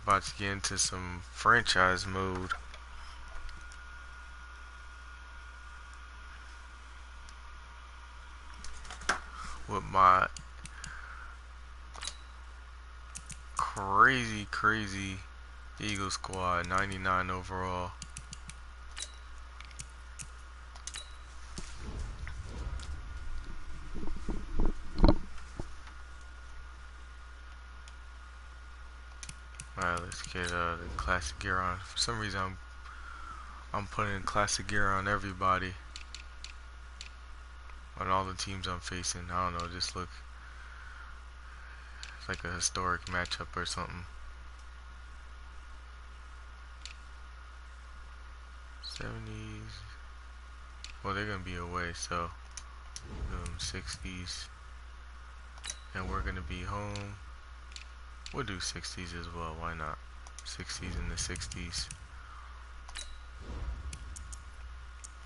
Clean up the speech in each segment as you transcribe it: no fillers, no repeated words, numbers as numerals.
About to get into some franchise mode. With my crazy Eagle squad, 99 overall. Alright, let's get the classic gear on. For some reason I'm putting classic gear on everybody. On all the teams I'm facing. I don't know, just look like a historic matchup or something. 70s. Well, they're gonna be away, so 60s. And we're gonna be home. We'll do 60s as well, why not? 60s and the 60s.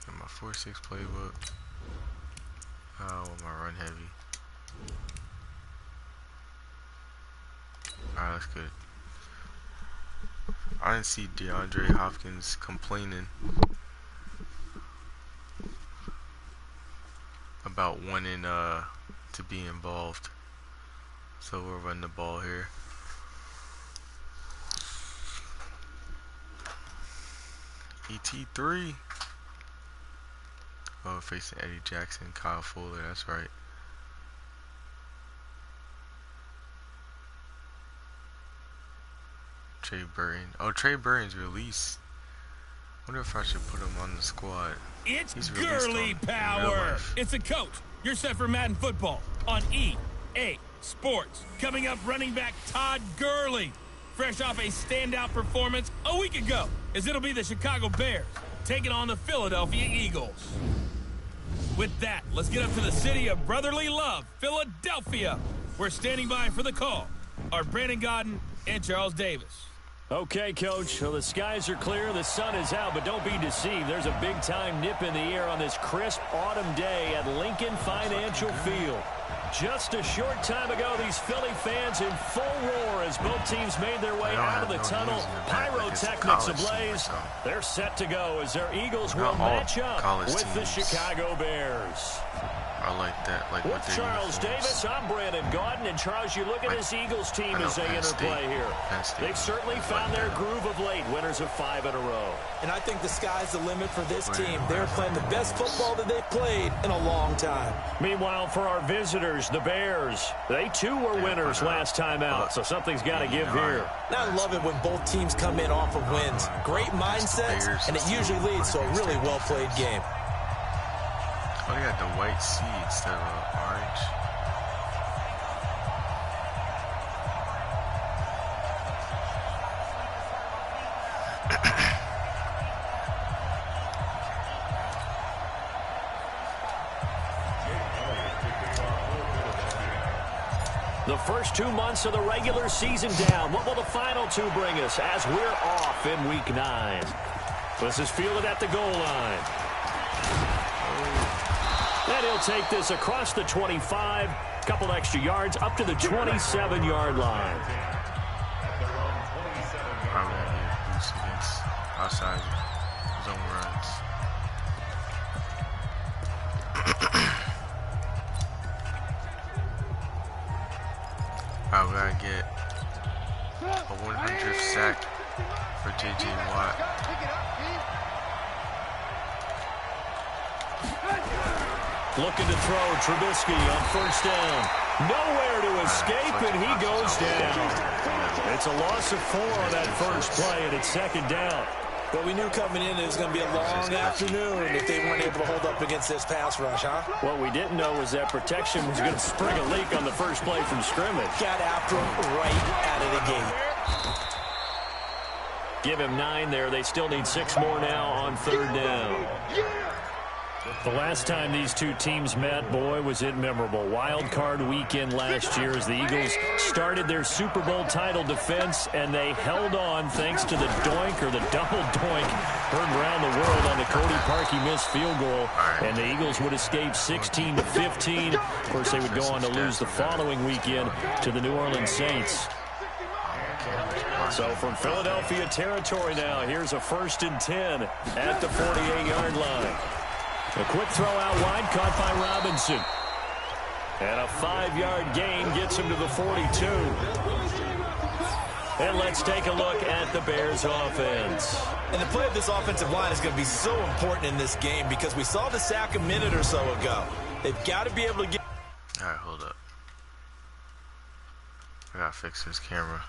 Got my 4-6 playbook. Oh, my run heavy. Alright, that's good. I didn't see DeAndre Hopkins complaining about wanting to be involved. So we'll run the ball here. ET3. Oh, facing Eddie Jackson, Kyle Fuller, that's right. Trey Burton. Oh, Trey Burton's released. Wonder if I should put him on the squad. It's girly power. It's a coach. You're set for Madden football on EA Sports. Coming up, running back Todd Gurley. Fresh off a standout performance a week ago, as it'll be the Chicago Bears taking on the Philadelphia Eagles. With that, let's get up to the city of brotherly love, Philadelphia. We're standing by for the call. Are Brandon Godden and Charles Davis. Okay, Coach. Well, the skies are clear. The sun is out, but don't be deceived. There's a big-time nip in the air on this crisp autumn day at Lincoln Financial Field. Just a short time ago, these Philly fans in full roar as both teams made their way out of the tunnel. Pyrotechnics ablaze. They're set to go as their Eagles will match up with the Chicago Bears. I like that. Like with Charles Davis, I'm Brandon Godden. And Charles, you look at this Eagles team as they interplay here. They've certainly found their groove of late, winners of 5 in a row. And I think the sky's the limit for this team. They're playing the best football that they've played in a long time. Meanwhile, for our visitors, the Bears, they too were winners last time out, so something's got to give here. I love it when both teams come in off of wins. Great mindsets, and it usually leads to a really well-played game. Oh, they got the white seed instead of orange. The first 2 months of the regular season down. What will the final 2 bring us as we're off in Week 9? This is fielded at the goal line. And he'll take this across the 25, couple extra yards up to the 27-yard line. Probably going to get a boost against outside zone runs. Alright, we got to get a 100th sack for J.J. Watt. Looking to throw Trubisky on first down. Nowhere to escape, and he goes down. It's a loss of 4 on that first play, and it's second down. But we knew coming in it was going to be a long afternoon if they weren't able to hold up against this pass rush, huh? What we didn't know was that protection was going to spring a leak on the first play from scrimmage. Got after him right out of the gate. Give him 9 there. They still need 6 more now on third down. The last time these two teams met, boy, was it memorable. Wild card weekend last year as the Eagles started their Super Bowl title defense, and they held on thanks to the doink or the double doink heard around the world on the Cody Parkey missed field goal, and the Eagles would escape 16-15. Of course, they would go on to lose the following weekend to the New Orleans Saints. So from Philadelphia territory now, here's a 1st and 10 at the 48-yard line. A quick throw out wide, caught by Robinson. And a 5-yard gain gets him to the 42. And let's take a look at the Bears offense. And the play of this offensive line is going to be so important in this game because we saw the sack a minute or so ago. They've got to be able to get... All right, hold up. I gotta fix this camera.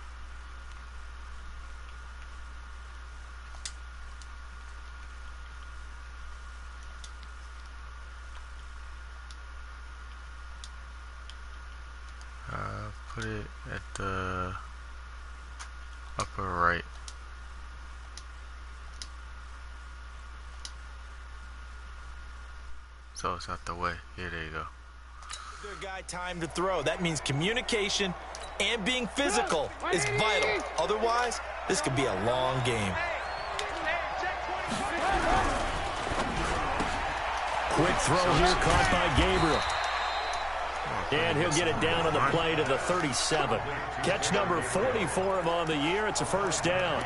Put it at the upper right. So it's out the way. Here, there you go. Their guy time to throw. That means communication and being physical is vital. Otherwise, this could be a long game. Quick throw here caught by Gabriel. And he'll get it down on the play to the 37. Catch number 40 for him on the year. It's a 1st down.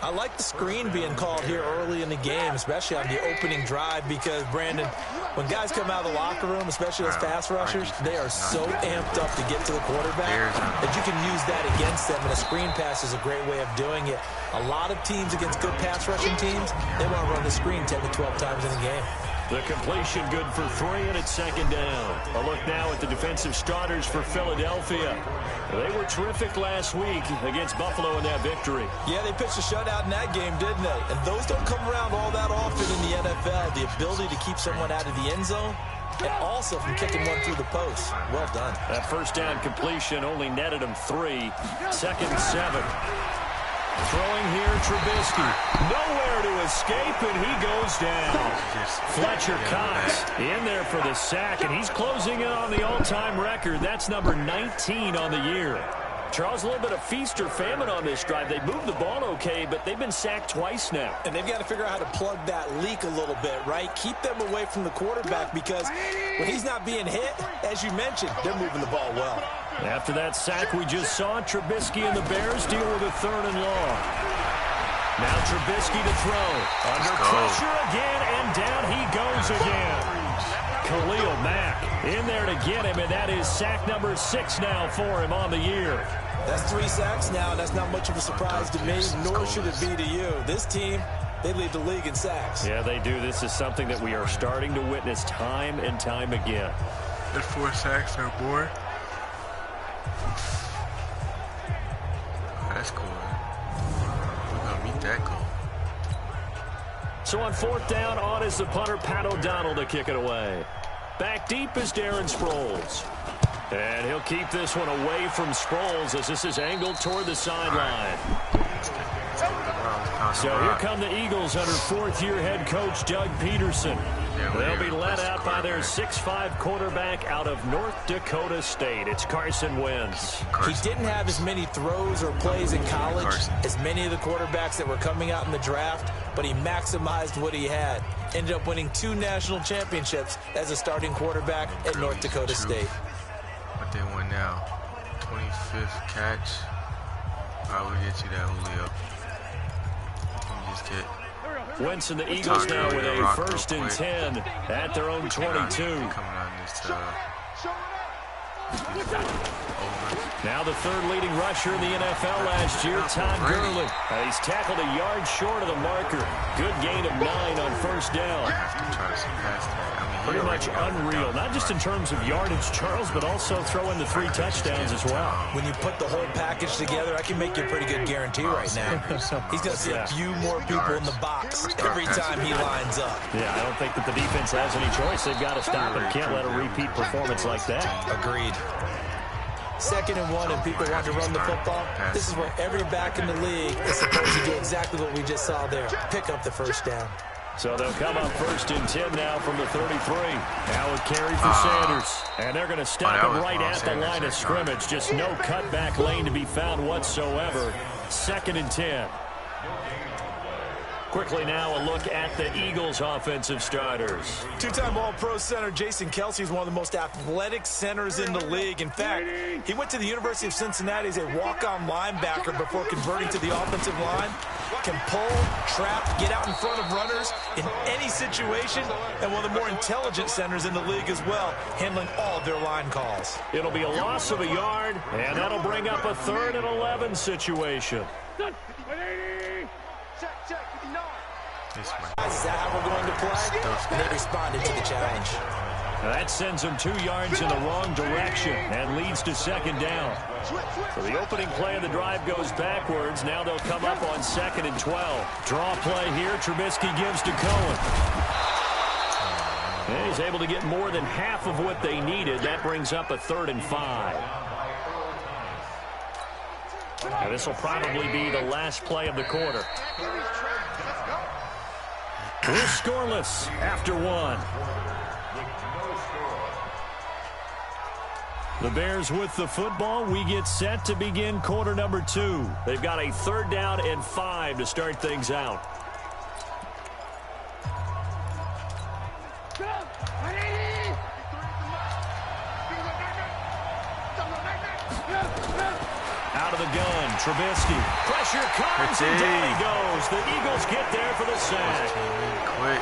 I like the screen being called here early in the game, especially on the opening drive, because, Brandon, when guys come out of the locker room, especially those pass rushers, they are so amped up to get to the quarterback that you can use that against them, and a screen pass is a great way of doing it. A lot of teams against good pass rushing teams, they want to run the screen 10 to 12 times in a game. The completion good for 3, and it's 2nd down. A look now at the defensive starters for Philadelphia. They were terrific last week against Buffalo in that victory. Yeah, they pitched a shutout in that game, didn't they? And those don't come around all that often in the NFL. The ability to keep someone out of the end zone and also from kicking one through the post. Well done. That 1st down completion only netted him 3. 2nd and 7. Throwing here, Trubisky. Nowhere to escape, and he goes down. Fletcher Cox in there for the sack, and he's closing in on the all-time record. That's number 19 on the year. Charles, a little bit of feast or famine on this drive. They moved the ball okay, but they've been sacked twice now. And they've got to figure out how to plug that leak a little bit, right? Keep them away from the quarterback because when he's not being hit, as you mentioned, they're moving the ball well. After that sack we just saw, Trubisky and the Bears deal with a 3rd and long. Now Trubisky to throw. Under pressure again, and down he goes again. Khalil Mack in there to get him, and that is sack number 6 now for him on the year. That's 3 sacks now, and that's not much of a surprise to me, nor should it be to you. This team, they lead the league in sacks. Yeah, they do. This is something that we are starting to witness time and time again. There's 4 sacks or more. That's cool, man. We're gonna meet that goal. So on 4th down, on is the punter, Pat O'Donnell, to kick it away. Back deep is Darren Sproles. And he'll keep this one away from Sproles as this is angled toward the sideline. So here come the Eagles under 4th-year head coach Doug Peterson. They'll be led out by their 6'5" quarterback out of North Dakota State. It's Carson Wentz. He didn't have as many throws or plays in college as many of the quarterbacks that were coming out in the draft, but he maximized what he had. Ended up winning 2 national championships as a starting quarterback at North Dakota State. What they won now? 25th catch. I will get you that, Julio. Let me just get... Wentz and the Eagles now with a 1st and 10 at their own 22. Now the 3rd leading rusher in the NFL last year, Todd Gurley. He's tackled a yard short of the marker. Good gain of 9 on 1st down. Pretty much unreal, not just in terms of yardage, Charles, but also throwing the 3 touchdowns as well. When you put the whole package together, I can make you a pretty good guarantee right now. He's going to see a few more people in the box every time he lines up. Yeah, I don't think that the defense has any choice. They've got to stop him. Can't let a repeat performance like that. Agreed. 2nd and 1 and people want to run the football. This is where every back in the league is supposed to do exactly what we just saw there. Pick up the 1st down. So they'll come up 1st and 10 now from the 33. Now a carry for Sanders. And they're going to stop him right at the line of scrimmage. Just no cutback lane to be found whatsoever. 2nd and 10. Quickly now, a look at the Eagles' offensive starters. Two-time All-Pro center Jason Kelce is one of the most athletic centers in the league. In fact, he went to the University of Cincinnati as a walk-on linebacker before converting to the offensive line. Can pull, trap, get out in front of runners in any situation, and one of the more intelligent centers in the league as well, handling all of their line calls. It'll be a loss of a yard, and that'll bring up a 3rd and 11 situation. Is that how we're going to play? And they responded to the challenge. That sends them 2 yards in the wrong direction and leads to 2nd down. So the opening play of the drive goes backwards. Now they'll come up on 2nd and 12. Draw play here. Trubisky gives to Cohen. And he's able to get more than half of what they needed. That brings up a 3rd and 5. Now this will probably be the last play of the quarter. We're scoreless after 1. The Bears with the football. We get set to begin quarter number 2. They've got a 3rd down and 5 to start things out. Out of the gun, Trubisky. Pressure comes, and down he goes. The Eagles get there for the sack. Quick.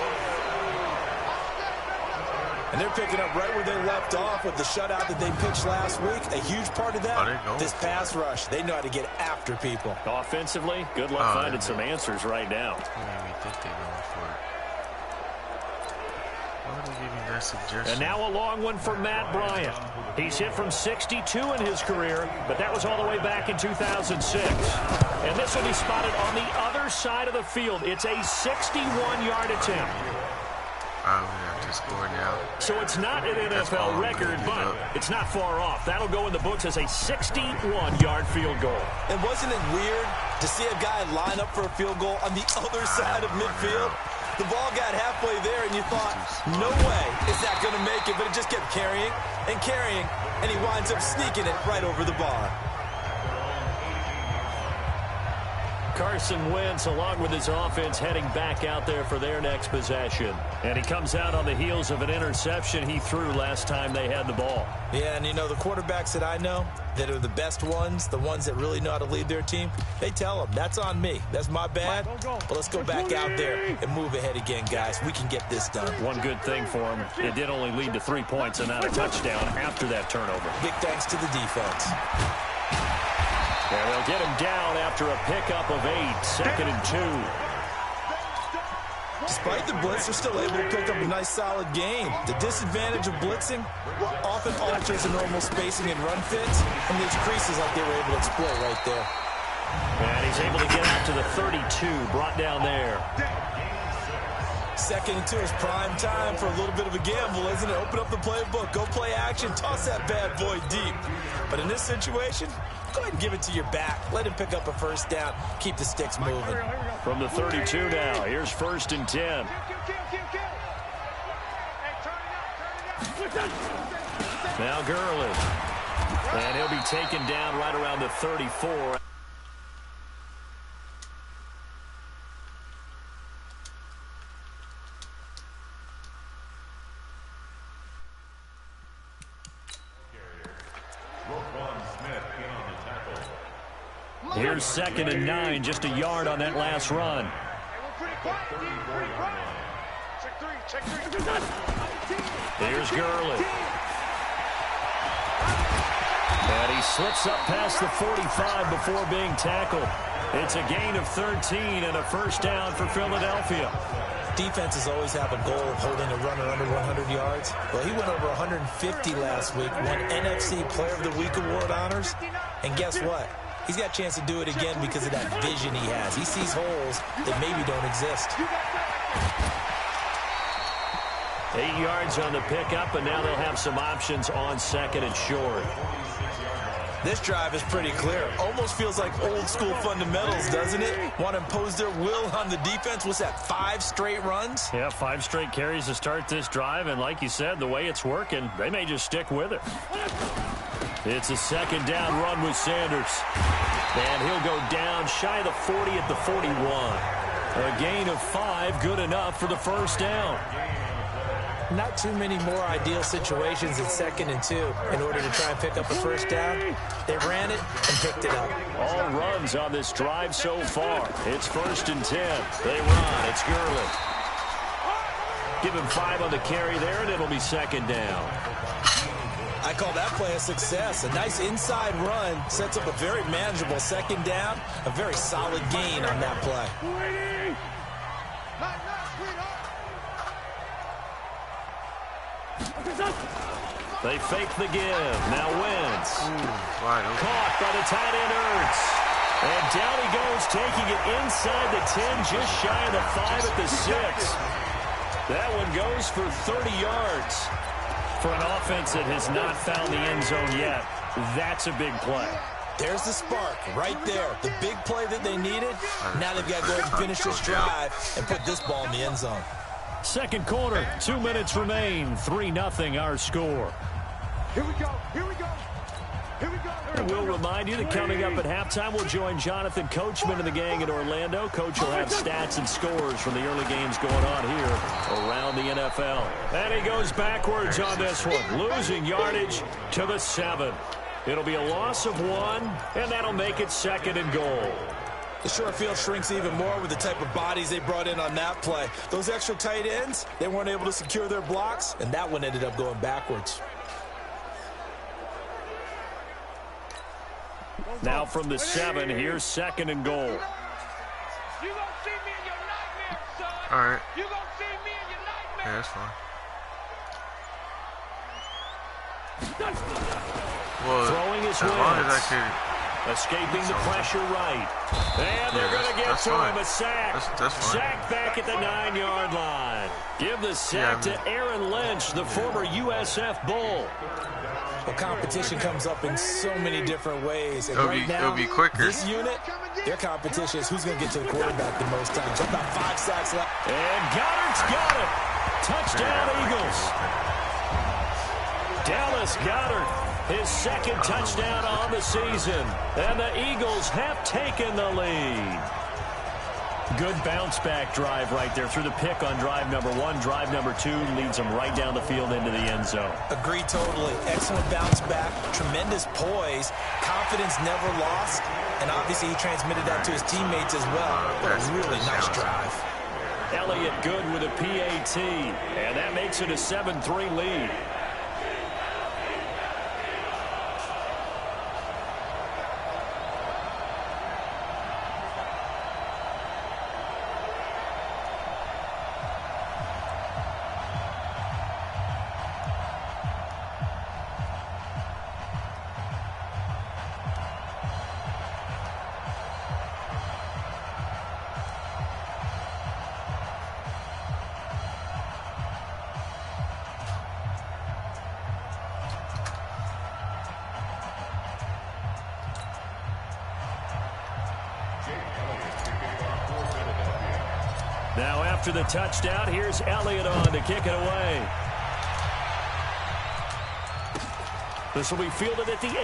And they're picking up right where they left off with the shutout that they pitched last week. A huge part of that, this pass rush. They know how to get after people. Offensively, good luck finding some answers right now. And now a long one for Matt Bryant. He's hit from 62 in his career, but that was all the way back in 2006. And this will be spotted on the other side of the field. It's a 61-yard attempt. We have to score now. So it's not an NFL record, but it's not far off. That'll go in the books as a 61-yard field goal. And wasn't it weird to see a guy line up for a field goal on the other side of midfield? The ball got halfway there, and you thought, no way is that going to make it, but it just kept carrying, and he winds up sneaking it right over the bar. Carson Wentz, along with his offense, heading back out there for their next possession. And he comes out on the heels of an interception he threw last time they had the ball. Yeah, and you know, the quarterbacks that I know that are the best ones, the ones that really know how to lead their team, they tell them, that's on me. That's my bad. But let's go back out there and move ahead again, guys. We can get this done. One good thing for him, it did only lead to 3 points and not a touchdown after that turnover. Big thanks to the defense. And they'll get him down after a pickup of 8, 2nd and 2. Despite the blitz, they're still able to pick up a nice, solid gain. The disadvantage of blitzing often alters the normal spacing and run fits, and these creases like they were able to exploit right there. And he's able to get out to the 32, brought down there. 2nd and 2 is prime time for a little bit of a gamble, isn't it? Open up the playbook, go play action, toss that bad boy deep. But in this situation, go ahead and give it to your back. Let him pick up a 1st down. Keep the sticks moving. From the 32 now, here's 1st and 10. Now Gurley. And he'll be taken down right around the 34. Here's 2nd and 9, just a yard on that last run. Here's Gurley. And he slips up past the 45 before being tackled. It's a gain of 13 and a 1st down for Philadelphia. Defenses always have a goal of holding a runner under 100 yards. Well, he went over 150 last week, won NFC Player of the Week award honors. And guess what? He's got a chance to do it again because of that vision he has. He sees holes that maybe don't exist. 8 yards on the pickup, and now they'll have some options on 2nd and short. This drive is pretty clear. Almost feels like old school fundamentals, doesn't it? Want to impose their will on the defense. What's that, 5 straight runs? Yeah, 5 straight carries to start this drive, and like you said, the way it's working, they may just stick with it. It's a 2nd down run with Sanders. And he'll go down shy of the 40 at the 41. A gain of 5, good enough for the first down. Not too many more ideal situations at 2nd and 2 in order to try and pick up a first down. They ran it and picked it up. All runs on this drive so far. It's 1st and 10. They run. It's Gurley. Give him 5 on the carry there, and it'll be 2nd down. I call that play a success. A nice inside run sets up a very manageable 2nd down. A very solid gain on that play. They fake the give. Now Wentz. Caught by the tight end Ertz. And down he goes, taking it inside the 10, just shy of the 5 at the 6. That one goes for 30 yards. For an offense that has not found the end zone yet, that's a big play. There's the spark right there. The big play that they needed. Now they've got to go ahead and finish this drive and put this ball in the end zone. Second quarter, 2 minutes remain. 3-0 our score. Here we go. Here we go. Here we go. And we'll remind you that coming up at halftime, we'll join Jonathan Coachman and the gang in Orlando. Coach will have stats and scores from the early games going on here around the NFL. And he goes backwards on this one, losing yardage to the 7. It'll be a loss of 1, and that'll make it 2nd and goal. The short field shrinks even more with the type of bodies they brought in on that play. Those extra tight ends, they weren't able to secure their blocks, and that one ended up going backwards. Now from the 7, here's 2nd and goal. You gonna see me in your nightmare, son. All right. You gonna see me in your nightmare. Yeah, that's fine. Well, throwing his as long as I Wentz. could. Escaping the pressure right. And they're going to get to him a sack. That's fine. Sack back at the 9-yard line. Give the sack to Aaron Lynch, the former USF Bull. Well, competition comes up in so many different ways. And It'll be quicker. This unit, their competition is who's going to get to the quarterback the most times. So about 5 sacks left. And Goddard's got it. Touchdown, Eagles. Dallas Goedert, his 2nd touchdown on the season. And the Eagles have taken the lead. Good bounce-back drive right there through the pick on drive number 1. Drive number 2 leads them right down the field into the end zone. Agree totally. Excellent bounce back. Tremendous poise. Confidence never lost. And obviously he transmitted that to his teammates as well. But a really nice drive. Elliott good with a PAT. And that makes it a 7-3 lead. Now after the touchdown, here's Elliott on to kick it away. This will be fielded at the 8.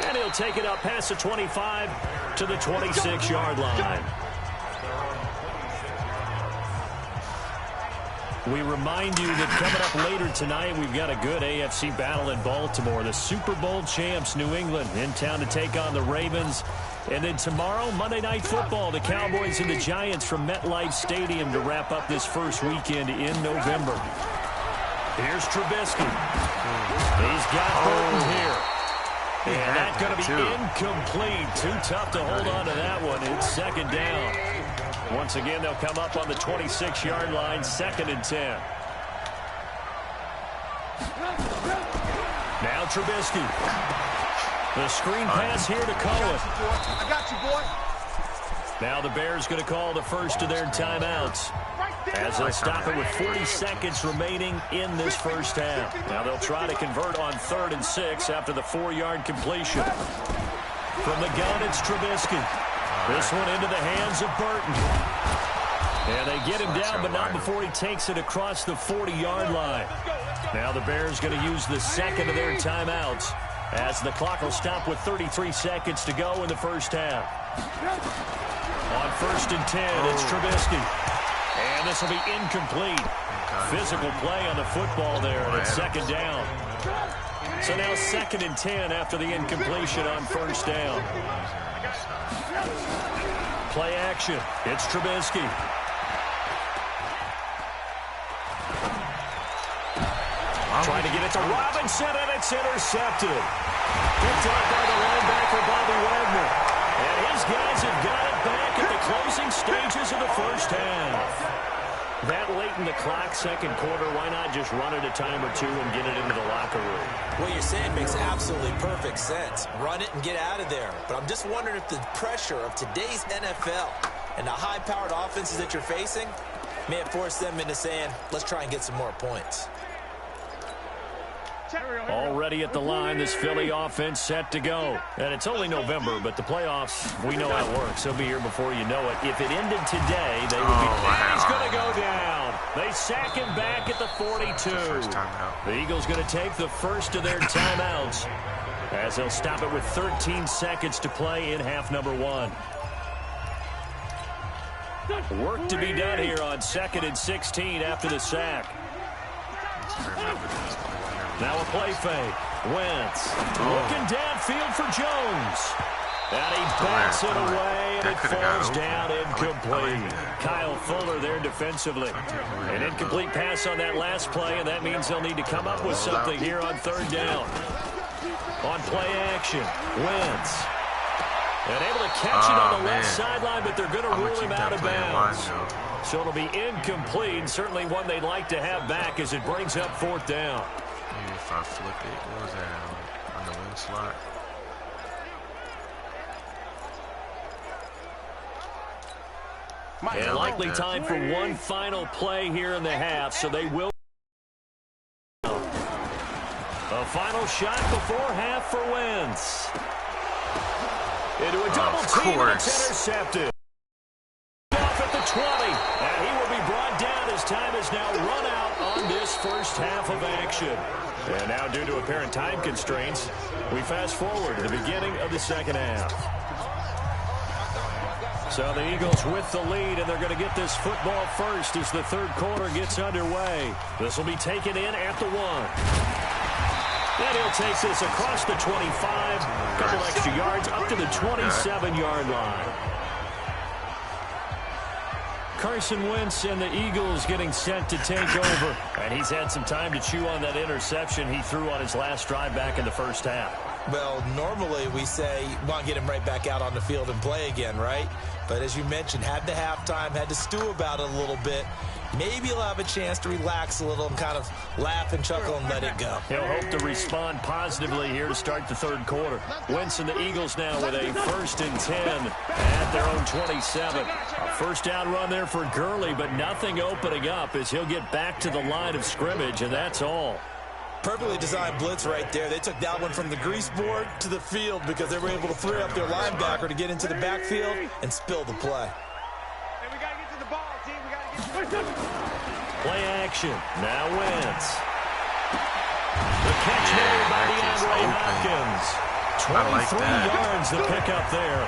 And he'll take it up past the 25 to the 26-yard line. We remind you that coming up later tonight, we've got a good AFC battle in Baltimore. The Super Bowl champs, New England, in town to take on the Ravens. And then tomorrow, Monday Night Football, the Cowboys and the Giants from MetLife Stadium to wrap up this first weekend in November. Here's Trubisky. He's got Burton here. And that's going to be incomplete. Too tough to hold on to that one. It's 2nd down. Once again, they'll come up on the 26-yard line, 2nd and 10. Now Trubisky. The screen pass here to Cohen. I got you, boy. Now the Bears going to call the first of their timeouts, as they'll stop it with 40 seconds remaining in this first half. Now they'll try to convert on 3rd and 6 after the 4-yard completion. From the gun, it's Trubisky. This one into the hands of Burton. And they get him down, but not before he takes it across the 40-yard line. Now the Bears going to use the 2nd of their timeouts as the clock will stop with 33 seconds to go in the first half. On 1st and 10, it's Trubisky. And this will be incomplete. Physical play on the football there, and it's 2nd down. So now 2nd and 10 after the incompletion on 1st down. Play action. It's Trubisky. Trying to get it to Robinson, and it's intercepted. Picked up by the linebacker, Bobby Wagner. And his guys have got it back at the closing stages of the first half. That late in the clock, 2nd quarter, why not just run it a time or two and get it into the locker room? What you're saying makes absolutely perfect sense. Run it and get out of there. But I'm just wondering if the pressure of today's NFL and the high-powered offenses that you're facing may have forced them into saying, let's try and get some more points. Already at the line, this Philly offense set to go. And it's only November, but the playoffs, we know how it works. They'll be here before you know it. If it ended today, they would be... He's going to go down. They sack him back at the 42. The Eagles going to take the first of their timeouts as they'll stop it with 13 seconds to play in half number 1. Work to be done here on 2nd and 16 after the sack. Now a play fake. Wentz looking downfield for Jones. And he backs it away, and it falls down incomplete. Kyle Fuller there defensively. An incomplete pass on that last play, and that means they'll need to come up with something here on 3rd down. On play action, Wentz. And able to catch it on the left sideline, but they're going to rule him out of bounds. So it'll be incomplete, and certainly one they'd like to have back as it brings up 4th down. Maybe if I flip it, what was that on the wing slot? And likely time for one final play here in the half, so they will. A final shot before half for Wentz. Into a double team, and it's intercepted. Off at the 20, and he will be brought down as time is now run out on this first half of action. And now, due to apparent time constraints, we fast forward to the beginning of the 2nd half. So the Eagles with the lead, and they're going to get this football first as the 3rd quarter gets underway. This will be taken in at the 1. And he'll take this across the 25, a couple extra yards up to the 27-yard line. Carson Wentz and the Eagles getting set to take over. And he's had some time to chew on that interception he threw on his last drive back in the first half. Well, normally we say, want to get him right back out on the field and play again, right? But as you mentioned, had the halftime, had to stew about it a little bit. Maybe he'll have a chance to relax a little and kind of laugh and chuckle and let it go. He'll hope to respond positively here to start the 3rd quarter. Wentz and the Eagles now with a 1st and 10 at their own 27. A first down run there for Gurley, but nothing opening up as he'll get back to the line of scrimmage, and that's all. Perfectly designed blitz right there. They took that one from the grease board to the field because they were able to free up their linebacker to get into the backfield and spill the play. Hey, we got to get to the ball, team. We got to get to the ball. Play action. Now Wentz. The catch made by DeAndre Hopkins. 23 yards to pick up there.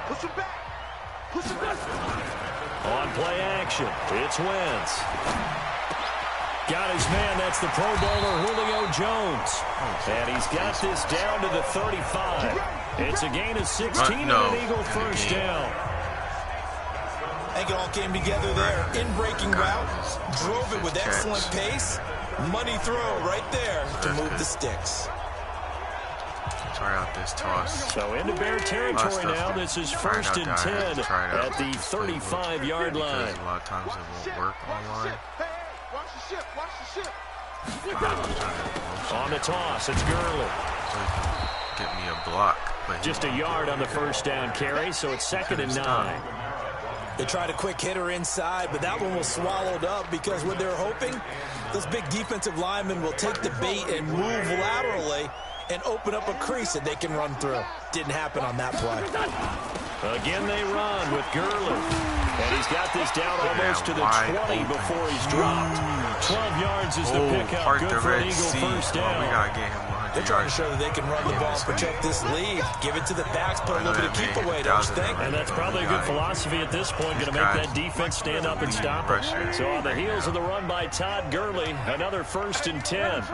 Push him back. Push him back. On play action, it's Wentz. Got his man, that's the Pro Bowler Julio Jones. And he's got this down to the 35. It's a gain of 16 and an Eagle first down. I think it all came together there. In-breaking route, drove it with excellent pace. Money throw right there to move the sticks. Try out this toss. So into Bear territory now. This is 1st and 10 at the 35-yard line. Because a lot of times it won't work online. Hey, watch the ship. Watch the ship. On the toss, it's Gurley. So he can get me a block. But Just a yard on the first down carry, so it's 2nd and 9. They tried a quick hitter inside, but that one was swallowed up because what they're hoping, those big defensive linemen will take the bait and move laterally and open up a crease that they can run through. Didn't happen on that play. Again they run with Gurley. And he's got this down almost to the 20 before he's dropped. 12 yards is the pickup. Good for an Eagle first down. We got to get him 100 They're trying to show that they can run the ball and protect this lead. Give it to the backs, put a little bit of keep away, don't you think? And that's probably a good philosophy at this point, going to make that defense stand up and stop it. So on the heels of the run by Todd Gurley, another 1st and 10. Let me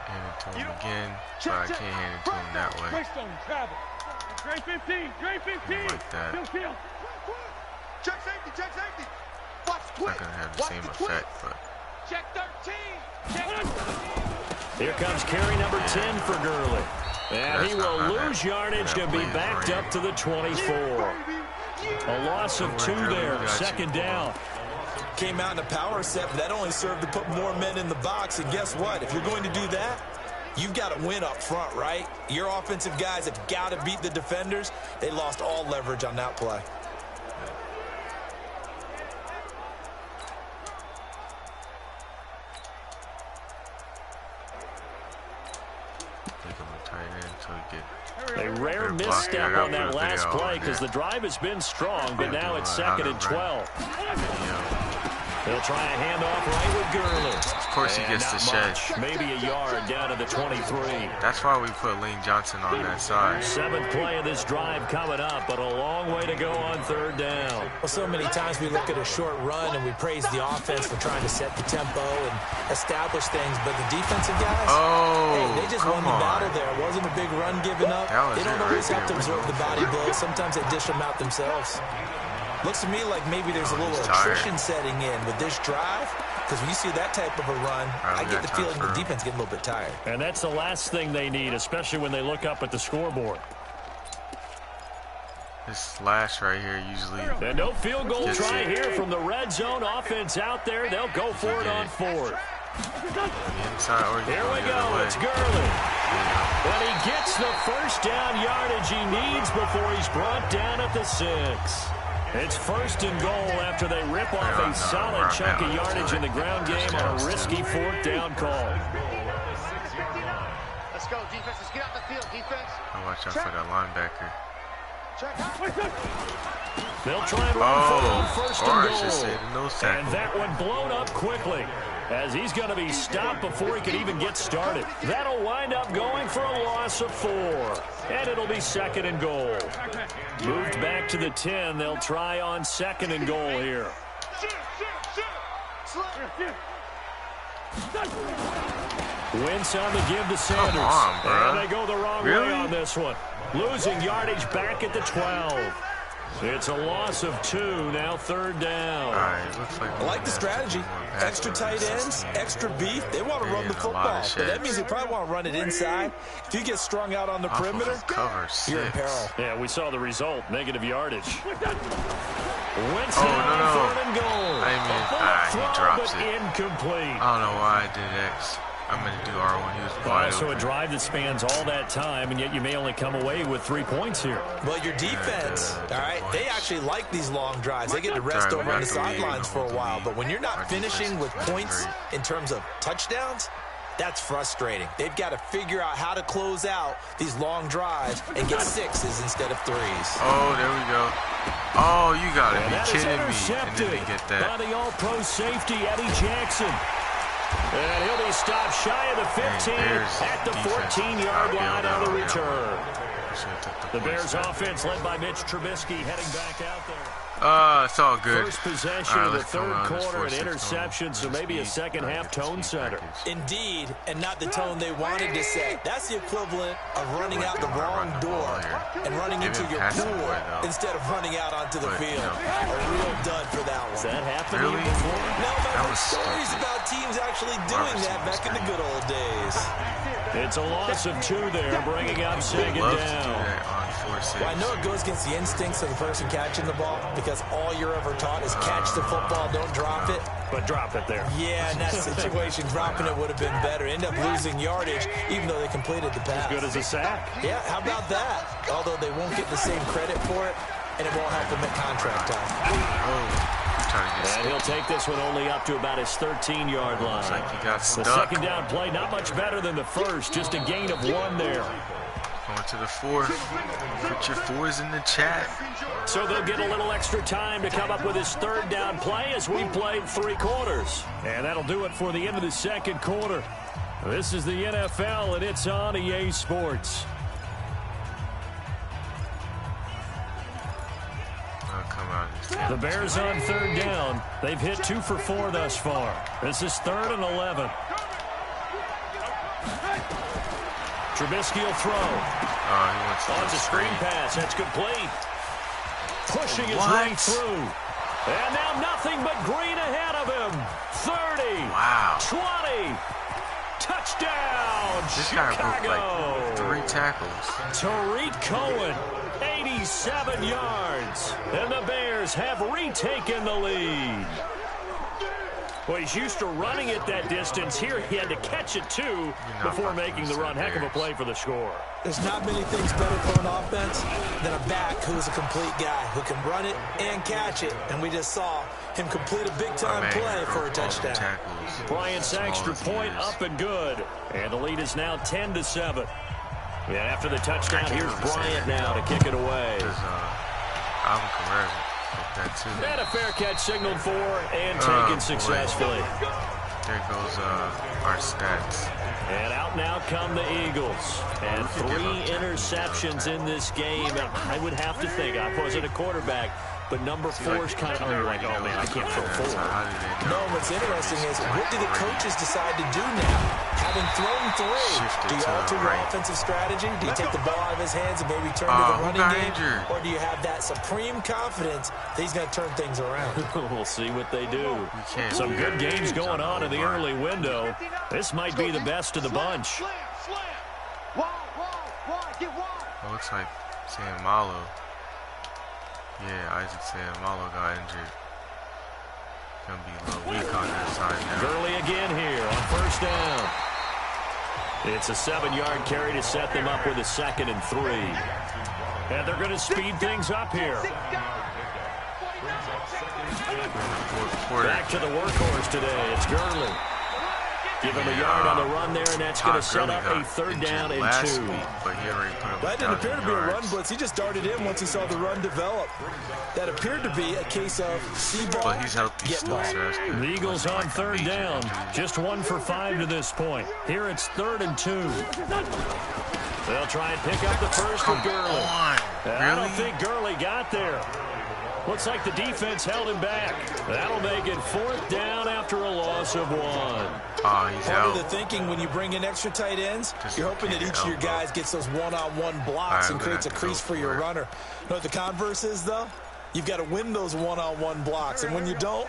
hand it to him again, but I can't hand it to him that way. Dre 15, Dre 15. Like that. Check safety, check safety. It's not going to have the same effect, but. Check 13. Here comes carry number 10 for Gurley. And he will lose yardage and be backed up to the 24. A loss of 2 there, 2nd down. Came out in a power set, but that only served to put more men in the box. And guess what? If you're going to do that, you've got to win up front, right? Your offensive guys have got to beat the defenders. They lost all leverage on that play. A rare misstep on that last play because the drive has been strong, but now it's 2nd and 12. They'll try a handoff right with Gurley. Of course he gets the shed. Maybe a yard down to the 23. That's why we put Lane Johnson on that side. 7th play of this drive coming up, but a long way to go on 3rd down. Well, so many times we look at a short run and we praise the offense for trying to set the tempo and establish things, but the defensive guys, hey, they just won the battle there. It wasn't a big run given up. They don't always have to absorb the body blows. Sometimes they dish them out themselves. Looks to me like maybe there's a little attrition setting in with this drive, because when you see that type of a run, I get the feeling the defense getting a little bit tired. And that's the last thing they need, especially when they look up at the scoreboard. This slash right here usually. And no field goal try here from the red zone. Offense out there. They'll go for it on 4th. Here we go. It's Gurley. But he gets the 1st down yardage he needs before he's brought down at the 6. It's 1st and goal after they rip off a solid chunk of yardage in the ground game on a risky 4th down call. Let's go, defense. Let's get out the field, defense. Watch out for that linebacker. They'll try and run for it on 1st and goal. And that one blown up quickly, as he's going to be stopped before he can even get started. That'll wind up going for a loss of 4. And it'll be 2nd and goal. Moved back to the 10. They'll try on 2nd and goal here. Wentz on the give to Sanders. And they go the wrong way on this one. Losing yardage back at the 12. It's a loss of 2, now 3rd down. I like the strategy. Extra tight ends, extra beef. They want to run the football, but that means they probably want to run it inside. If you get strung out on the perimeter, you're in peril. Yeah, we saw the result, negative yardage. Wentz on 3rd and goal. He drops it. Incomplete. I don't know why I did X. I'm going to do R1. He was wide open. A drive that spans all that time, and yet you may only come away with 3 points here. Well, your defense, all right, they actually like these long drives. They get to rest over on the sidelines for a while. But when you're not finishing with points in terms of touchdowns, that's frustrating. They've got to figure out how to close out these long drives and get 6s instead of 3s. Oh, there we go. Oh, you got to be kidding me. And then they get that. By the all-pro safety, Eddie Jackson. And he'll be stopped shy of the 15 at the 14-yard line on the return. The Bears offense led by Mitch Trubisky heading back out there. It's all good. First possession of the 3rd quarter, an interception, so maybe a second-half tone setter. Indeed, and not the tone they wanted to set. That's the equivalent of running out the wrong door and running into your pool instead of running out onto the field. A real dud for that one. Has that happened before? No, but there's stories about teams actually doing that back in the good old days. It's a loss of 2 there, bringing up 2nd down. Well, I know it goes against the instincts of the person catching the ball because all you're ever taught is catch the football, don't drop it. But drop it there. Yeah, in that situation, dropping it would have been better. End up losing yardage, even though they completed the pass. As good as a sack. Yeah, how about that? Although they won't get the same credit for it, and it won't help them at contract time. And he'll take this one only up to about his 13-yard line. Looks like he got stuck. The 2nd down play, not much better than the first, just a gain of 1 there. Going to the fourth. Put your fours in the chat. So they'll get a little extra time to come up with his third down play as we played 3 quarters. And that'll do it for the end of the second quarter. This is the NFL, and it's on EA Sports. The Bears on third down. They've hit 2 for 4 thus far. This is 3rd and 11. Trubisky will throw. He wants a screen pass. That's complete. Pushing his way through. And now nothing but green ahead of him. 30. Wow. 20. Touchdown, this Chicago. Guy broke like 3 tackles. Tariq Cohen, 87 yards. And the Bears have retaken the lead. Well, he's used to running it that distance. Here he had to catch it, too, before making the run. Heck of a play for the score. There's not many things better for an offense than a back who's a complete guy who can run it and catch it. And we just saw him complete a big-time play for a touchdown. Bryant's extra point up and good. And the lead is now 10-7. Yeah, after the touchdown, here's Bryant now to kick it away. And a fair catch signaled for and taken successfully. There goes our stats. And out now come the Eagles. And 3 interceptions in this game. I would have to think, I wasn't a quarterback, but number 4 is kind of like, oh man, I can't throw 4. No, what's interesting is, what do the coaches decide to do now? Having thrown 3, do you alter your offensive strategy? Do you take the ball out of his hands and maybe turn to the running game? Or do you have that supreme confidence that he's going to turn things around? We'll see what they do. Some good games going on in the early window. This might be the best of the bunch. It looks like Malo. Yeah, Isaac Malo got injured. Gonna be a little weak on that side now. Gurley again here on first down. It's a 7-yard carry to set them up with a 2nd and 3. And they're going to speed things up here. Back to the workhorse today. It's Gurley. Give him a yard on the run there, and that's going to set up a 3rd down and 2. That didn't appear to be a run blitz. He just darted in once he saw the run develop. That appeared to be a case of see ball, but he's healthy still, so the Eagles on 3rd down. Just 1 for 5 to this point. Here it's 3rd and 2. They'll try and pick up the first with Gurley. I don't think Gurley got there. Looks like the defense held him back. That'll make it 4th down after a loss of 1. He's Part of the thinking when you bring in extra tight ends, you're hoping that each of your guys gets those one-on-one blocks and creates a crease for your runner. You know what the converse is, though? You've got to win those one-on-one blocks, and when you don't,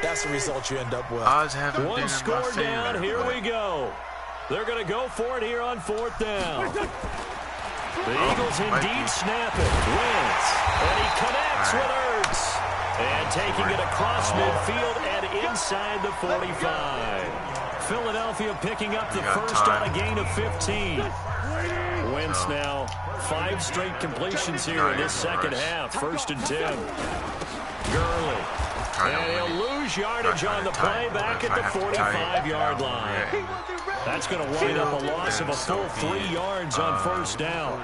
that's the result you end up with. 1 score down, here we go. They're going to go for it here on 4th down. The Eagles indeed snap it. Wins. And he connects with Ertz. And taking it across midfield and inside the 45. Philadelphia picking up the first on a gain of 15. Wentz now 5 straight completions here in this second half. 1st and 10. Gurley. And he'll lose yardage on the play back at the 45-yard line. That's going to wind up a loss of a full 3 yards on 1st down.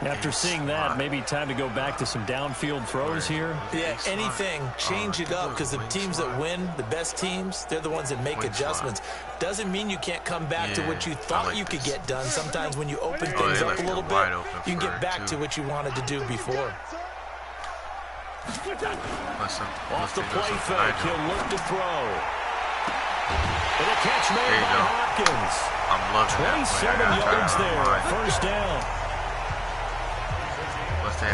After seeing that, maybe time to go back to some downfield throws here. Yeah, anything. Change it up, because the teams that win, the best teams, they're the ones that make adjustments. Doesn't mean you can't come back to what you thought you could get done. Sometimes when you open things up a little bit, you can get back to what you wanted to do before. Off the play fake, he'll look to throw. And a catch made by Hopkins. I'm loving 27 yards there, 1st down.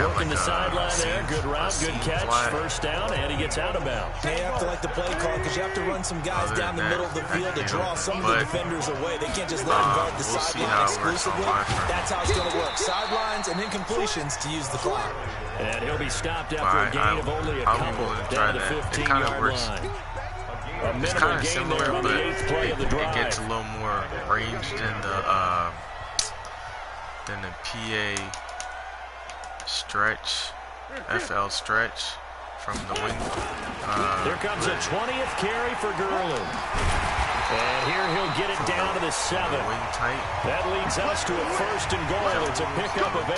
Working the sideline there, good route, good catch, 1st down, and he gets out of bounds. They have to like the play call, because you have to run some guys down the middle of the field to draw some of the defenders away. They can't just let them guard the sideline exclusively. That's how it's going to work. Sidelines and then completions to use the clock. And he'll be stopped after a gain of only a couple down the 15-yard line. It's kind of similar, but it gets a little more range than the PA stretch, FL stretch from the wing. Here comes a 20th carry for Gurley. And here he'll he'll get it down to the 7. That leads us to a 1st and goal. It's a pickup of 8.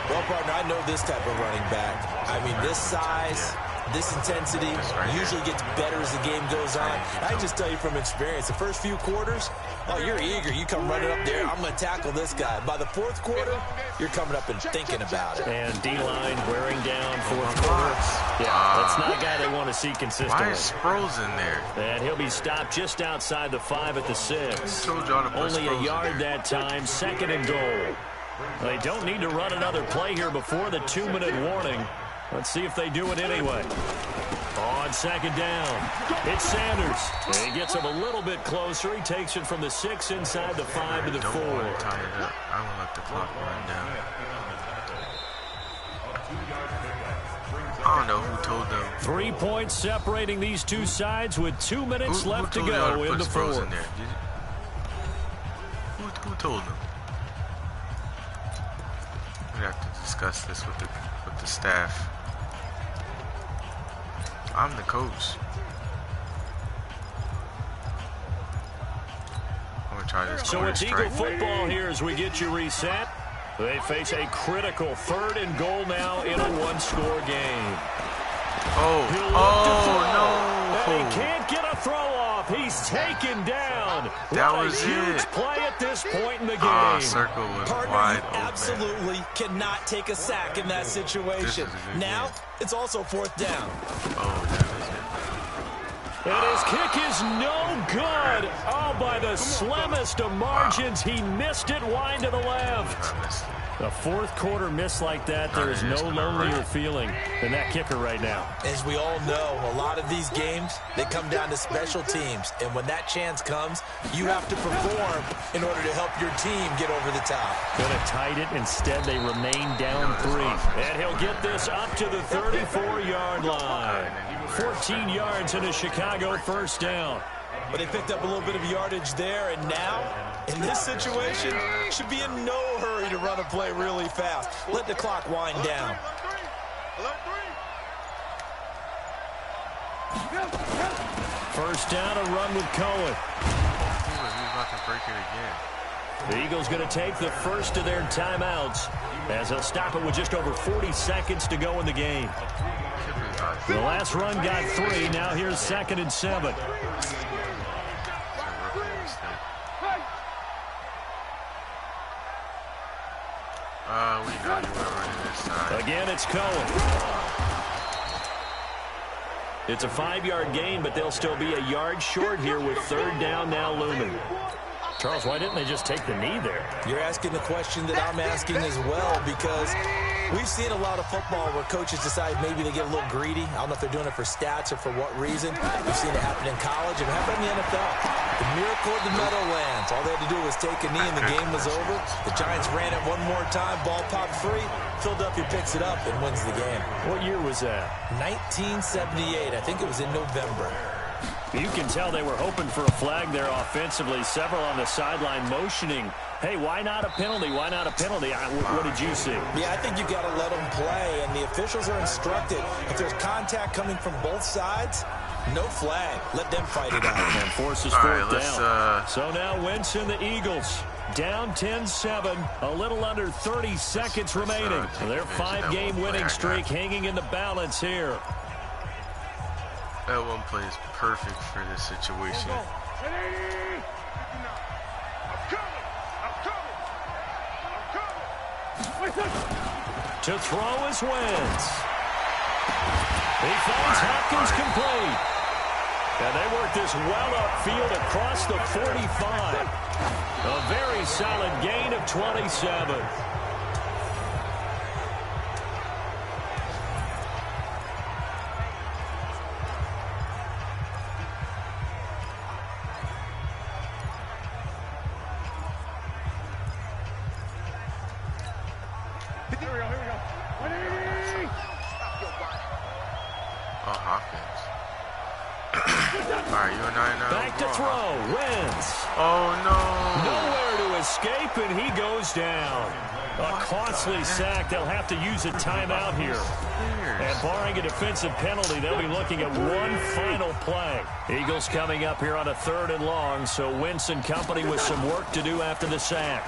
Well, partner, I know this type of running back. I mean, this size, this intensity usually gets better as the game goes on. I can just tell you from experience, the first few quarters, oh, you're eager. You come running up there, I'm going to tackle this guy. By the 4th quarter, you're coming up and thinking about it. And D-line wearing down 4th quarter. Yeah, that's not a guy they want to see consistently. Why is Sproles in there? And he'll be stopped just outside the 5 at the 6. Only a yard that time, 2nd and goal. They don't need to run another play here before the 2-minute warning. Let's see if they do it anyway. On 2nd down, it's Sanders. He gets him a little bit closer. He takes it from the 6 inside the 5 to the 4. I want to let the clock run down. I don't know who told them. 3 points separating these two sides with 2 minutes left to go in the 4th. Who told them? We have to discuss this with the staff. I'm the coach. I'm gonna try this. So it's Eagle football here as we get you reset. They face a critical 3rd and goal now in a 1-score game. Oh no! And he can't get a throw off. He's taken down. That what was a huge it. play at this point in the game. Circle was Partner, wide you open. absolutely cannot take a sack in that situation. Now, it's also 4th down. Oh, that was it. And his kick is no good. Oh, by the slimmest of margins, he missed it wide to the left. A 4th quarter miss like that, there is no lonelier feeling than that kicker right now. As we all know, a lot of these games, they come down to special teams. And when that chance comes, you have to perform in order to help your team get over the top. Could have tied it. Instead, they remain down 3. And he'll get this up to the 34-yard line. 14 yards in a Chicago 1st down. But they picked up a little bit of yardage there, and now, in this situation, should be in no hurry to run a play really fast. Let the clock wind down. 1st down, a run with Cohen. He's about to break it again. The Eagles going to take the first of their timeouts as they'll stop it with just over 40 seconds to go in the game. The last run got 3. Now here's 2nd and 7. We know you were running this side. Again, it's Cohen. It's a 5-yard gain, but they'll still be a yard short here with 3rd down now looming. Charles, why didn't they just take the knee there? You're asking the question that I'm asking as well, because we've seen a lot of football where coaches decide maybe they get a little greedy. I don't know if they're doing it for stats or for what reason. We've seen it happen in college and happen in the NFL. The miracle of the Meadowlands. All they had to do was take a knee and the game was over. The Giants ran it one more time. Ball popped free. Philadelphia picks it up and wins the game. What year was that? 1978. I think it was in November. You can tell they were hoping for a flag there offensively. Several on the sideline motioning, hey, why not a penalty? Why not a penalty? What did you see? Yeah, I think you got to let them play, and the officials are instructed. If there's contact coming from both sides, no flag. Let them fight it out. And forces 4th down. So now Wentz and the Eagles down 10-7, a little under 30 seconds remaining. Their 5-game winning streak hanging in the balance here. That one play is perfect for this situation. To throw is Wentz. He finds Hopkins complete. And they work this well upfield across the 45. A very solid gain of 27. Back to throw. Wentz. Oh, no. Nowhere to escape, and he goes down. A costly sack. They'll have to use a timeout here. And barring a defensive penalty, they'll be looking at one final play. Eagles coming up here on a 3rd and long, so Wentz and company with some work to do after the sack.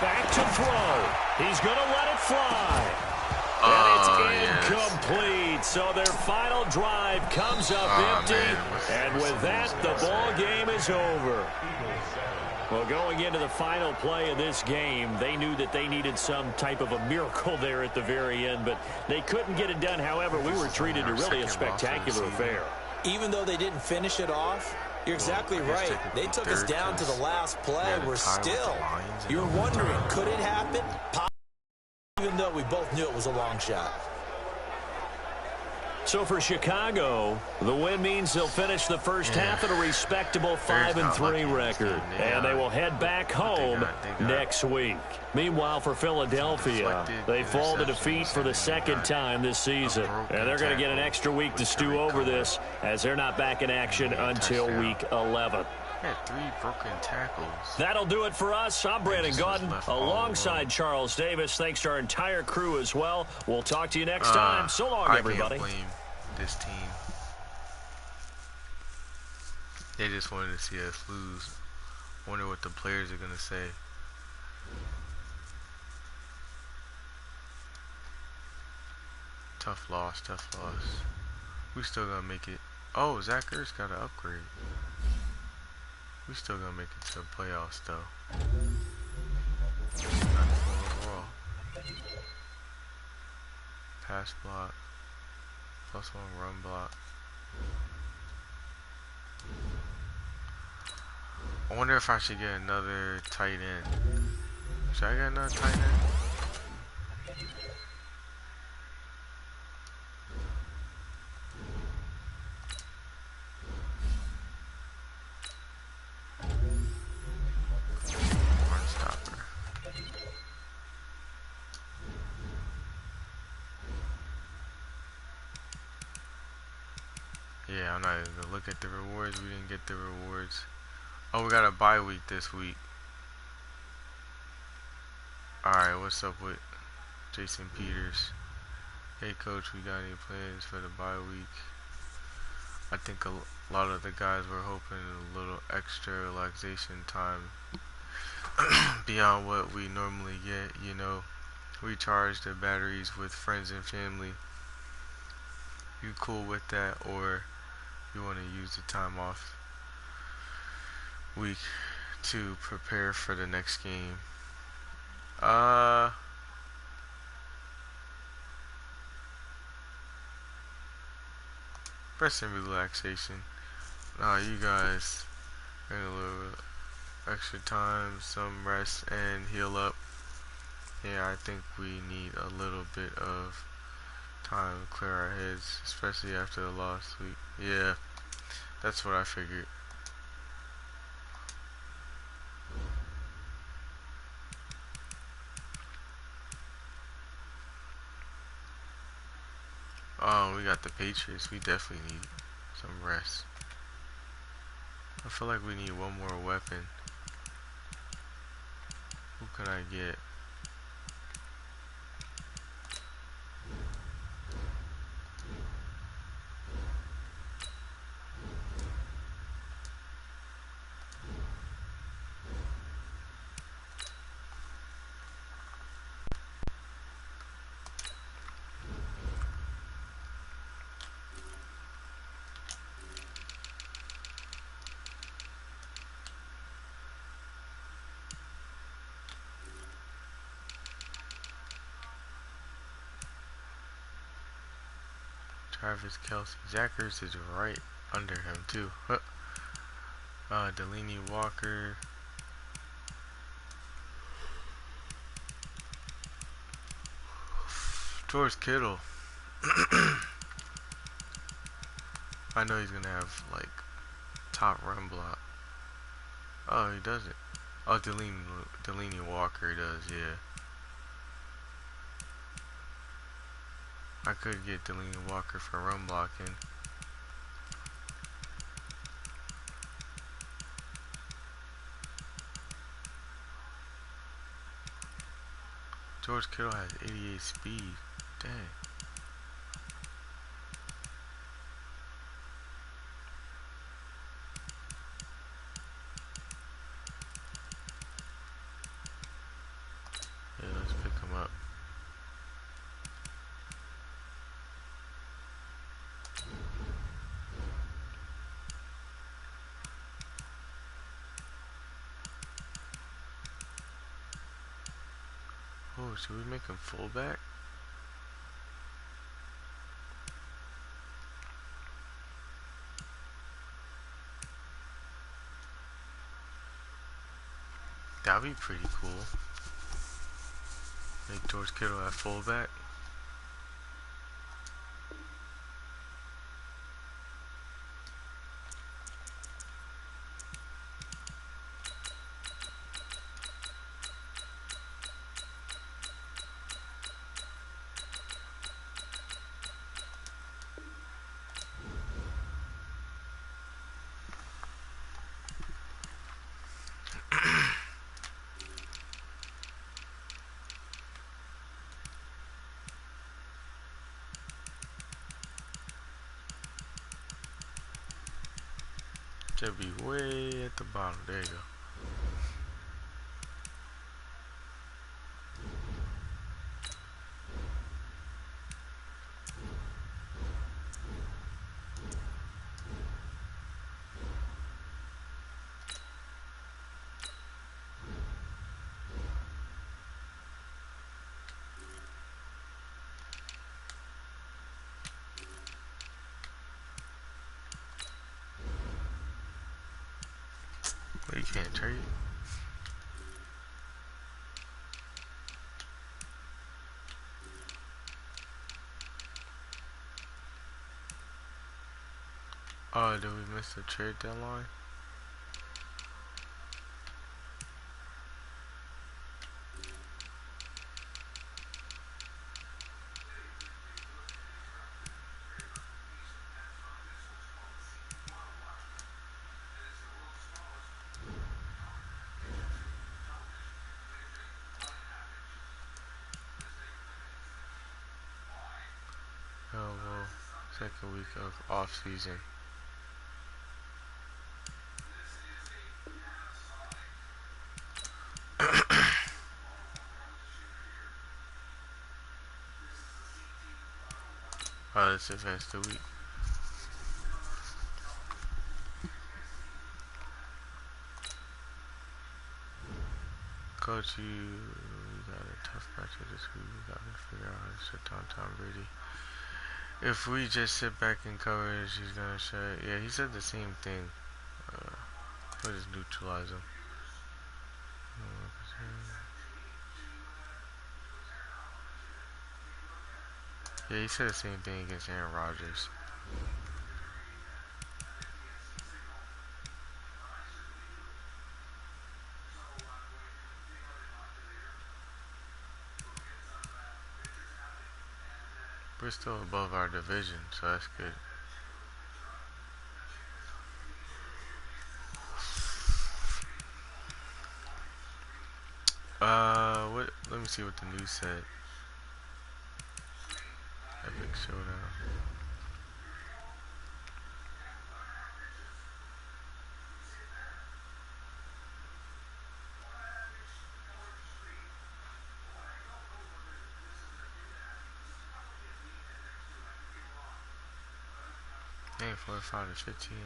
Back to throw. He's going to let it fly. And it's incomplete. So their final drive comes up empty. And with that, the ball game is over. Well, going into the final play of this game, they knew that they needed some type of a miracle there at the very end, but they couldn't get it done. However, we were treated to really a spectacular affair. Even though they didn't finish it off, you're exactly right. They took us down to the last play. We're still, you're wondering, could it happen? Even though we both knew it was a long shot. So for Chicago, the win means they'll finish the first half at a respectable 5-3 record. And they will head back home next week. Meanwhile, for Philadelphia, they fall to defeat for the 2nd time this season. And they're going to get an extra week to stew over this, as they're not back in action until week 11. Had 3 broken tackles. That'll do it for us. I'm Brandon Gaudin alongside Charles Davis. Thanks to our entire crew as well. We'll talk to you next time. So long, everybody. I can't blame this team. They just wanted to see us lose. Wonder what the players are going to say. Tough loss, tough loss. We still going to make it. Oh, Zach Ertz got an upgrade. We still gonna make it to the playoffs though. 94 overall. Pass block. +1 run block. I wonder if I should get another tight end. Should I get another tight end? Yeah, I'm not even gonna look at the rewards. We didn't get the rewards. Oh, we got a bye week this week. Alright, what's up with Jason Peters? Hey coach, we got any plans for the bye week? I think a lot of the guys were hoping a little extra relaxation time beyond what we normally get, you know. Recharge their batteries with friends and family. You cool with that, or you want to use the time off week to prepare for the next game? Rest and relaxation. Nah, you guys need a little extra time, some rest and heal up. Yeah, I think we need a little bit of time to clear our heads, especially after the loss week. Yeah, that's what I figured. Oh, we got the Patriots. We definitely need some rest. I feel like we need one more weapon. Who can I get? Travis Kelce. Zach Ertz is right under him too. Delaney Walker. George Kittle. I know he's gonna have like top run block. Oh, he doesn't. Oh, Delaney Walker does, yeah. I could get Delaney Walker for run blocking. George Kittle has 88 speed. Dang. Yeah, let's pick him up. Oh, should we make him fullback? That'd be pretty cool. Make George Kittle at fullback. Should be way at the bottom. There you go. Well, you can't trade. Oh, did we miss the trade deadline? Oh well, second week of off season. Oh, let's advance the week. Coach, we got a tough matchup this week. We got to figure out how to shut down Tom Brady. If we just sit back and cover, she's gonna shut. Yeah, he said the same thing. We'll just neutralize him. Yeah, he said the same thing against Aaron Rodgers. We're still above our division, so that's good. What? Let me see what the news said. Epic Showdown. Dang, 45 to 15.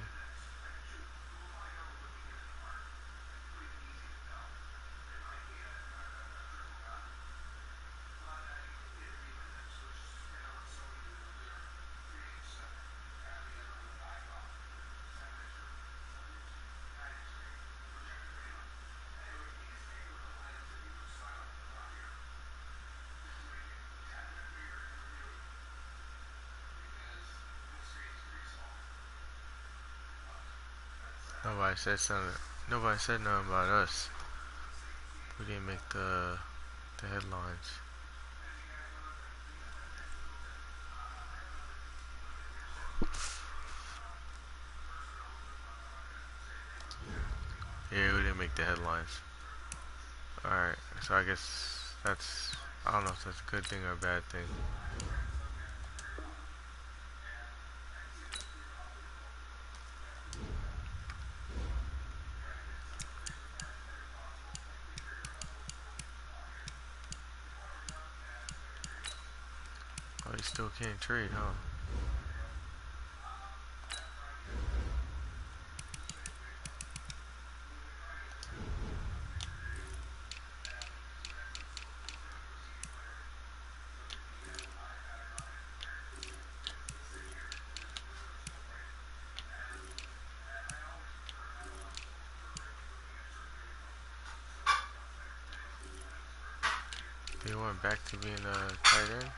Nobody said something. Nobody said nothing about us. We didn't make the headlines. Yeah, we didn't make the headlines. Alright, so I guess that's I don't know if that's a good thing or a bad thing. Oh, you still can't trade, huh? They went back to being a tight end.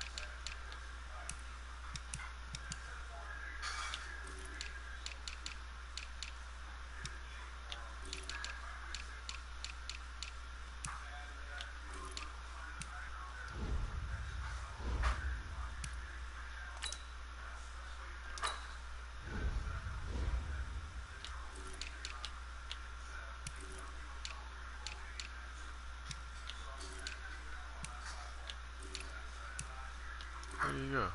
There you go.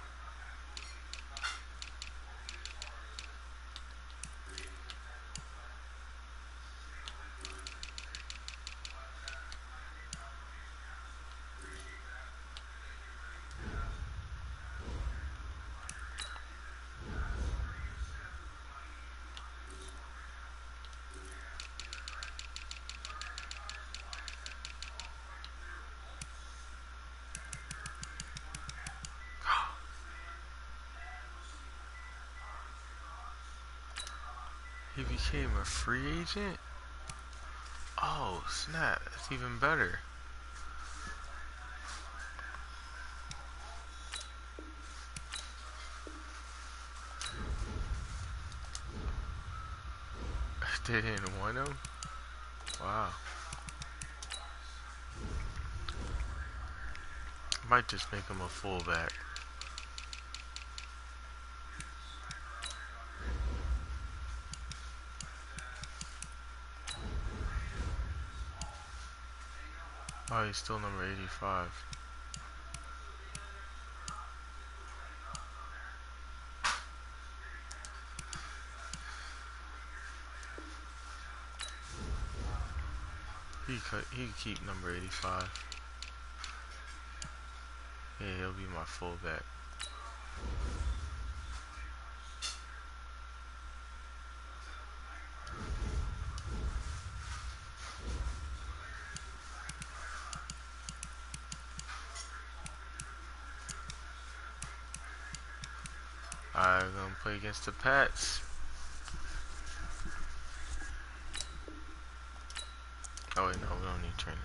He became a free agent? Oh, snap. That's even better. They didn't want him? Wow. Might just make him a fullback. Oh, he's still number 85. He could keep number 85. Yeah, he'll be my fullback. I'm gonna play against the Pats. Oh wait, no, we don't need training.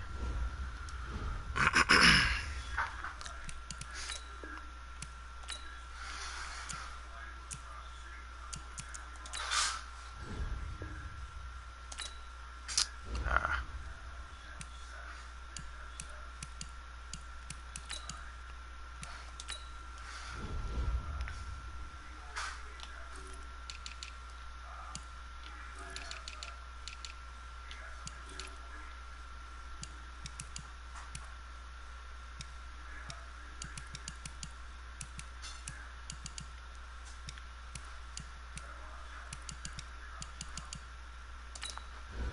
Ah.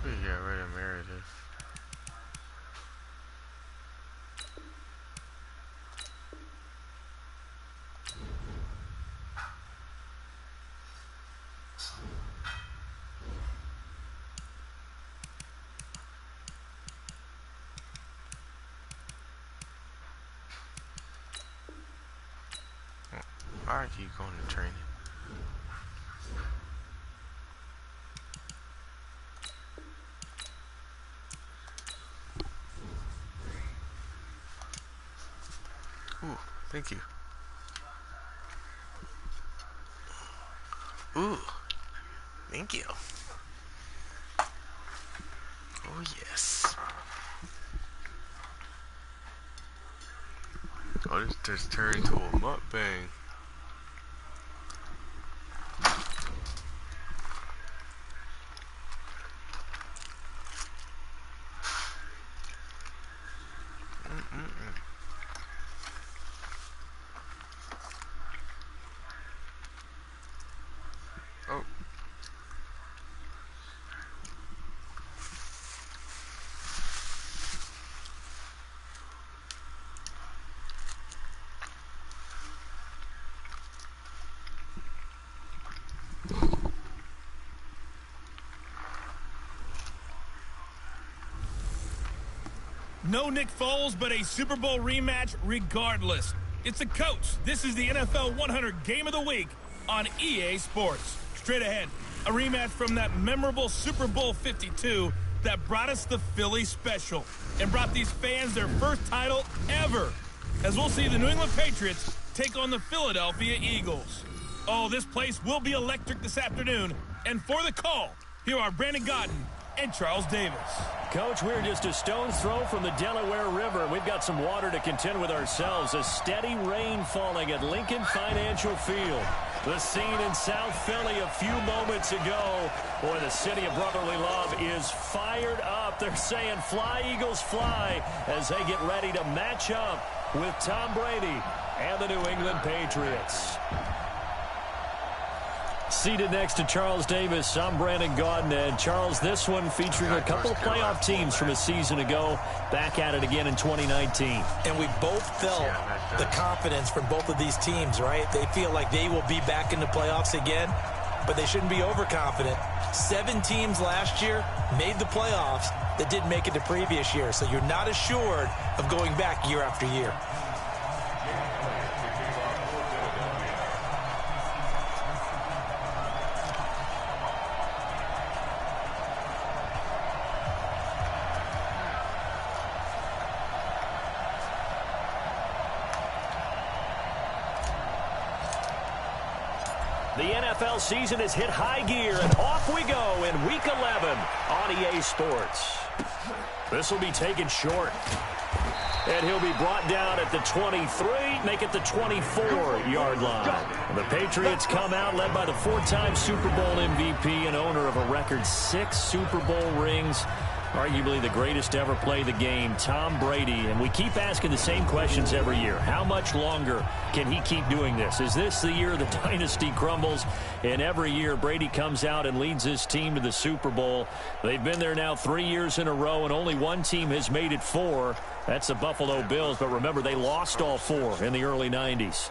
We got rid of Meredith. I keep going to training. Ooh, thank you. Ooh, thank you. Oh yes. Oh, this just turned into a mukbang. No Nick Foles, but a Super Bowl rematch regardless. It's the coach. This is the NFL 100 Game of the Week on EA Sports. Straight ahead, a rematch from that memorable Super Bowl 52 that brought us the Philly Special and brought these fans their first title ever, as we'll see the New England Patriots take on the Philadelphia Eagles. Oh, this place will be electric this afternoon. And for the call, here are Brandon Gaudin and Charles Davis. Coach, we're just a stone's throw from the Delaware River. We've got some water to contend with ourselves. A steady rain falling at Lincoln Financial Field. The scene in South Philly a few moments ago. Boy, the city of brotherly love is fired up. They're saying, fly, Eagles, fly, as they get ready to match up with Tom Brady and the New England Patriots. Seated next to Charles Davis, I'm Brandon Gaudin. And Charles, this one featuring a couple of playoff teams from a season ago, back at it again in 2019. And we both felt the confidence from both of these teams, right? They feel like they will be back in the playoffs again, but they shouldn't be overconfident. 7 teams last year made the playoffs that didn't make it the previous year, so you're not assured of going back year after year. The NFL season has hit high gear, and off we go in Week 11 on EA Sports. This will be taken short. And he'll be brought down at the 23, make it the 24-yard line. The Patriots come out led by the 4-time Super Bowl MVP and owner of a record 6 Super Bowl rings. Arguably the greatest to ever play the game, Tom Brady. And we keep asking the same questions every year. How much longer can he keep doing this? Is this the year the dynasty crumbles? And every year Brady comes out and leads his team to the Super Bowl. They've been there now 3 years in a row, and only one team has made it 4. That's the Buffalo Bills. But remember, they lost all 4 in the early 90s.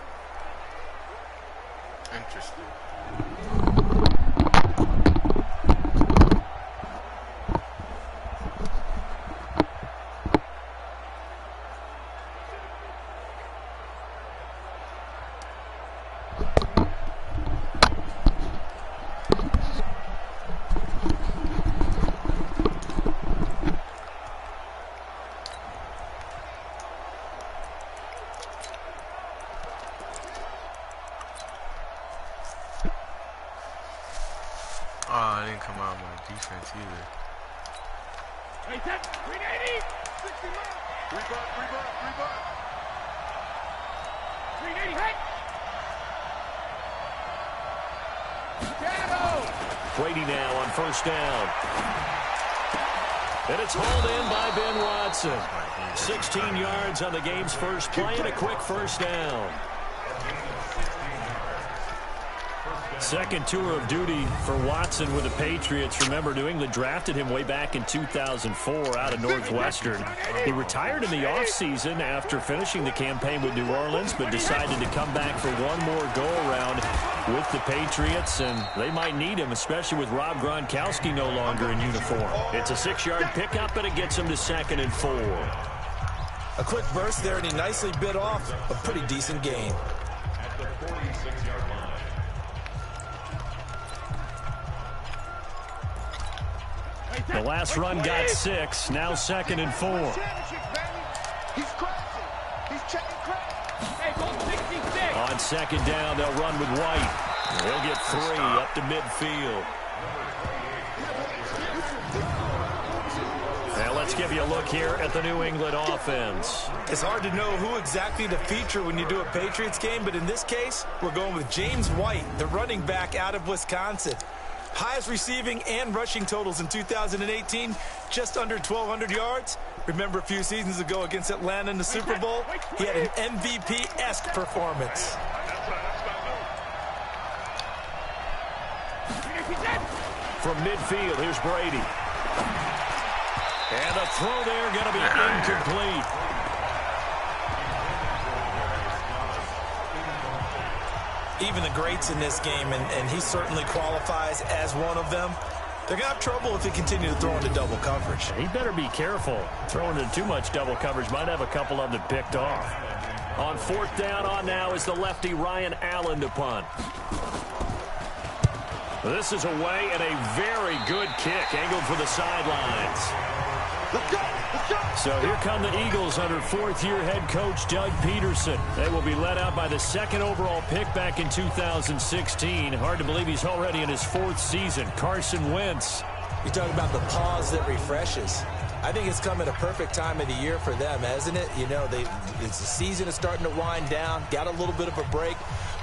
Interesting. I didn't come out of my defense either. Hey, set, 380, 60 miles. Rebound. 380, hey. Shadow. Brady now on first down. And it's hauled in by Ben Watson. 16 yards on the game's first play and a quick first down. Second tour of duty for Watson with the Patriots. Remember, New England drafted him way back in 2004 out of Northwestern. He retired in the offseason after finishing the campaign with New Orleans, but decided to come back for one more go-around with the Patriots, and they might need him, especially with Rob Gronkowski no longer in uniform. It's a 6-yard pickup, and it gets him to 2nd and 4. A quick burst there, and he nicely bit off a pretty decent gain. The last run got 6, now 2nd and 4. He's crashing. He's checking crash. Hey, go 66. On second down, they'll run with White. They'll get 3 up to midfield. Now let's give you a look here at the New England offense. It's hard to know who exactly to feature when you do a Patriots game, but in this case, we're going with James White, the running back out of Wisconsin. Highest receiving and rushing totals in 2018, just under 1,200 yards. Remember a few seasons ago against Atlanta in the Super Bowl? He had an MVP-esque performance. From midfield, here's Brady. And the throw there going to be incomplete. Even the greats in this game, and he certainly qualifies as one of them, They're going to have trouble if they continue to throw into double coverage. He better be careful. Throwing into too much double coverage might have a couple of them picked off. On 4th down on now is the lefty Ryan Allen to punt. This is away and a very good kick angled for the sidelines. Let's go! Let's go! So here come the Eagles under 4th-year head coach Doug Peterson. They will be led out by the 2nd overall pick back in 2016. Hard to believe he's already in his 4th season. Carson Wentz. You're talking about the pause that refreshes. I think it's come at a perfect time of the year for them, hasn't it? You know, the season is starting to wind down, got a little bit of a break.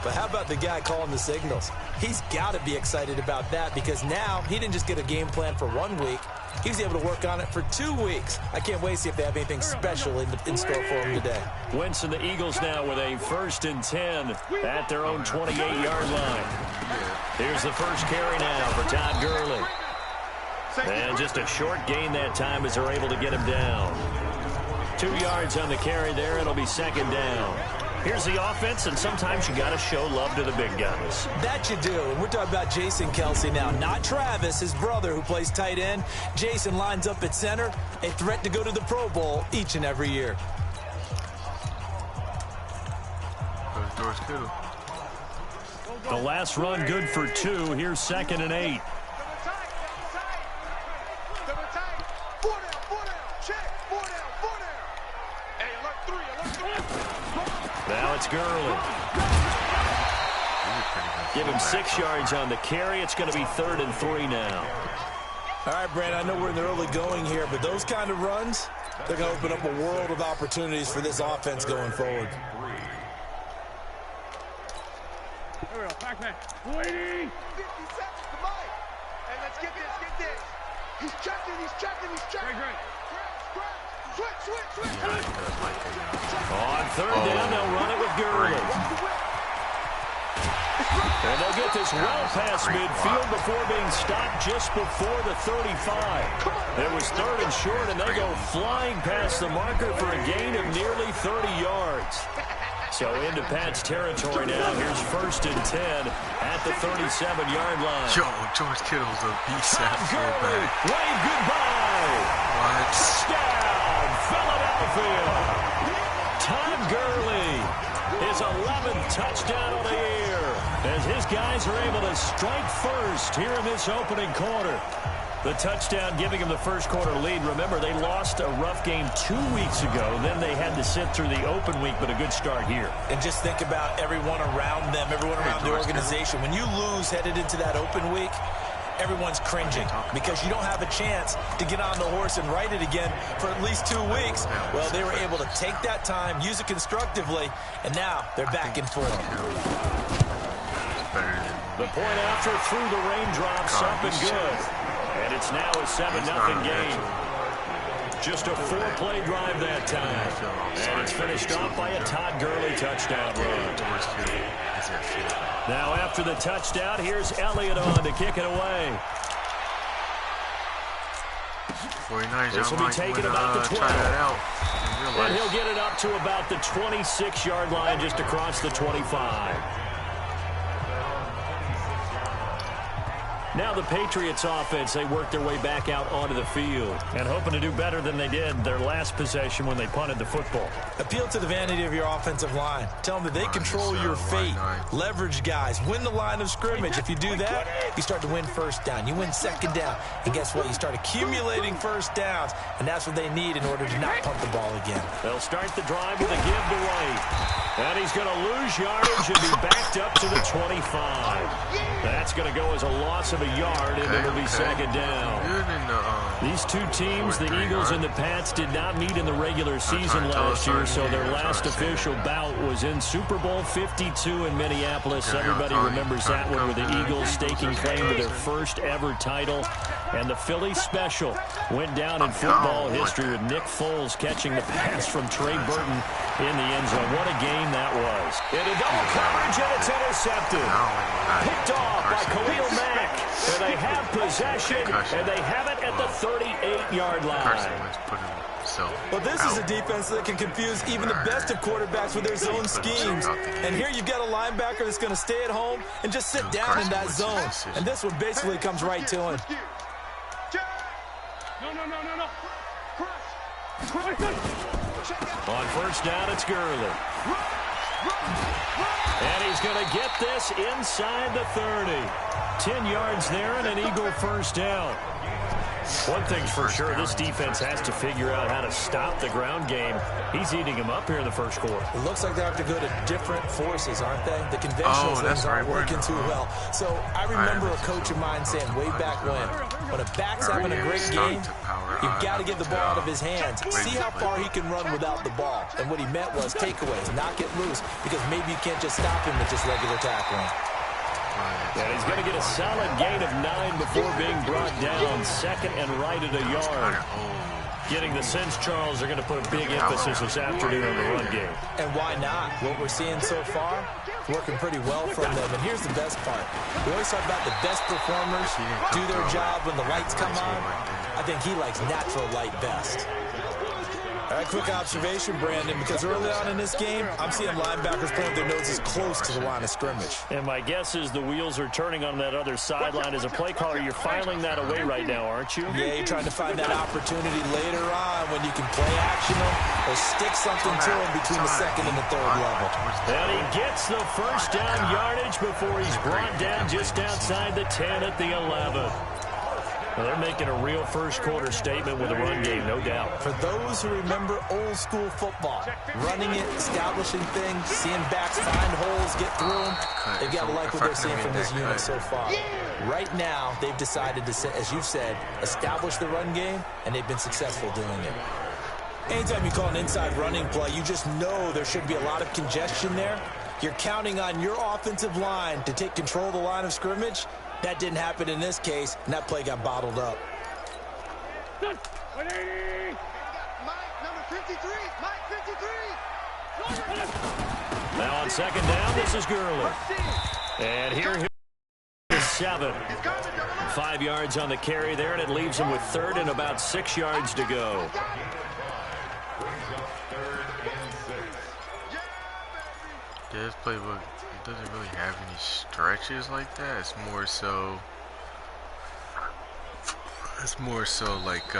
But how about the guy calling the signals? He's got to be excited about that because now he didn't just get a game plan for 1 week. He was able to work on it for 2 weeks. I can't wait to see if they have anything special in store for him today. Wentz and the Eagles now with a 1st and 10 at their own 28-yard line. Here's the first carry now for Todd Gurley. And just a short gain that time as they're able to get him down. 2 yards on the carry there. It'll be 2nd down. Here's the offense, and sometimes you got to show love to the big guys. That you do. And we're talking about Jason Kelce now, not Travis, his brother, who plays tight end. Jason lines up at center, a threat to go to the Pro Bowl each and every year. George Kittle. The last run good for 2. Here's 2nd and 8. Now it's Gurley. Give him 6 yards on the carry. It's going to be 3rd and 3 now. All right, Brandon, I know we're in the early going here, but those kind of runs, they're going to open up a world of opportunities for this offense going forward. Here we go, back. Waiting. 50 seconds, come on. Hey, let's get this. He's checking. Great. Switch. On 3rd down, they'll run it with Gurley. And they'll get this well past midfield before being stopped just before the 35. It was 3rd and short, and they go flying past the marker for a gain of nearly 30 yards. So into Pat's territory now. Here's 1st and 10 at the 37-yard line. Yo, George Kittle's a beast at fullback. Wave goodbye. What? Touchdown, Philadelphia. Todd Gurley, his 11th touchdown of the year, as his guys are able to strike first here in this opening quarter. The touchdown giving him the first quarter lead. Remember, they lost a rough game 2 weeks ago. Then they had to sit through the open week, but a good start here. And just think about everyone around them, everyone around the organization. When you lose headed into that open week, everyone's cringing because you don't have a chance to get on the horse and ride it again for at least 2 weeks. Well, they were able to take that time, use it constructively, and now they're back in form. The point after through the raindrops up and good. And it's now a 7-0 game. Just a 4-play drive that time. And it's finished off by a Todd Gurley touchdown run. Now after the touchdown, here's Elliott on to kick it away. This will be taken about the 12. And he'll get it up to about the 26-yard line just across the 25. Now the Patriots offense, they work their way back out onto the field and hoping to do better than they did their last possession when they punted the football. Appeal to the vanity of your offensive line. Tell them that they control your fate. Leverage guys. Win the line of scrimmage. If you do that, you start to win 1st down. You win 2nd down. And guess what? You start accumulating 1st downs. And that's what they need in order to not punt the ball again. They'll start the drive with a give to White. And he's going to lose yardage and be backed up to the 25. That's going to go as a loss of a yard, and it'll be 2nd down. These two teams, the Eagles and the Pats, did not meet in the regular season last year, so their last official bout was in Super Bowl 52 in Minneapolis. Everybody remembers that one, where the Eagles staking claim to their first ever title. And the Philly special went down in football history with Nick Foles catching the pass from Trey Burton in the end zone. What a game that was. Into double coverage, and it's intercepted. Picked off by Khalil Mack. And they have possession, and they have it at the 38-yard line. Well, this is a defense that can confuse even the best of quarterbacks with their zone schemes. And here you've got a linebacker that's going to stay at home and just sit down in that zone. And this one basically comes right to him. On first down, it's Gurley. And he's going to get this inside the 30. 10 yards there and an Eagle first down. One thing's for sure, this defense has to figure out how to stop the ground game. He's eating him up here in the first quarter. It looks like they have to go to different forces, aren't they? The conventional things aren't working too well. So I remember a coach of mine saying way back when a back's having a great game, you've got to get the ball out of his hands. See how far he can run without the ball. And what he meant was takeaways, not get loose, because maybe you can't just stop him with just regular tackling. And he's going to get a solid gain of 9 before being brought down. Second and right at a yard. Getting the sense, Charles, are going to put a big emphasis this afternoon on the run game. And why not? What we're seeing so far, working pretty well from them. And here's the best part. We always talk about the best performers do their job when the lights come on. I think he likes natural light best. All right, quick observation, Brandon, because early on in this game, I'm seeing linebackers point their noses close to the line of scrimmage. And my guess is the wheels are turning on that other sideline. As a play caller, you're filing that away right now, aren't you? Yeah, you're trying to find that opportunity later on when you can play action them or stick something to them between the second and the third level. And he gets the first down yardage before he's brought down just outside the 10 at the 11. Well, they're making a real first-quarter statement with a run game, no doubt. For those who remember old-school football, running it, establishing things, seeing backs find holes, get through them, they've got to like what they're seeing from this unit so far. Right now, they've decided to, as you've said, establish the run game, and they've been successful doing it. Anytime you call an inside running play, you just know there should be a lot of congestion there. You're counting on your offensive line to take control of the line of scrimmage. That didn't happen in this case, and that play got bottled up. Mike, number 53. Mike, 53. Now on second down, this is Gurley. And here is 7. 5 yards on the carry there, and it leaves him with third and about 6 yards to go. Yeah, this playbook, it doesn't really have any stretches like that. It's more so like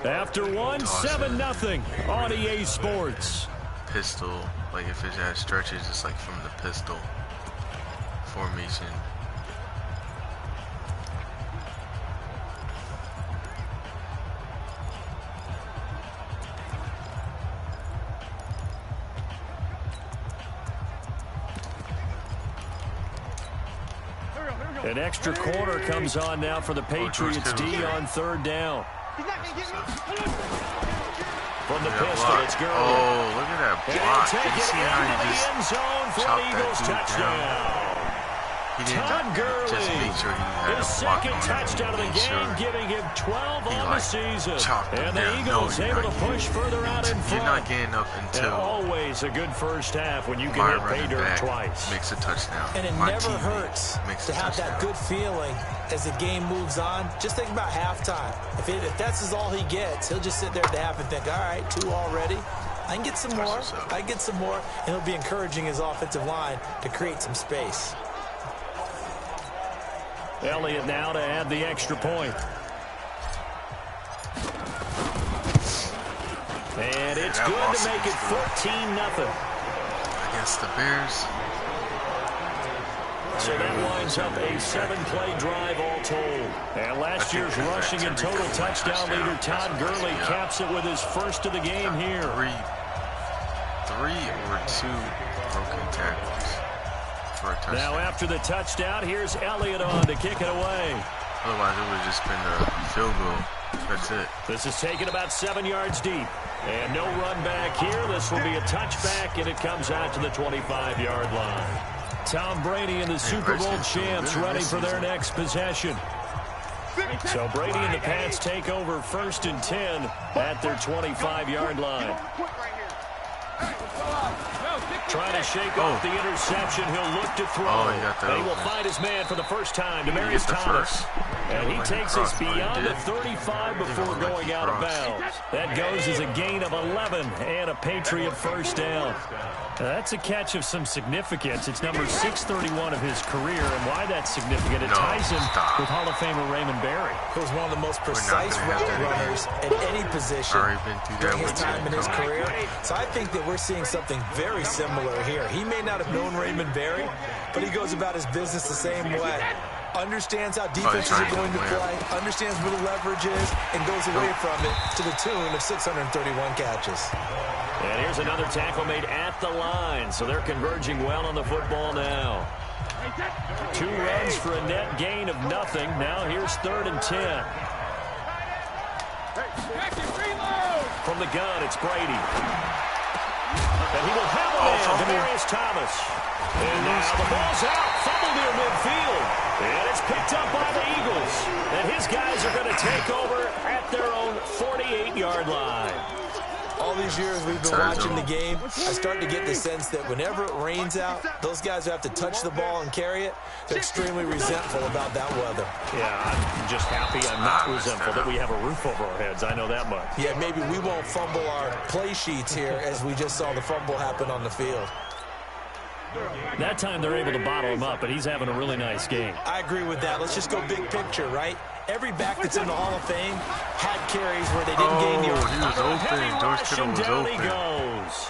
after one, 7-0 on EA Sports. Pistol, like if it has stretches, it's like from the pistol formation. An extra corner comes on now for the Patriots D on third down. From the pistol, it's Gurley. Oh, look at that block. Take You it see how he into the just end zone for chopped an that Eagles dude touchdown. down. He didn't Todd Gurley, just make sure he had his a block second on him. touchdown of the game, giving him 12 on the season. And the Eagles able to push further out in front. You're not getting up until always a good first half when you can hit pay dirt twice. Makes a touchdown. And it never hurts to have that good feeling as the game moves on. Just think about halftime. If that's all he gets, he'll just sit there at the half and think, all right, 2 already. I can get some more. I can get some more. And he'll be encouraging his offensive line to create some space. Elliott now to add the extra point. And it's good to make it 14-0. Against the Bears. So that winds up a 7-play drive all told. And last year's rushing and total touchdown leader Todd Gurley caps it with his first of the game here. 3 or 2 broken tackles. Now after the touchdown, here's Elliott on to kick it away. Otherwise, it would have just been a field goal. That's it. This is taken about 7 yards deep. And no run back here. This will be a touchback, and it comes out to the 25-yard line. Tom Brady and the Super Bowl champs ready for their next possession. So Brady and the Pats take over 1st and 10 at their 25-yard line. Trying to shake off the interception. He'll look to throw. And he will find his man for the first time, Demaryius Thomas. And he takes us beyond the 35 before going out of bounds. That goes as a gain of 11 and a Patriot first down. That's a catch of some significance. It's number 631 of his career, and why that's significant, it ties him with Hall of Famer Raymond Berry. He was one of the most precise route runners at any position during his time in his career. So I think that we're seeing something very similar here. He may not have known Raymond Berry, but he goes about his business the same way. Understands how defenses are going to play, understands where the leverage is, and goes away from it to the tune of 631 catches. And here's another tackle made at the line, so they're converging well on the football now. 2 runs for a net gain of nothing. Now here's 3rd and 10. From the gun, it's Brady. And he will have a man, Demaryius Thomas. And now the ball's out, fumble near midfield. And it's picked up by the Eagles. And his guys are going to take over at their own 48-yard line. All these years we've been watching the game, I start to get the sense that whenever it rains out, those guys who have to touch the ball and carry it, they're extremely resentful about that weather. Yeah, I'm just happy I'm not resentful that we have a roof over our heads. I know that much. Yeah, maybe we won't fumble our play sheets here as we just saw the fumble happen on the field. That time they're able to bottle him up, but he's having a really nice game. I agree with that. Let's just go big picture, right? Every back that's in the Hall of Fame had carries where they didn't gain the he was open. George Kittle was down open. He goes.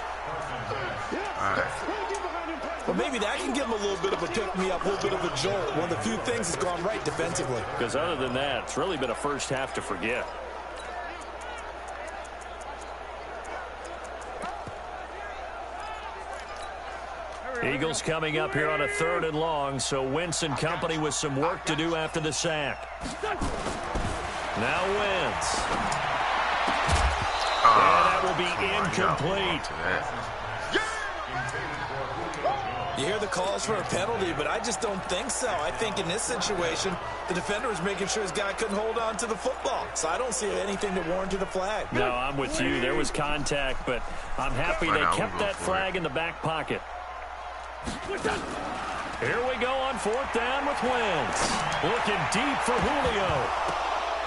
All right. Well, maybe that can give him a little bit of a pick-me-up, a little bit of a jolt. One of the few things that's gone right defensively. Because other than that, it's really been a first half to forget. Eagles coming up here on a 3rd and long, so Wentz and company with some work to do after the sack. Now Wentz. And that will be incomplete. You hear the calls for a penalty, but I just don't think so. I think in this situation, the defender was making sure his guy couldn't hold on to the football. So I don't see anything to warrant a flag. No, I'm with you. There was contact, but I'm happy they kept that flag in the back pocket. Here we go on 4th down with Wentz. Looking deep for Julio.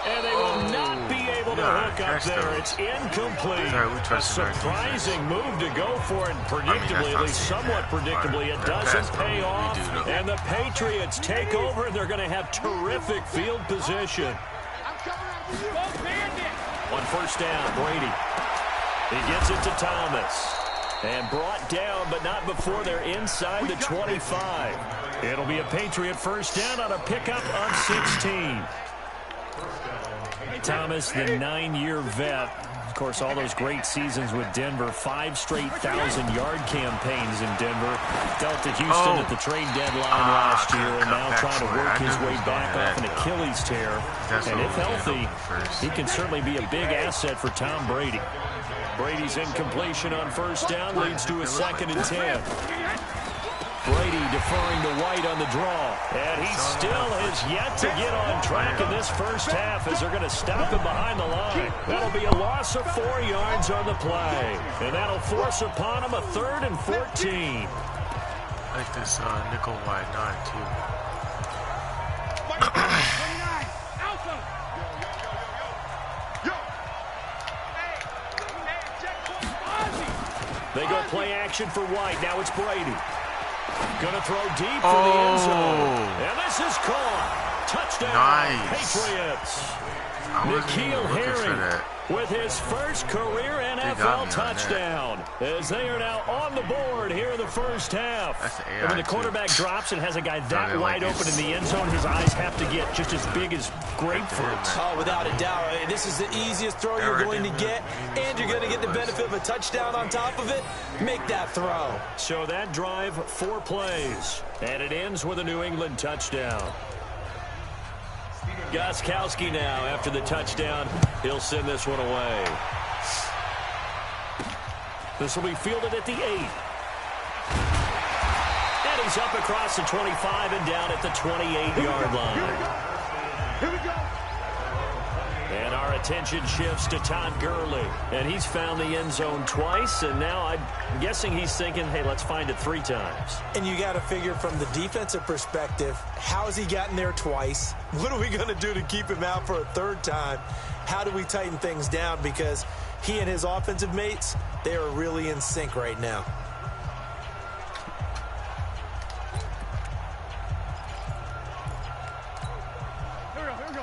And they will not be able to hook up there. It's incomplete. A surprising move to go for it. Predictably, at least somewhat predictably, it doesn't pay off. And the Patriots take over, and they're going to have terrific field position. On 1st down, Brady. He gets it to Thomas. And brought down, but not before they're inside the 25. It'll be a Patriot 1st down on a pickup on 16. Thomas, the 9-year vet. Of course, all those great seasons with Denver. 5 straight 1,000-yard campaigns in Denver. Dealt to Houston at the trade deadline last year, and now trying to work his way back off an Achilles tear. And if healthy, he can certainly be a big asset for Tom Brady. Brady's incompletion on 1st down leads to a 2nd and 10. Brady deferring to White on the draw. And he still has yet to get on track in this first half as they're going to stop him behind the line. That'll be a loss of 4 yards on the play. And that'll force upon him a 3rd and 14. I like this nickel wide 9, too. They go play action for White. Now it's Brady. Going to throw deep for the end zone. And this is caught. Touchdown, Patriots. N'Keal Harry with his first career NFL touchdown as they are now on the board here in the first half. And when the quarterback drops and has a guy that wide open in the end zone, his eyes have to get just as big as grapefruits. Oh, without a doubt. This is the easiest throw you're going to get, and you're going to get the benefit of a touchdown on top of it. Make that throw. So that drive, 4 plays, and it ends with a New England touchdown. Gostkowski now, after the touchdown, he'll send this one away. This will be fielded at the 8. And he's up across the 25 and down at the 28-yard line. Here we go. And our attention shifts to Todd Gurley. And he's found the end zone twice, and now I'm guessing he's thinking, hey, let's find it 3 times. And you got to figure from the defensive perspective, how has he gotten there twice? What are we going to do to keep him out for a 3rd time? How do we tighten things down? Because he and his offensive mates, they are really in sync right now.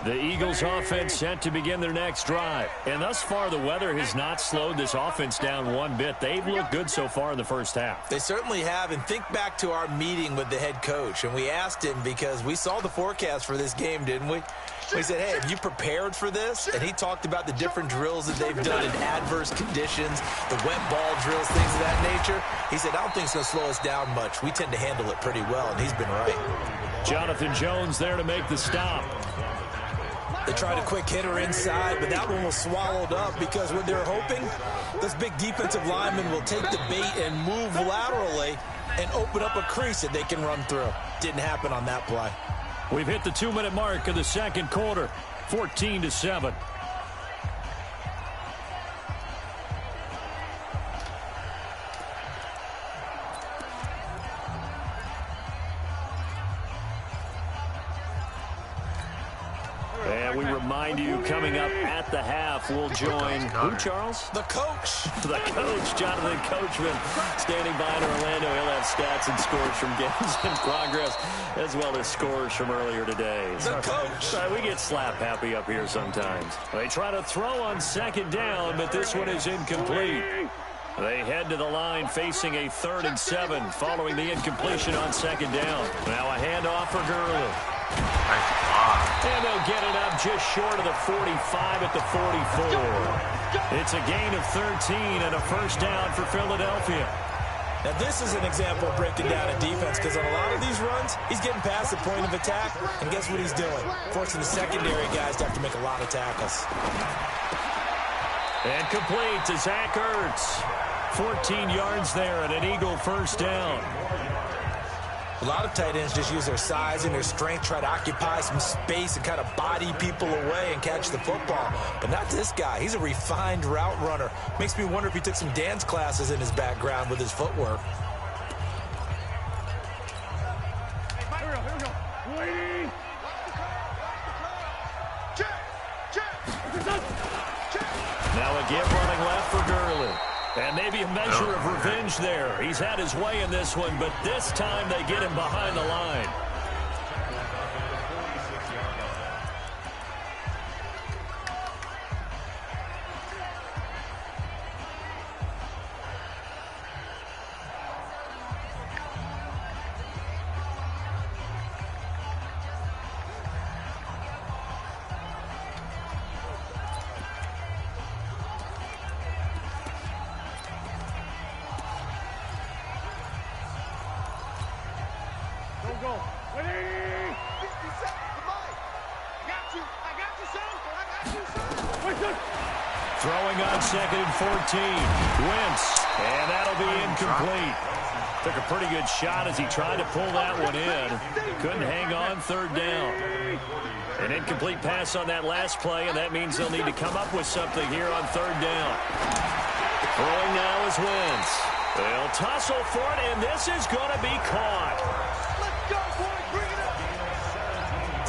The Eagles offense set to begin their next drive. And thus far, the weather has not slowed this offense down one bit. They've looked good so far in the first half. They certainly have. And think back to our meeting with the head coach. And we asked him, because we saw the forecast for this game, didn't we? We said, hey, have you prepared for this? And he talked about the different drills that they've done in adverse conditions, the wet ball drills, things of that nature. He said, I don't think it's going to slow us down much. We tend to handle it pretty well, and he's been right. Jonathan Jones there to make the stop. They tried a quick hitter inside, but that one was swallowed up because what they're hoping, this big defensive lineman will take the bait and move laterally and open up a crease that they can run through. Didn't happen on that play. We've hit the 2-minute mark of the second quarter, 14-7. And we remind you, coming up at the half, we'll join who, Charles? The coach. The coach, Jonathan Coachman, standing by in Orlando. He'll have stats and scores from games in progress, as well as scores from earlier today. The coach. We get slap happy up here sometimes. They try to throw on second down, but this one is incomplete. They head to the line facing a 3rd and 7 following the incompletion on second down. Now a handoff for Gurley. And they'll get it up just short of the 45 at the 44. It's a gain of 13 and a first down for Philadelphia. Now this is an example of breaking down a defense, because on a lot of these runs, he's getting past the point of attack, and guess what he's doing? Forcing the secondary guys to have to make a lot of tackles. And complete to Zach Ertz. 14 yards there and an Eagle first down. A lot of tight ends just use their size and their strength, try to occupy some space and kind of body people away and catch the football. But not this guy. He's a refined route runner. Makes me wonder if he took some dance classes in his background with his footwork. Now again running left for Gurley. And maybe a measure of revenge there. He's had his way in this one, but this time they get him behind the line. Throwing on 2nd and 14. Wentz. And that'll be incomplete. Took a pretty good shot as he tried to pull that one in. Couldn't hang on 3rd down. An incomplete pass on that last play, and that means they'll need to come up with something here on 3rd down. Throwing now is Wentz. They'll tussle for it, and this is going to be caught. Let's go, boys. Bring it up.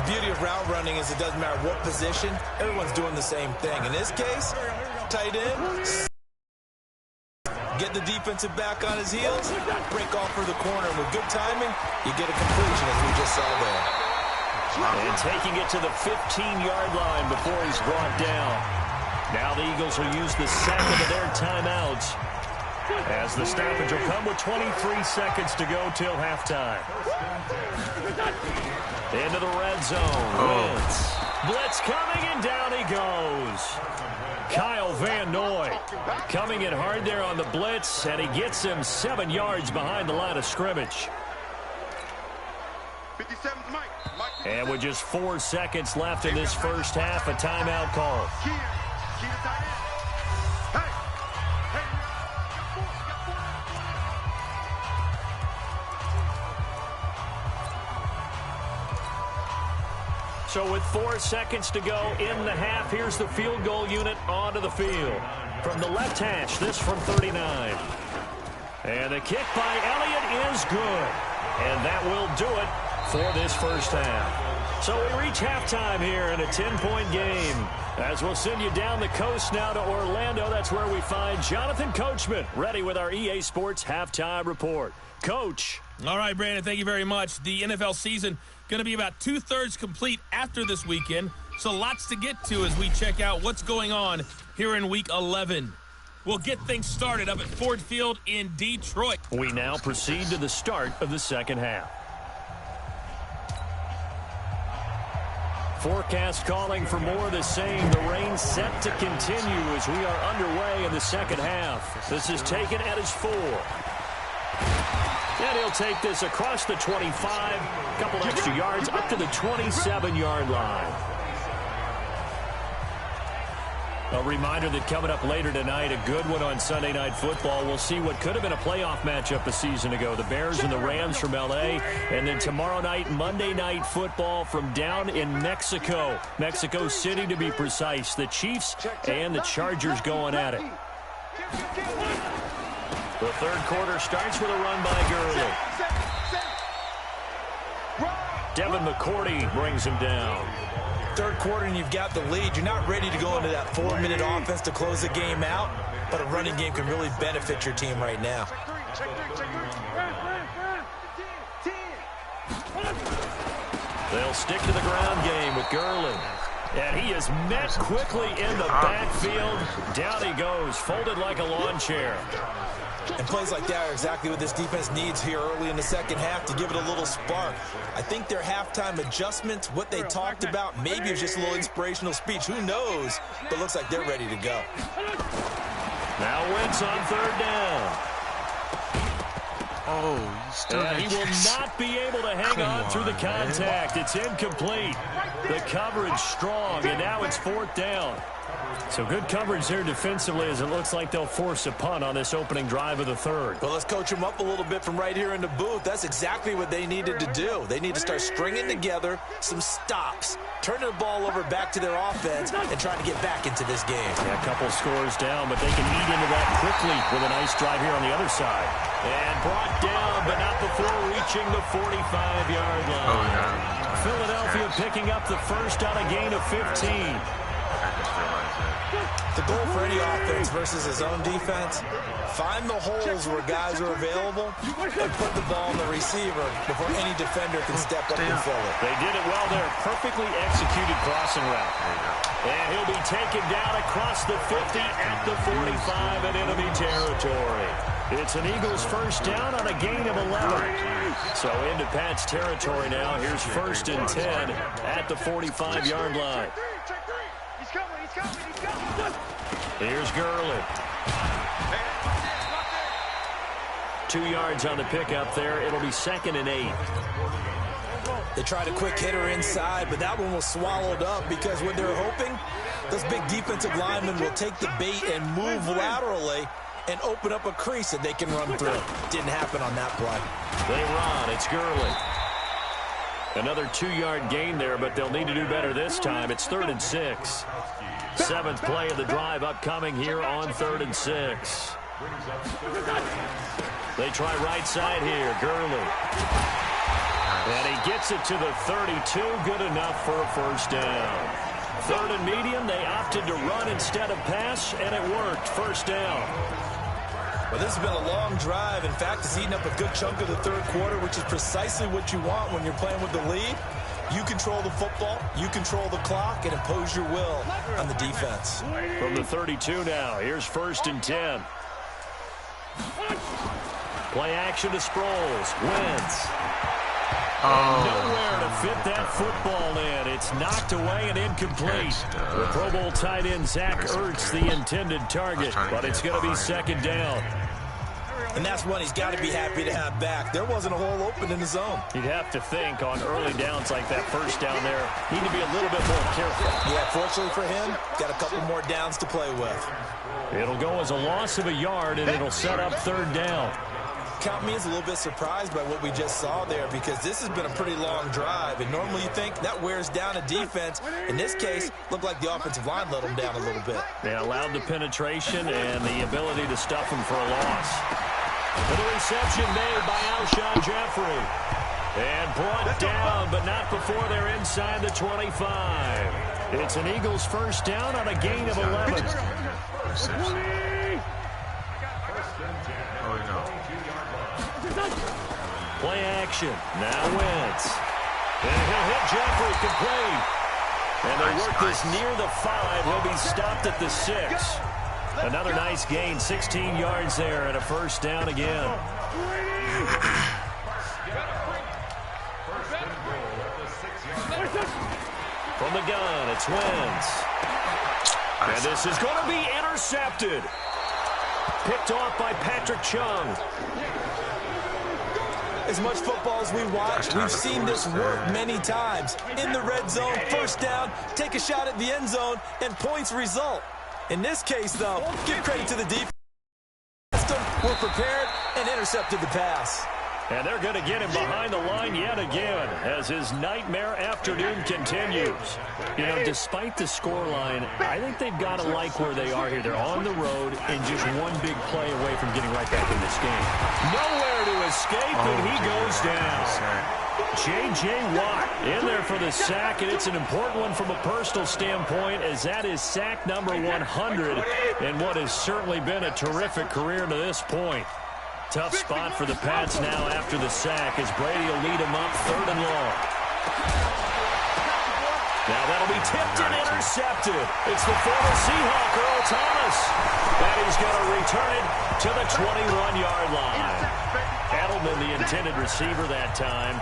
The beauty of route running is it doesn't matter what position. Everyone's doing the same thing. In this case, tight end, get the defensive back on his heels, break off for the corner. With good timing, you get a completion, as we just saw there. And taking it to the 15-yard line before he's brought down. Now the Eagles will use the second of their timeouts, as the stoppage will come with 23 seconds to go till halftime. Into the red zone. Wentz. Blitz coming, and down he goes. Kyle Van Noy coming in hard there on the blitz, and he gets him 7 yards behind the line of scrimmage. 57's Mike. And with just 4 seconds left in this first half, a timeout call. So with 4 seconds to go in the half, here's the field goal unit onto the field. From the left hash, this from 39. And the kick by Elliott is good. And that will do it for this first half. So we reach halftime here in a 10-point game. As we'll send you down the coast now to Orlando, that's where we find Jonathan Coachman, ready with our EA Sports Halftime Report. Coach. All right, Brandon, thank you very much. The NFL season going to be about 2/3 complete after this weekend. So lots to get to as we check out what's going on here in Week 11. We'll get things started up at Ford Field in Detroit. We now proceed to the start of the second half. Forecast calling for more of the same. The rain set to continue as we are underway in the second half. This is taken at his 4. And he'll take this across the 25, a couple extra yards up to the 27-yard line. A reminder that coming up later tonight, a good one on Sunday Night Football. We'll see what could have been a playoff matchup a season ago. The Bears and the Rams from L.A. And then tomorrow night, Monday Night Football from down in Mexico. Mexico City, to be precise. The Chiefs and the Chargers going at it. The third quarter starts with a run by Gurley. Devin McCourty brings him down. Third quarter and you've got the lead. You're not ready to go into that 4-minute offense to close the game out, but a running game can really benefit your team right now. They'll stick to the ground game with Gurley. And he is met quickly in the backfield. Down he goes, folded like a lawn chair. And plays like that are exactly what this defense needs here early in the second half to give it a little spark. I think their halftime adjustments, what they talked about, maybe it was just a little inspirational speech. Who knows? But looks like they're ready to go. Now Wentz on third down. Oh, and he will not be able to hang on through the contact. Man. It's incomplete. The coverage strong, and now it's fourth down. So good coverage there defensively as it looks like they'll force a punt on this opening drive of the third. Well, let's coach them up a little bit from right here in the booth. That's exactly what they needed to do. They need to start stringing together some stops, turning the ball over back to their offense, and trying to get back into this game. Yeah, a couple scores down, but they can eat into that quickly with a nice drive here on the other side. And brought down, but not before reaching the 45-yard line. Oh, yeah. Philadelphia picking up the first on a gain of 15. The goal for any offense versus his own defense, find the holes where guys are available and put the ball on the receiver before any defender can step up and fill it. They did it well there. Perfectly executed crossing route. And he'll be taken down across the 50 at the 45 in enemy territory. It's an Eagles first down on a gain of 11. So into Pat's territory now. Here's first and 10 at the 45-yard line. Here's Gurley. 2 yards on the pickup there. It'll be second and 8. They tried a quick hitter inside, but that one was swallowed up because what they're hoping, those big defensive linemen will take the bait and move laterally and open up a crease that they can run through. Didn't happen on that play. They run. It's Gurley. Another 2-yard gain there, but they'll need to do better this time. It's 3rd and 6. 7th play of the drive upcoming here on 3rd and 6. They try right side here. Gurley. And he gets it to the 32. Good enough for a first down. 3rd and medium. They opted to run instead of pass, and it worked. First down. Well, this has been a long drive. In fact, it's eaten up a good chunk of the third quarter, which is precisely what you want when you're playing with the lead. You control the football, you control the clock, and impose your will on the defense. From the 32 now, here's first and 10. Play action to Sproles. Wentz. And nowhere to fit that football in. It's knocked away and incomplete. The Pro Bowl tight end Zach Ertz, the intended target, but it's going to be second down. And that's one he's got to be happy to have back. There wasn't a hole open in the zone. You'd have to think on early downs like that first down there, need to be a little bit more careful. Yeah, fortunately for him, got a couple more downs to play with. It'll go as a loss of a yard, and it'll set up third down. Count me as a little bit surprised by what we just saw there because this has been a pretty long drive, and normally you think that wears down a defense. In this case, looked like the offensive line let them down a little bit. They allowed the penetration and the ability to stuff them for a loss. For the reception made by Alshon Jeffrey. And brought down, but not before they're inside the 25. It's an Eagles first down on a gain of 11. Oh, no. Play action. Now Wentz. And he'll hit Jeffrey complete. And they work this near the 5. He'll be stopped at the 6. Another nice gain, 16 yards there and a first down again. From the gun, it's Wentz. And this is going to be intercepted. Picked off by Patrick Chung. As much football as we watch, we've seen this work many times. In the red zone, first down, take a shot at the end zone, and points result. In this case, though, give credit to the defense. We're prepared and intercepted the pass. And they're going to get him behind the line yet again as his nightmare afternoon continues. You know, despite the scoreline, I think they've got to like where they are here. They're on the road and just one big play away from getting right back in this game. Nowhere to escape, and he goes down. J.J. Watt in there for the sack, and it's an important one from a personal standpoint as that is sack number 100 in what has certainly been a terrific career to this point. Tough spot for the Pats now after the sack as Brady will lead him up 3rd and long. Now that'll be tipped and intercepted. It's the former Seahawk, Earl Thomas. And he's going to return it to the 21-yard line. Edelman, the intended receiver that time.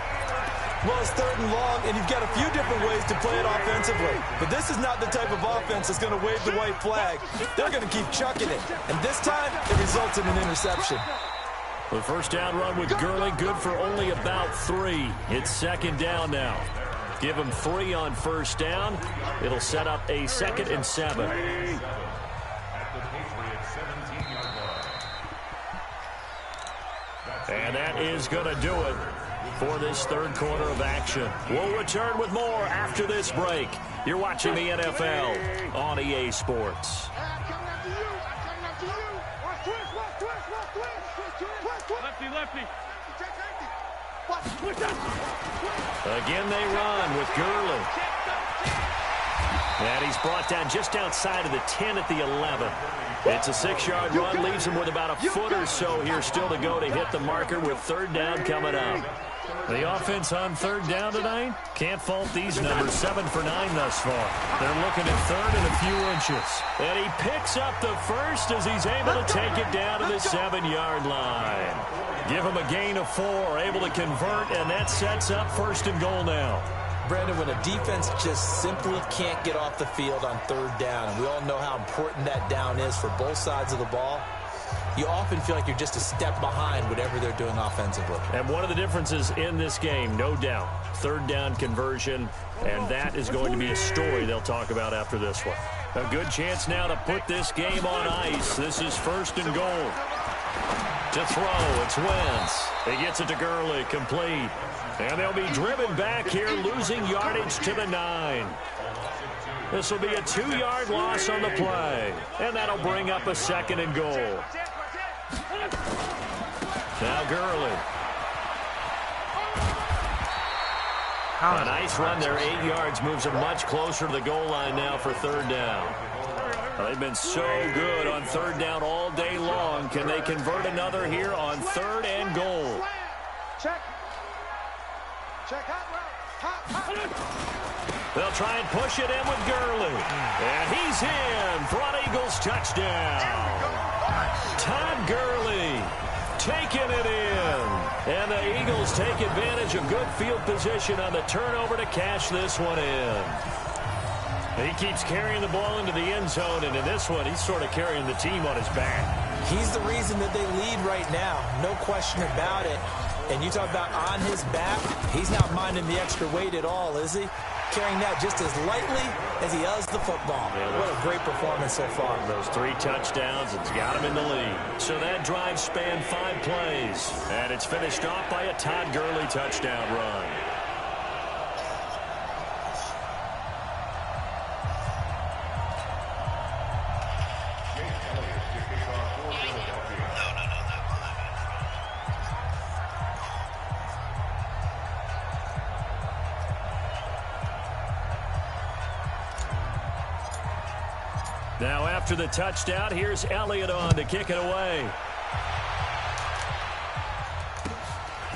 Well, it's 3rd and long, and you've got a few different ways to play it offensively. But this is not the type of offense that's going to wave the white flag. They're going to keep chucking it. And this time, it results in an interception. The first down run with Gurley, good for only about 3. It's 2nd down now. Give him 3 on first down. It'll set up a 2nd and 7. And that is going to do it for this 3rd quarter of action. We'll return with more after this break. You're watching the NFL on EA Sports. Lefty. Again they run with Gurley. And he's brought down just outside of the 10 at the 11. It's a 6-yard run, leaves him with about a foot or so here still to go to hit the marker with 3rd down coming up. The offense on 3rd down tonight, can't fault these numbers, 7 for 9 thus far. They're looking at 3rd and a few inches. And he picks up the first as he's able to take it down to the 7-yard line. Give him a gain of 4, able to convert, and that sets up 1st and goal now. Brandon, when a defense just simply can't get off the field on 3rd down, and we all know how important that down is for both sides of the ball, you often feel like you're just a step behind whatever they're doing offensively. And one of the differences in this game, no doubt, 3rd down conversion, and that is going to be a story they'll talk about after this one. A good chance now to put this game on ice. This is 1st and goal. To throw, it's Wentz. He gets it to Gurley, complete. And they'll be driven back here, losing yardage to the 9. This will be a 2-yard loss on the play. And that'll bring up a 2nd and goal. Now Gurley. A nice run there, 8 yards, moves him much closer to the goal line now for 3rd down. They've been so good on 3rd down all day long. Can they convert another here on 3rd and goal? Check. They'll try and push it in with Gurley. And he's in for an Eagles touchdown. Todd Gurley taking it in. And the Eagles take advantage of good field position on the turnover to cash this one in. He keeps carrying the ball into the end zone, and in this one, he's sort of carrying the team on his back. He's the reason that they lead right now, no question about it. And you talk about on his back, he's not minding the extra weight at all, is he? Carrying that just as lightly as he does the football. Yeah, what a great performance so far. Those 3 touchdowns, it's got him in the lead. So that drive spanned 5 plays, and it's finished off by a Todd Gurley touchdown run. Now after the touchdown, here's Elliott on to kick it away.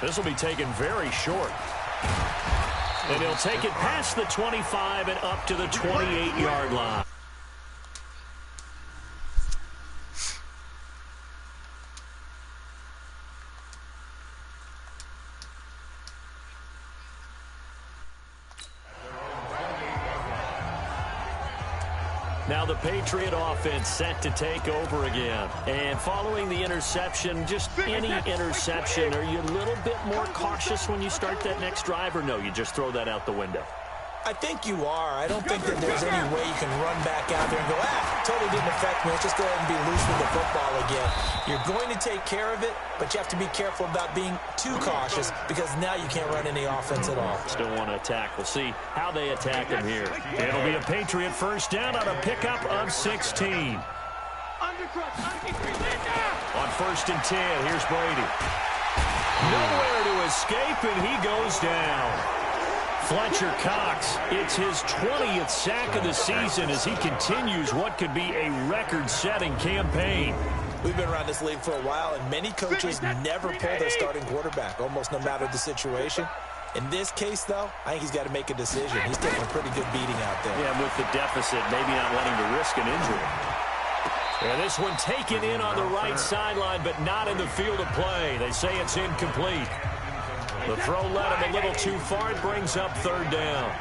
This will be taken very short. And he'll take it past the 25 and up to the 28-yard line. Now the Patriot offense set to take over again. And following the interception, just any interception, are you a little bit more cautious when you start that next drive, or no, you just throw that out the window? I think you are. I don't think that there's any way you can run back out there and go, totally didn't affect me. Let's just go ahead and be loose with the football again. You're going to take care of it, but you have to be careful about being too cautious because now you can't run any offense at all. Still want to attack. We'll see how they attack him here. It'll be a Patriot first down on a pickup of 16. On 1st and 10, here's Brady. Nowhere to escape, and he goes down. Fletcher Cox, it's his 20th sack of the season as he continues what could be a record-setting campaign. We've been around this league for a while, and many coaches never pull their starting quarterback, almost no matter the situation. In this case, though, I think he's got to make a decision. He's taking a pretty good beating out there. Yeah, with the deficit, maybe not wanting to risk an injury. And this one taken in on the right sideline, but not in the field of play. They say it's incomplete. The throw led him a little too far. It brings up 3rd down.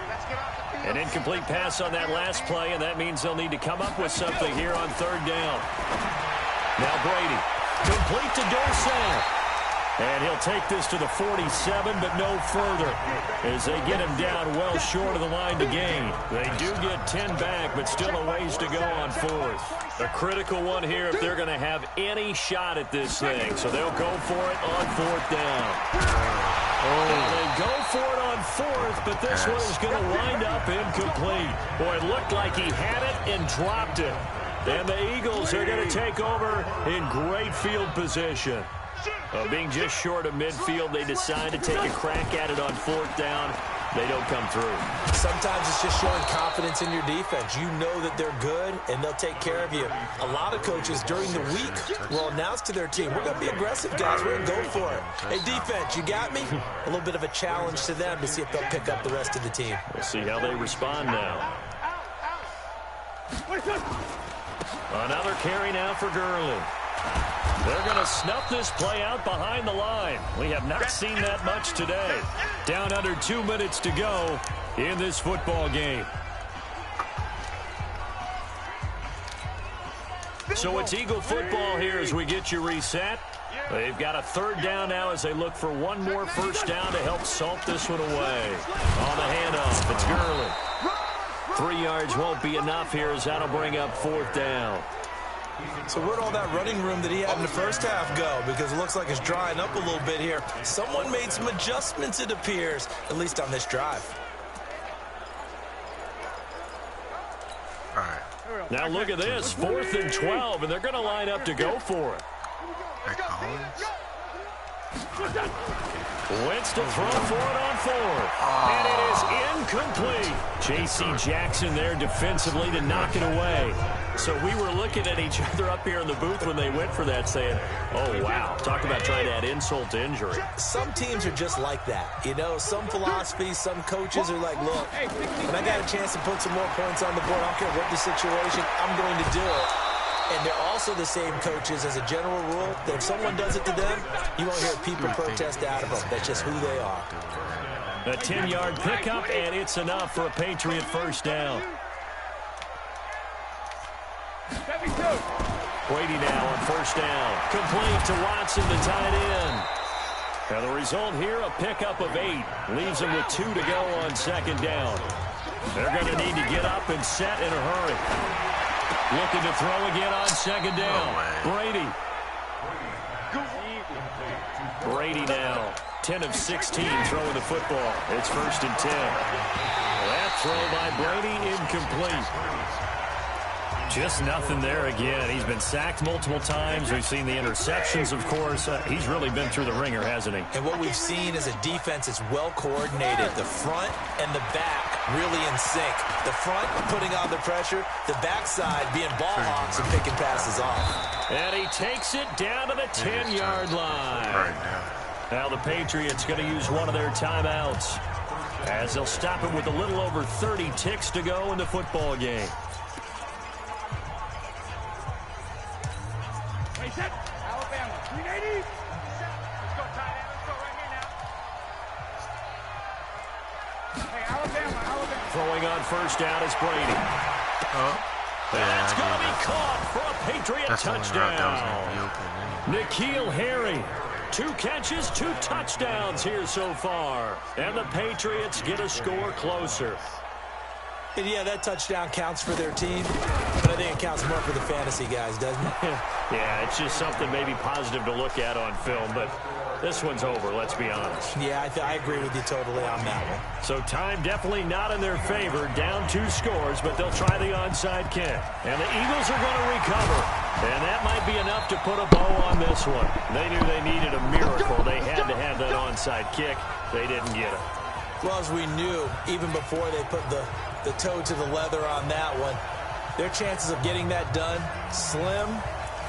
An incomplete pass on that last play, and that means they'll need to come up with something here on 3rd down. Now Brady, complete to Dorsett. And he'll take this to the 47, but no further as they get him down well short of the line to gain. They do get 10 back, but still a ways to go on 4th. A critical one here if they're going to have any shot at this thing. So they'll go for it on 4th down. They go for it on 4th, but this one is going to wind up incomplete. Boy, it looked like he had it and dropped it. And the Eagles are going to take over in great field position. Being just short of midfield, they decide to take a crack at it on 4th down. They don't come through. Sometimes it's just showing confidence in your defense. You know that they're good, and they'll take care of you. A lot of coaches during the week will announce to their team, we're going to be aggressive, guys. We're going to go for it. Hey, defense, you got me? A little bit of a challenge to them to see if they'll pick up the rest of the team. We'll see how they respond now. Another carry now for Gurley. They're going to snuff this play out behind the line. We have not seen that much today. Down under 2 minutes to go in this football game. So it's Eagle football here as we get you reset. They've got a 3rd down now as they look for one more first down to help salt this one away. On the handoff, it's Gurley. 3 yards won't be enough here as that'll bring up 4th down. So where'd all that running room that he had in the first half go? Because it looks like it's drying up a little bit here. Someone made some adjustments, it appears, at least on this drive. All right. Now look at this, 4th and 12, and they're going to line up to go for it. Wentz to throw for it on 4th. And it is incomplete. J.C. Jackson there defensively to knock it away. So we were looking at each other up here in the booth when they went for that saying, oh, wow, talk about trying to add insult to injury. Some teams are just like that. You know, some philosophies, some coaches are like, look, when I got a chance to put some more points on the board, I don't care what the situation, I'm going to do it. And they're also the same coaches as a general rule that if someone does it to them, you won't hear people protest out of them. That's just who they are. A 10-yard pickup, and it's enough for a Patriot first down. Brady now on first down. Complete to Watson, the tight end. Now the result here, a pickup of 8. Leaves him with 2 to go on 2nd down. They're going to need to get up and set in a hurry. Looking to throw again on 2nd down. Brady now, 10 of 16 throwing the football. It's 1st and 10. That throw by Brady incomplete. Just nothing there again. He's been sacked multiple times. We've seen the interceptions, of course. He's really been through the ringer, hasn't he? And what we've seen is a defense that's well coordinated. The front and the back really in sync. The front putting on the pressure. The backside being ball hawks and picking passes off. And he takes it down to the 10-yard line. Now the Patriots going to use one of their timeouts. as they'll stop it with a little over 30 ticks to go in the football game. Hey, set. Alabama, 380. Let's go, tight end. Let's go right here now. Hey, Alabama. Throwing on first down is Brady. Oh. That's going to be that. caught for a Patriot That's touchdown. That was N'Keal Harry, 2 catches, 2 touchdowns here so far. And the Patriots get a score closer. And yeah, that touchdown counts for their team, but I think it counts more for the fantasy guys, doesn't it? Yeah, it's just something maybe positive to look at on film, but this one's over, let's be honest. Yeah, I agree with you totally on that one. So time definitely not in their favor. Down 2 scores, but they'll try the onside kick. And the Eagles are going to recover. And that might be enough to put a bow on this one. They knew they needed a miracle. They had to have that onside kick. They didn't get it. Well, as we knew, even before they put the toe to the leather on that one, their chances of getting that done, slim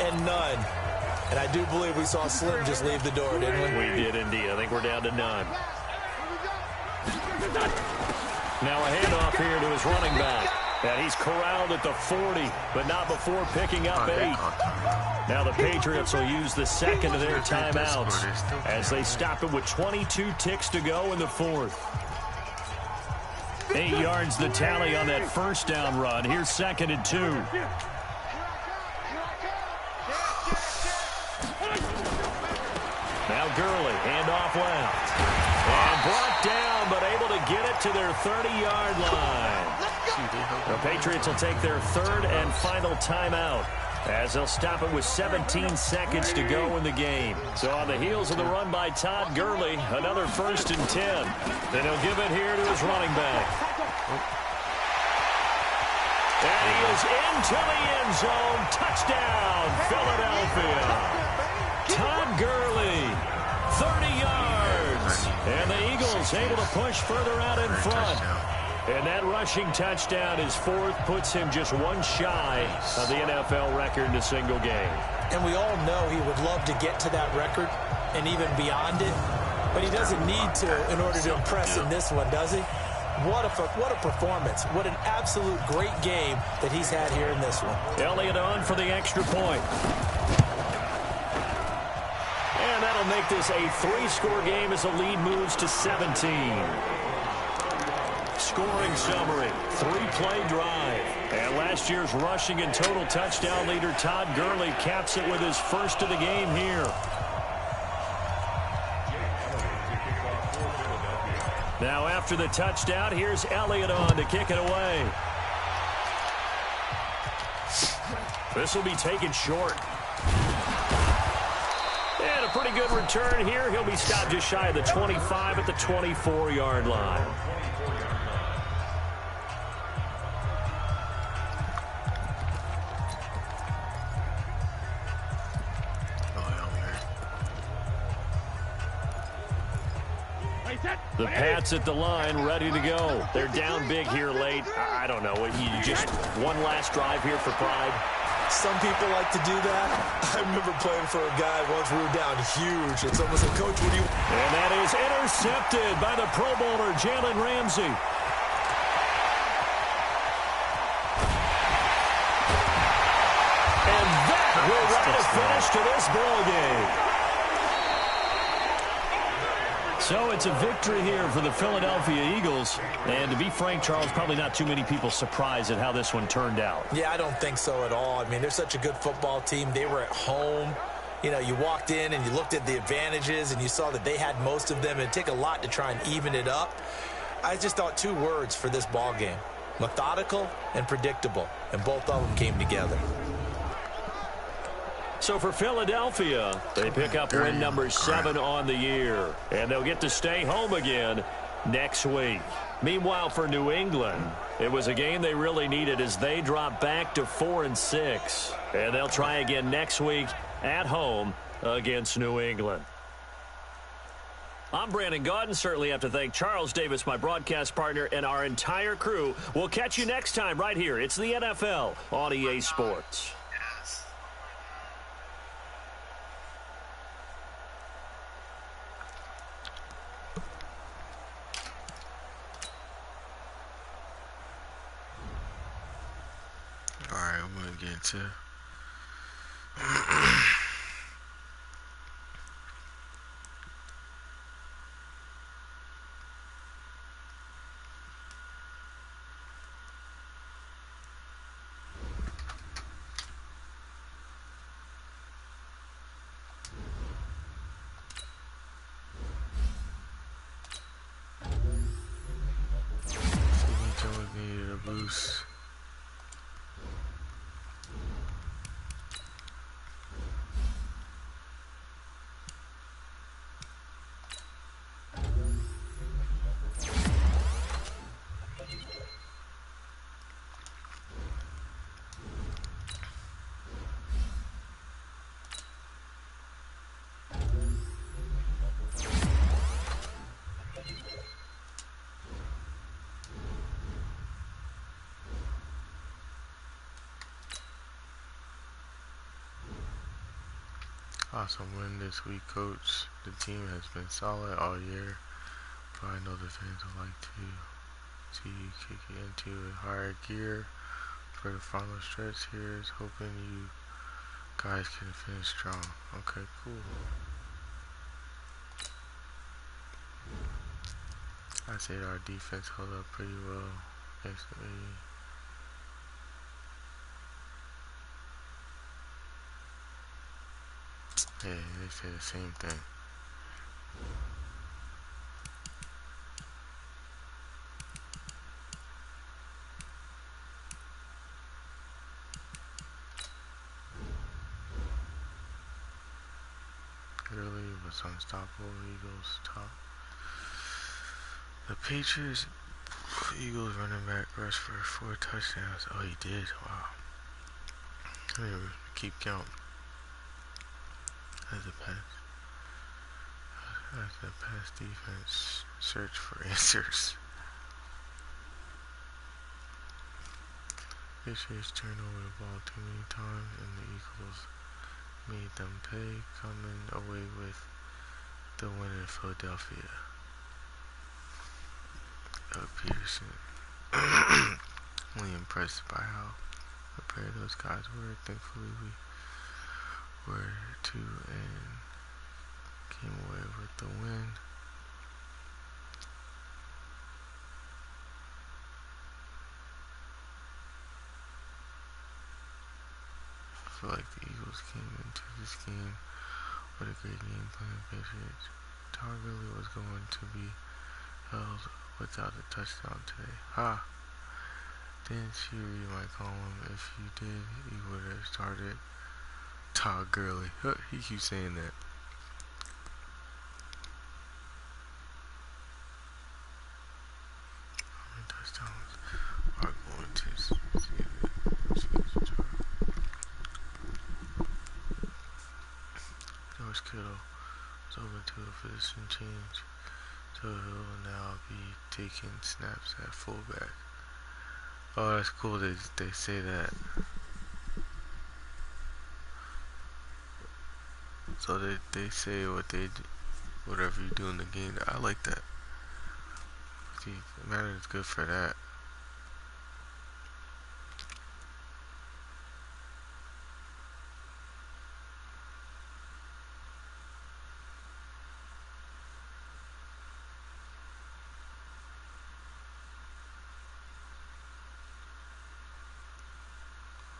and none. And I do believe we saw Slim just leave the door, didn't we? We did indeed. I think we're down to none. Now a handoff here to his running back. And he's corralled at the 40, but not before picking up 8. Now the Patriots will use the second of their timeouts as they stop it with 22 ticks to go in the 4th. 8 yards the tally on that first down run. Here's 2nd and 2. Now Gurley, handoff left. And brought down, but able to get it to their 30-yard line. The Patriots will take their 3rd and final timeout as they'll stop it with 17 seconds to go in the game. So on the heels of the run by Todd Gurley, another 1st and 10. Then he'll give it here to his running back. And he is into the end zone. Touchdown, Philadelphia. Todd Gurley, 30 yards. And the Eagles able to push further out in front. And that rushing touchdown, his 4th, puts him just 1 shy of the NFL record in a single game. And we all know he would love to get to that record and even beyond it. But he doesn't need to in order to impress in this one, does he? What a performance. What an absolute great game that he's had here in this one. Elliott on for the extra point. And that'll make this a 3-score game as the lead moves to 17. Scoring summary, 3-play drive. And last year's rushing and total touchdown leader Todd Gurley caps it with his 1st of the game here. Now after the touchdown, here's Elliott on to kick it away. This will be taken short. And a pretty good return here. He'll be stopped just shy of the 25 at the 24-yard line. The Pats at the line, ready to go. They're down big here late. I don't know. You just one last drive here for pride. Some people like to do that. I remember playing for a guy once we were down huge. And someone said, Coach, what do you... And that is intercepted by the Pro Bowler, Jalen Ramsey. And that will write a finish to this ball game. So it's a victory here for the Philadelphia Eagles. And to be frank, Charles, probably not too many people surprised at how this one turned out. Yeah, I don't think so at all. I mean, they're such a good football team. They were at home. You know, you walked in and you looked at the advantages and you saw that they had most of them. It'd take a lot to try and even it up. I just thought 2 words for this ball game: methodical and predictable. And both of them came together. So for Philadelphia, they pick up win number 7 on the year. And they'll get to stay home again next week. Meanwhile, for New England, it was a game they really needed as they drop back to 4-6. And they'll try again next week at home against New England. I'm Brandon Gaudin. Certainly have to thank Charles Davis, my broadcast partner, and our entire crew. We'll catch you next time right here. It's the NFL on EA Sports. defensive. Needed a boost. Awesome win this week, Coach. The team has been solid all year, but I know the fans would like to see you kick it into a higher gear for the final stretch here. Is hoping you guys can finish strong. Okay, cool. I said our defense held up pretty well yesterday. Yeah, they say the same thing. Really was unstoppable. Eagles top. The Patriots, Eagles running back rushed for 4 touchdowns. Oh, he did. Wow. I didn't even keep count. As the pass defense search for answers. Patriots turned over the ball too many times, and the Eagles made them pay, coming away with the win in Philadelphia. Peterson, really impressed by how prepared those guys were. Thankfully, we were too and came away with the win. I feel like the Eagles came into this game with a great game plan. Patriots. Todd Gurley was going to be held without a touchdown today. Ha! Didn't you read my column? If you did, you would have started Todd Gurley. He keeps saying that. How many touchdowns are going to see George Kittle was open to a position change, so he'll now be taking snaps at fullback. Oh, that's cool. They say that. So they say whatever you do in the game. I like that. See, Madden is good for that.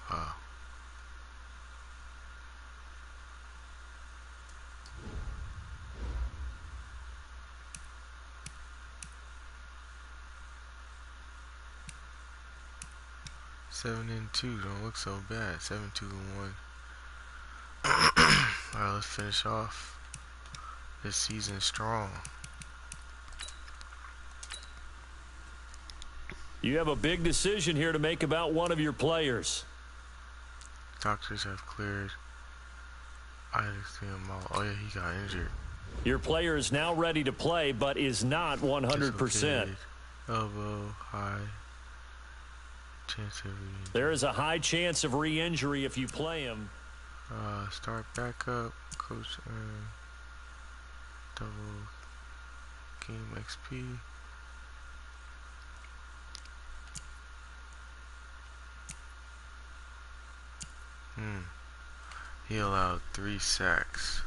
Wow. Seven and 2 don't look so bad. 7-2-1. Alright, let's finish off this season strong. You have a big decision here to make about one of your players. Doctors have cleared Alex. Oh yeah, he got injured. Your player is now ready to play, but is not 100%. Dislocated elbow, high chance of re-injury. There is a high chance of re-injury if you play him. Start back up, Coach. Double game XP. He allowed 3 sacks.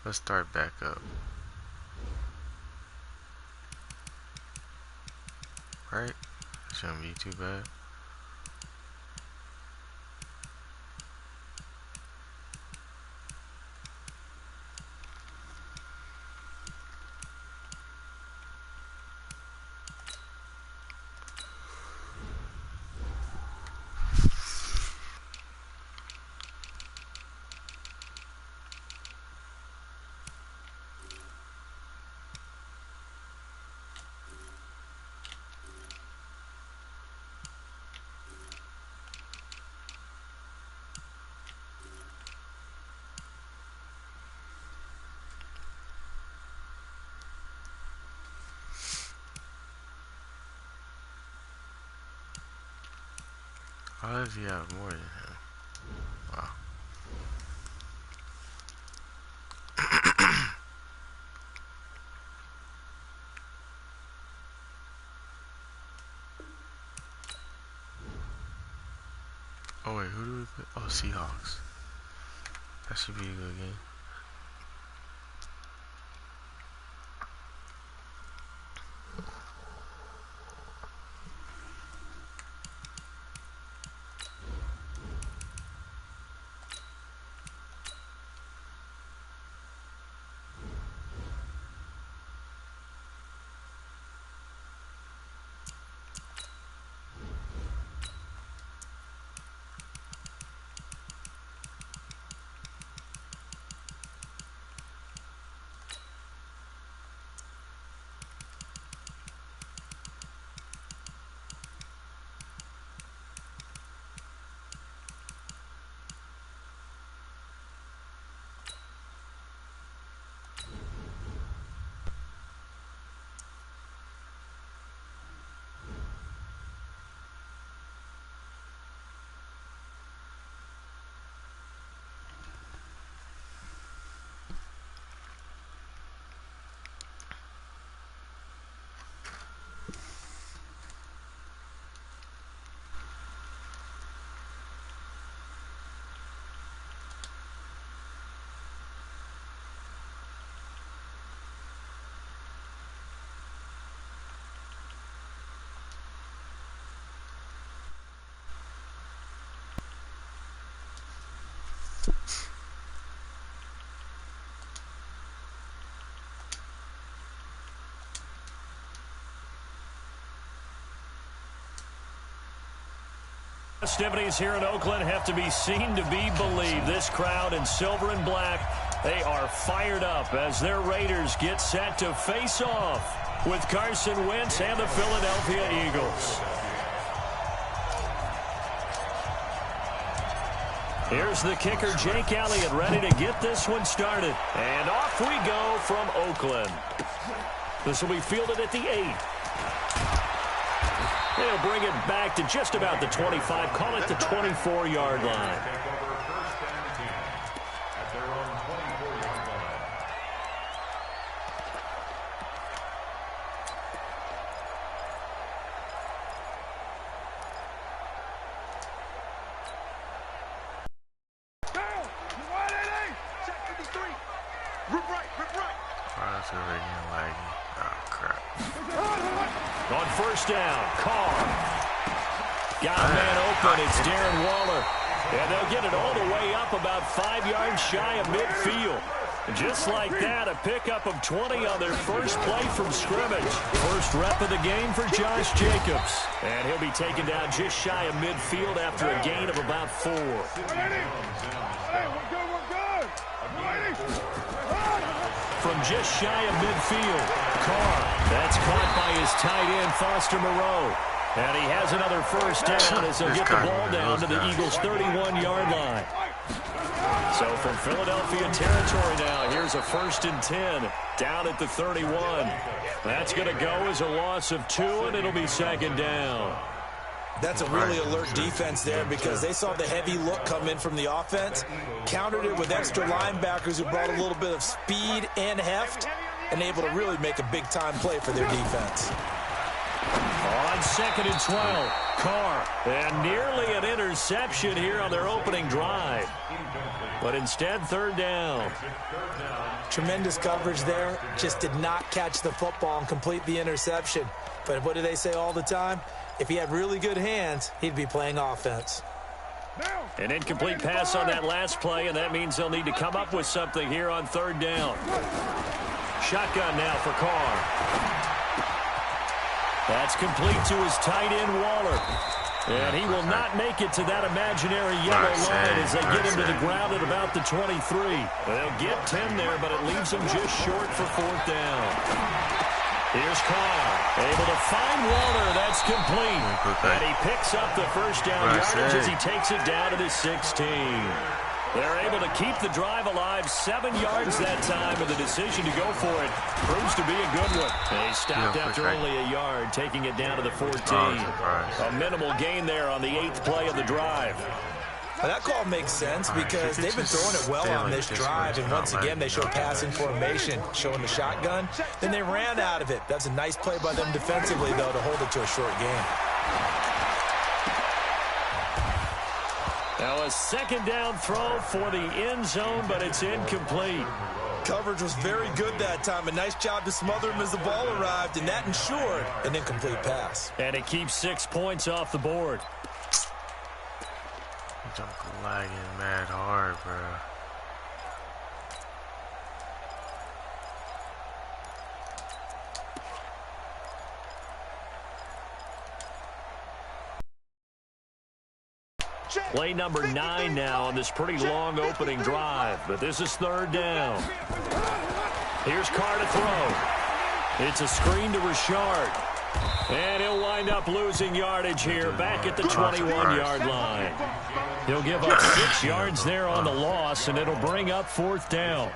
Let's start back up. Right? Shouldn't be too bad. How does he have more than him? Wow. Oh wait, who do we play? Oh, Seahawks. That should be a good game. Festivities here in Oakland have to be seen to be believed. This crowd in silver and black, they are fired up as their Raiders get set to face off with Carson Wentz and the Philadelphia Eagles. Here's the kicker, Jake Elliott, ready to get this one started. And off we go from Oakland. This will be fielded at the 8. They'll bring it back to just about the 25, call it the 24-yard line. On first down, Carr. Got a man open. It's Darren Waller. And they'll get it all the way up about 5 yards shy of midfield. Just like that, a pickup of 20 on their first play from scrimmage. First rep of the game for Josh Jacobs. And he'll be taken down just shy of midfield after a gain of about 4. From just shy of midfield, Carr. That's caught by his tight end, Foster Moreau. And he has another first down as he'll get the ball down to the Eagles' 31-yard line. So from Philadelphia territory now, here's a 1st and 10 down at the 31. That's going to go as a loss of 2, and it'll be 2nd down. That's a really alert defense there because they saw the heavy look come in from the offense, countered it with extra linebackers who brought a little bit of speed and heft, and able to really make a big-time play for their defense. On 2nd and 12, Carr. And nearly an interception here on their opening drive. But instead, 3rd down. Tremendous coverage there. Just did not catch the football and complete the interception. But what do they say all the time? If he had really good hands, he'd be playing offense. An incomplete pass on that last play, and that means they'll need to come up with something here on 3rd down. Shotgun now for Carr. That's complete to his tight end, Waller. And he will not make it to that imaginary yellow line as they get him to the ground at about the 23. They'll get 10 there, but it leaves them just short for 4th down. Here's Carr, able to find Waller. That's complete. And he picks up the 1st down yardage as he takes it down to the 16. They're able to keep the drive alive, 7 yards that time, and the decision to go for it proves to be a good one. And he stopped after only a yard, taking it down to the 14. A minimal gain there on the 8th play of the drive. Well, that call makes sense because they've been throwing it well on this drive, and once again they show passing formation, showing the shotgun. Then they ran out of it. That's a nice play by them defensively, though, to hold it to a short game. Now a 2nd down throw for the end zone, but it's incomplete. Coverage was very good that time. A nice job to smother him as the ball arrived, and that ensured an incomplete pass. And it keeps 6 points off the board. I'm lagging mad hard, bro. Play number 9 now on this pretty long opening drive, but this is 3rd down. Here's Carr to throw. It's a screen to Richard. And he'll wind up losing yardage here back at the 21-yard line. He'll give up 6 yards there on the loss, and it'll bring up 4th down.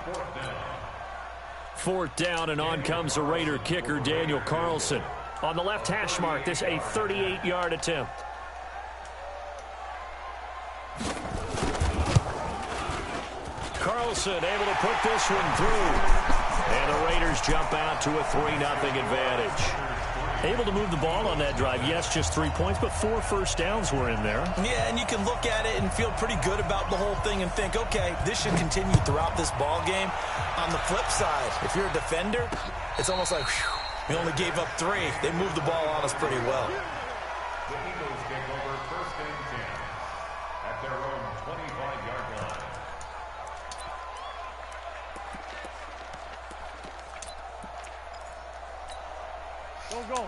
4th down, and on comes the Raider kicker, Daniel Carlson. On the left hash mark, this a 38-yard attempt. Carlson able to put this one through. And the Raiders jump out to a 3-0 advantage. Able to move the ball on that drive. Yes, just 3 points, but 4 first downs were in there. Yeah, and you can look at it and feel pretty good about the whole thing and think, okay, this should continue throughout this ball game. On the flip side, if you're a defender, it's almost like, whew, we only gave up 3. They moved the ball on us pretty well. The Eagles take over 1st and 10 at their own 25-yard line.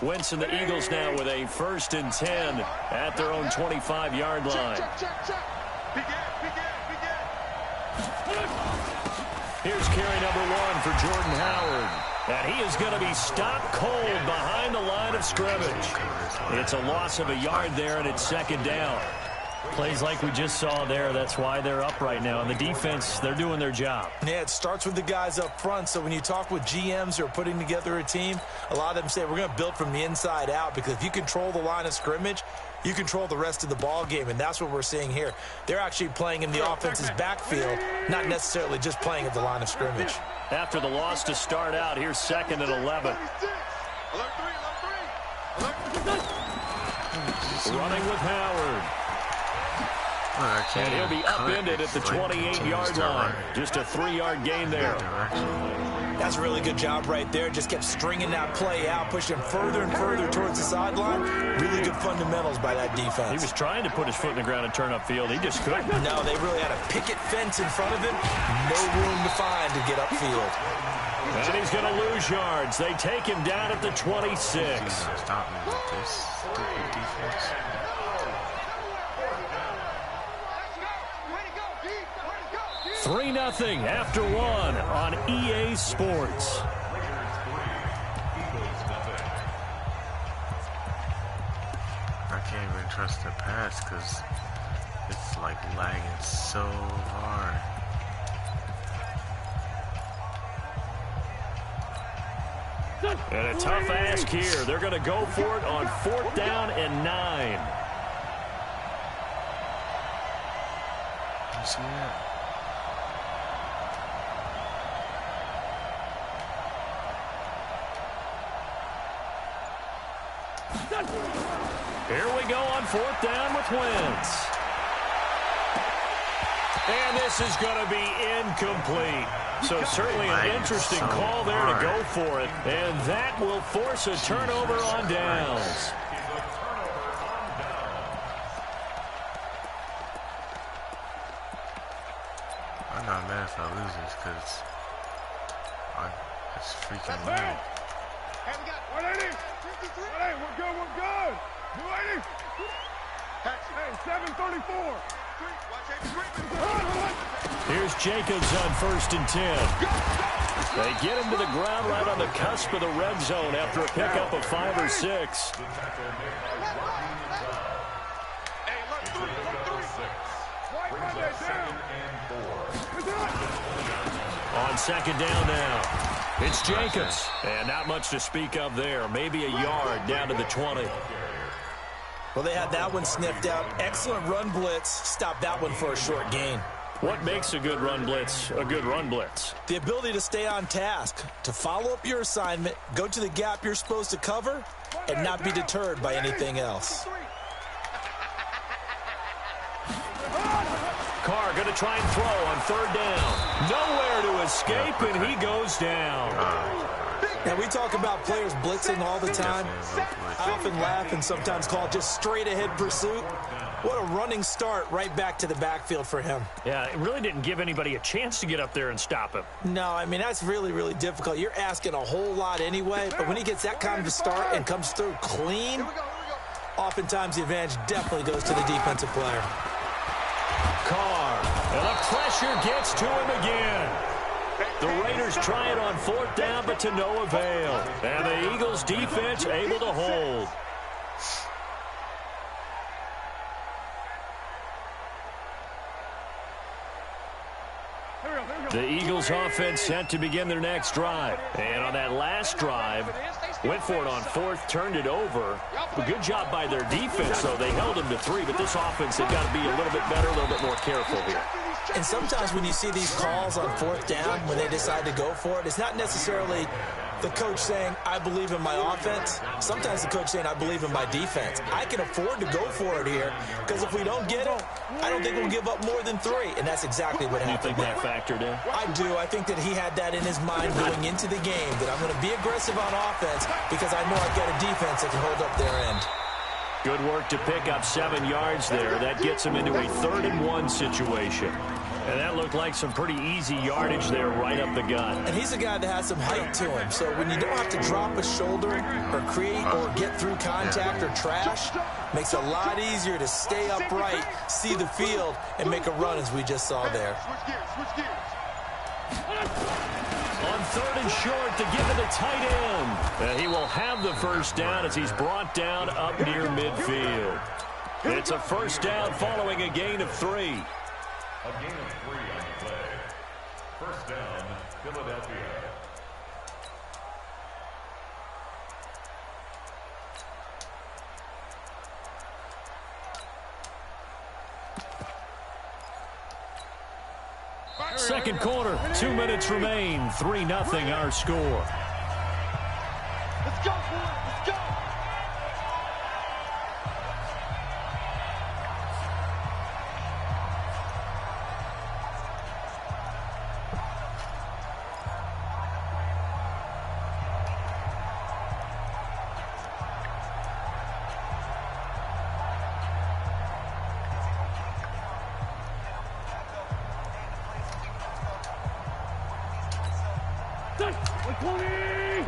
Wentz and the Eagles now with a 1st and 10 at their own 25-yard line. Here's carry number 1 for Jordan Howard. And he is going to be stopped cold behind the line of scrimmage. It's a loss of a yard there, and it's 2nd down. Plays like we just saw there. That's why they're up right now. And the defense, they're doing their job. Yeah, it starts with the guys up front. So when you talk with GMs who are putting together a team, a lot of them say we're going to build from the inside out, because if you control the line of scrimmage, you control the rest of the ball game, and that's what we're seeing here. They're actually playing in the offense's backfield, not necessarily just playing at the line of scrimmage. After the loss to start out, here's 2nd and 11. Running with Howard. And he'll be upended at the 28-yard line. Just a 3-yard gain there. That's a really good job right there. Just kept stringing that play out, pushing him further and further towards the sideline. Really good fundamentals by that defense. He was trying to put his foot in the ground and turn upfield. He just couldn't. No, they really had a picket fence in front of him. No room to find to get upfield. And he's going to lose yards. They take him down at the 26. Stop me with this stupid defense. Three 3-0 after 1 on EA Sports. I can't even trust the pass because it's like lagging so hard. And a tough ask here. They're going to go for it on 4th down and 9. You see that? Here we go on 4th down with Wentz. And this is going to be incomplete. So certainly an interesting call there to go for it. And that will force a turnover on downs. I'm not mad if I lose this because it's freaking weird. Hey, we got 180. 53. Hey, we're good, we're good. 280. Hey, 734. Here's Jacobs on 1st and 10. They get him to the ground right on the cusp of the red zone after a pickup of 5 or 6. On 2nd down now, it's Jacobs. And not much to speak of there. Maybe a yard down to the 20. Well, they had that one sniffed out. Excellent run blitz. Stopped that one for a short gain. What makes a good run blitz a good run blitz? The ability to stay on task, to follow up your assignment, go to the gap you're supposed to cover, and not be deterred by anything else. Carr going to try and throw on 3rd down. Nowhere to escape, and he goes down. Now, we talk about players blitzing all the time. I often laugh and sometimes call it just straight-ahead pursuit. What a running start right back to the backfield for him. Yeah, it really didn't give anybody a chance to get up there and stop him. No, I mean, that's really, really difficult. You're asking a whole lot anyway, but when he gets that kind of a start and comes through clean, oftentimes the advantage definitely goes to the defensive player. Carr, and the pressure gets to him again. The Raiders try it on 4th down, but to no avail. And the Eagles' defense able to hold. The Eagles' offense set to begin their next drive. And on that last drive, went for it on 4th, turned it over. A good job by their defense, though. They held them to 3, but this offense, they've got to be a little bit better, a little bit more careful here. And sometimes when you see these calls on 4th down, when they decide to go for it, it's not necessarily the coach saying, I believe in my offense. Sometimes the coach saying, I believe in my defense. I can afford to go for it here because if we don't get it, I don't think we'll give up more than 3. And that's exactly what happened. You think that factored in? I do. I think that he had that in his mind going into the game, that I'm going to be aggressive on offense because I know I've got a defense that can hold up their end. Good work to pick up 7 yards there. That gets him into a 3rd and 1 situation. And that looked like some pretty easy yardage there right up the gut. And he's a guy that has some height to him. So when you don't have to drop a shoulder or create or get through contact or trash, makes it a lot easier to stay upright, see the field, and make a run as we just saw there. On 3rd and short to give it to tight end. And he will have the 1st down as he's brought down up near midfield. It's a 1st down following a gain of 3. A gain of 3 on the play. 1st down, Philadelphia. Second quarter, 2 minutes remain. 3-0 our score. Let's go, boys. Let's go.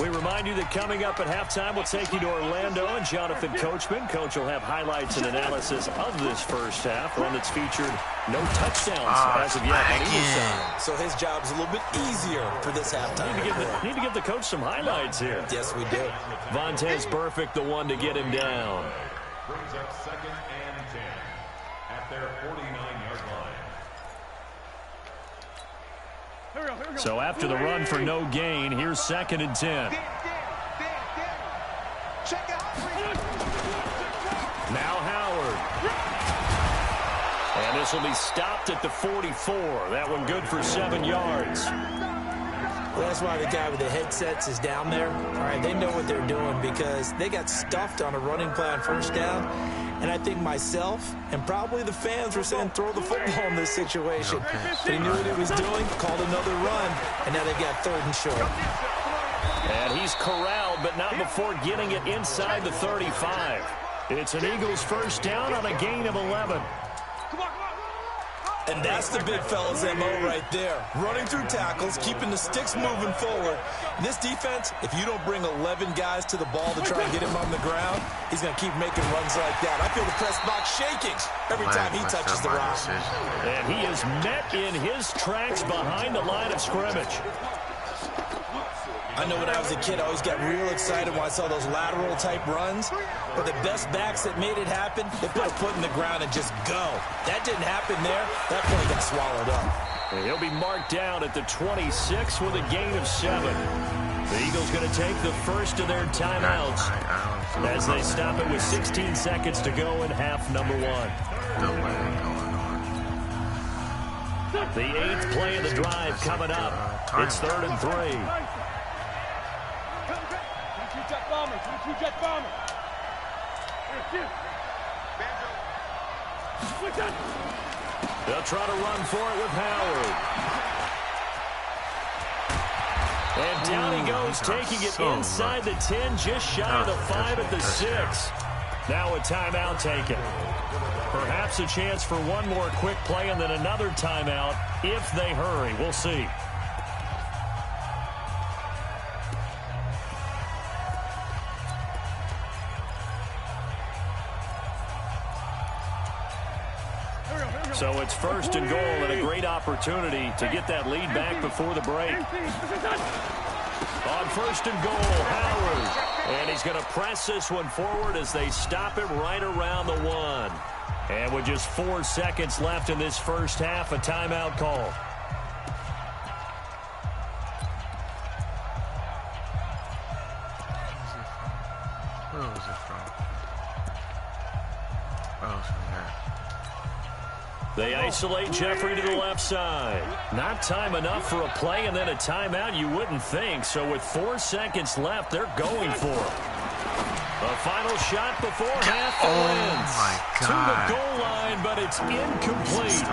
We remind you that coming up at halftime, we'll take you to Orlando and Jonathan Coachman. Coach will have highlights and analysis of this first half, one that's featured no touchdowns as of yet. So his job is a little bit easier for this halftime. Need to give the coach some highlights here. Yes, we do. Vontez Burfict, the one to get him down. Brings up 2nd and 10 at their 49-yard line. So after the run for no gain, here's 2nd and 10. Now Howard. And this will be stopped at the 44. That one good for 7 yards. Well, that's why the guy with the headsets is down there. All right, they know what they're doing because because they got stuffed on a running play on first down. And I think myself and probably the fans were saying throw the football in this situation. But he knew what he was doing, called another run, and now they got 3rd and short. And he's corralled, but not before getting it inside the 35. It's an Eagles first down on a gain of 11. And that's the big fella's MO right there. Running through tackles, keeping the sticks moving forward. This defense, if you don't bring 11 guys to the ball to try and get him on the ground, he's going to keep making runs like that. I feel the press box shaking every time he touches the rock. And he is met in his tracks behind the line of scrimmage. I know when I was a kid, I always got real excited when I saw those lateral-type runs. But the best backs that made it happen, they put a foot in the ground and just go. That didn't happen there. That play got swallowed up. And he'll be marked down at the 26 with a gain of 7. The Eagles going to take the first of their timeouts as they stop it with 16 seconds to go in half number 1. The 8th play of the drive coming up. It's 3rd and 3. Jet bomber. They'll try to run for it with Howard. And down he goes, taking it inside the 10, just shy of the 5 at the 6. Now a timeout taken. Perhaps a chance for one more quick play and then another timeout if they hurry. We'll see. So it's 1st and goal and a great opportunity to get that lead back before the break. On 1st and goal, Howard. And he's going to press this one forward as they stop it right around the 1. And with just 4 seconds left in this first half, a timeout call. Where was it from? Oh, from there. They isolate Jeffrey to the left side. Not time enough for a play and then a timeout, you wouldn't think. So with 4 seconds left, they're going for it. A final shot before half ends. My God. To the goal line, but it's incomplete.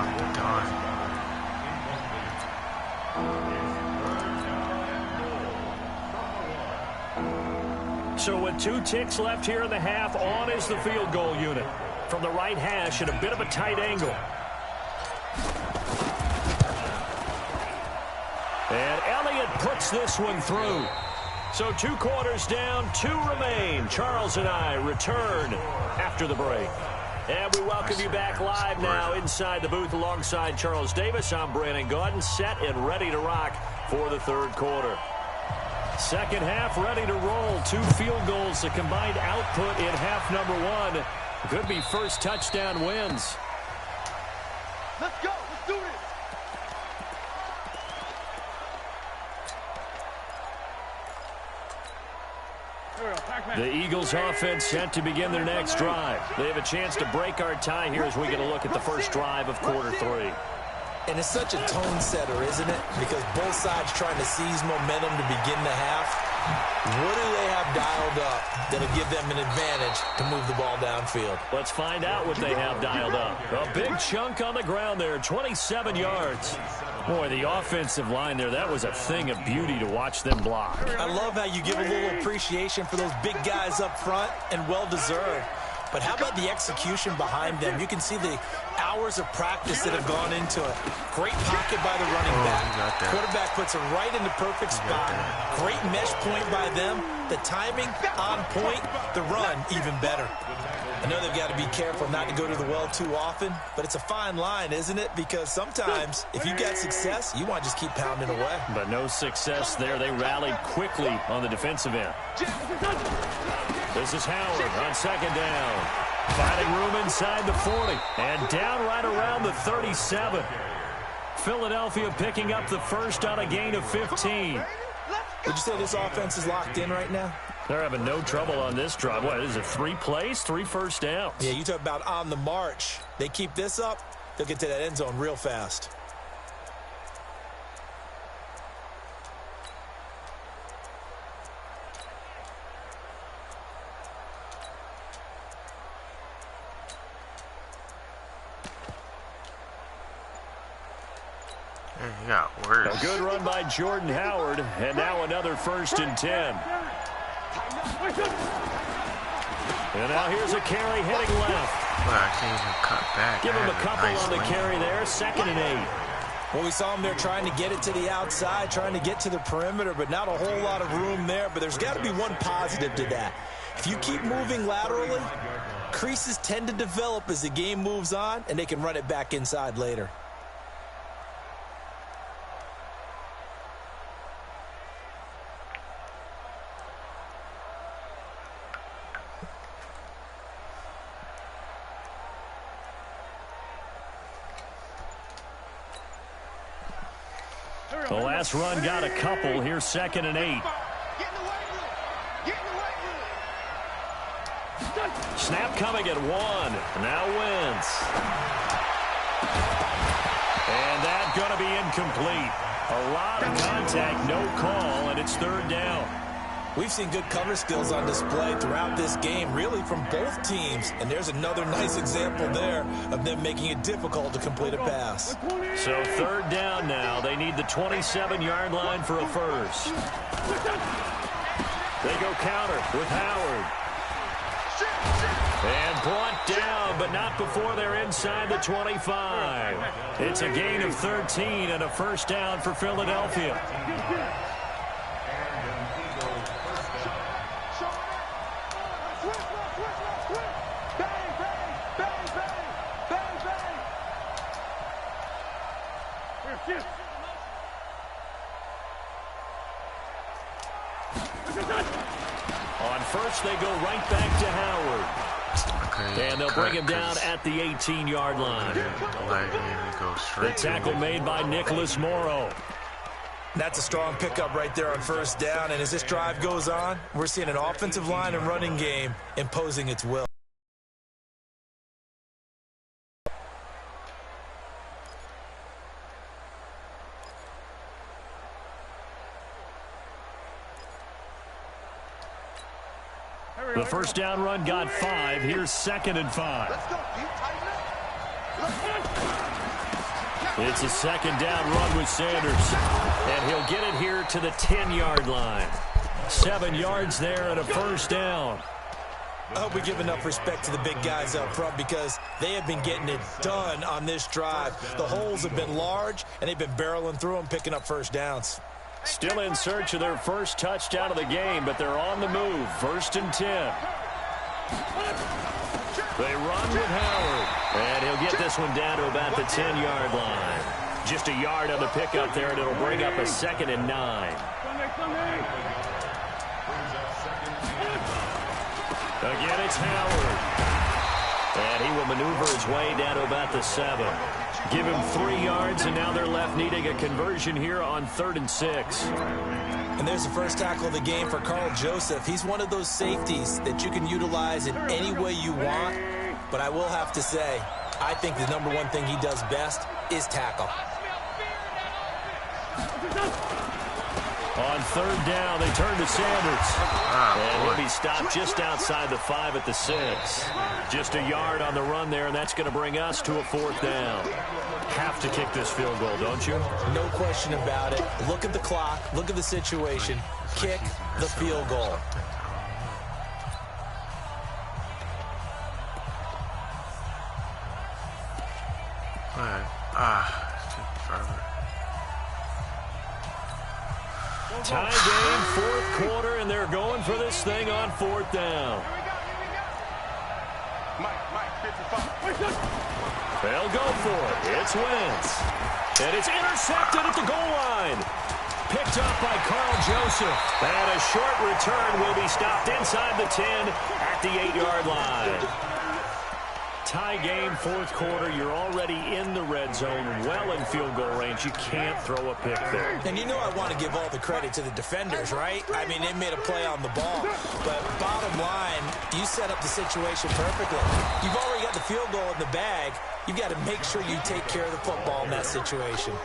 So with 2 ticks left here in the half, on is the field goal unit. From the right hash at a bit of a tight angle. And Elliott puts this one through. So 2 quarters down, 2 remain. Charles and I return after the break. And we welcome you back live now inside the booth alongside Charles Davis. I'm Brandon Gaudin, set and ready to rock for the 3rd quarter. Second half ready to roll. 2 field goals, the combined output in half number 1. Could be first touchdown wins. Let's go. Let's do this. The Eagles offense set to begin their next drive. They have a chance to break our tie here as we get a look at the first drive of quarter 3. And it's such a tone setter, isn't it? Because both sides trying to seize momentum to begin the half. What do they have dialed up that'll give them an advantage to move the ball downfield? Let's find out what they have dialed up. A big chunk on the ground there, 27 yards. Boy, the offensive line there, that was a thing of beauty to watch them block. I love how you give a little appreciation for those big guys up front, and well-deserved. But how about the execution behind them? You can see the hours of practice that have gone into it. Great pocket by the running back. Quarterback puts it right in the perfect spot. Great mesh point by them. The timing on point. The run even better. I know they've got to be careful not to go to the well too often, but it's a fine line, isn't it? Because sometimes if you got success, you want to just keep pounding away. But no success there. They rallied quickly on the defensive end. This is Howard on 2nd down. Finding room inside the 40. And down right around the 37. Philadelphia picking up the first on a gain of 15. Would you say this offense is locked in right now? They're having no trouble on this drive. What is it, 3 plays, 3 first downs? Yeah, you talk about on the march. They keep this up, they'll get to that end zone real fast. He got worse. A good run by Jordan Howard, and now another 1st and 10. And now here's a carry heading left. Well, I can't even cut back. Give him a couple on the carry there. 2nd and 8. Well, we saw him there trying to get it to the outside, trying to get to the perimeter, but not a whole lot of room there. But there's got to be one positive to that. If you keep moving laterally, creases tend to develop as the game moves on, and they can run it back inside later. The last run got a couple. Here's 2nd and 8. Snap coming at 1. Now Wentz. And that's going to be incomplete. A lot of contact, no call, and it's 3rd down. We've seen good cover skills on display throughout this game, really from both teams. And there's another nice example there of them making it difficult to complete a pass. So 3rd down now. They need the 27-yard line for a first. They go counter with Howard. And brought down, but not before they're inside the 25. It's a gain of 13 and a 1st down for Philadelphia. On first, they go right back to Howard. Okay, and they'll bring him down at the 18-yard line. The tackle made by Nicholas Morrow. That's a strong pickup right there on 1st down. And as this drive goes on, we're seeing an offensive line and running game imposing its will. The 1st down run got 5. Here's 2nd and 5. It's a 2nd down run with Sanders. And he'll get it here to the 10-yard line. 7 yards there and a 1st down. I hope we give enough respect to the big guys up front because they have been getting it done on this drive. The holes have been large, and they've been barreling through them, picking up 1st downs. Still in search of their first touchdown of the game, but they're on the move. 1st and 10. They run with Howard, and he'll get this one down to about the 10-yard line. Just a yard on the pickup there, and it'll bring up a 2nd and 9. Again, it's Howard. And he will maneuver his way down to about the 7. Give him 3 yards, and now they're left needing a conversion here on 3rd and 6. And there's the first tackle of the game for Carl Joseph. He's one of those safeties that you can utilize in any way you want. But I will have to say, I think the number one thing he does best is tackle. On 3rd down, they turn to Sanders. And he'll be stopped just outside the 5 at the 6. Just a yard on the run there, and that's going to bring us to a 4th down. Have to kick this field goal, don't you? No question about it. Look at the clock. Look at the situation. Kick the field goal. Tie game, 4th quarter, and they're going for this thing on 4th down. They'll go for it. It's Wentz. And it's intercepted at the goal line. Picked up by Carl Joseph. And a short return will be stopped inside the 10 at the 8-yard line. Tie game, 4th quarter. You're already in the red zone, well in field goal range. You can't throw a pick there. And you know I want to give all the credit to the defenders, right? I mean, they made a play on the ball. But bottom line, you set up the situation perfectly. You've already got the field goal in the bag. You've got to make sure you take care of the football in that situation.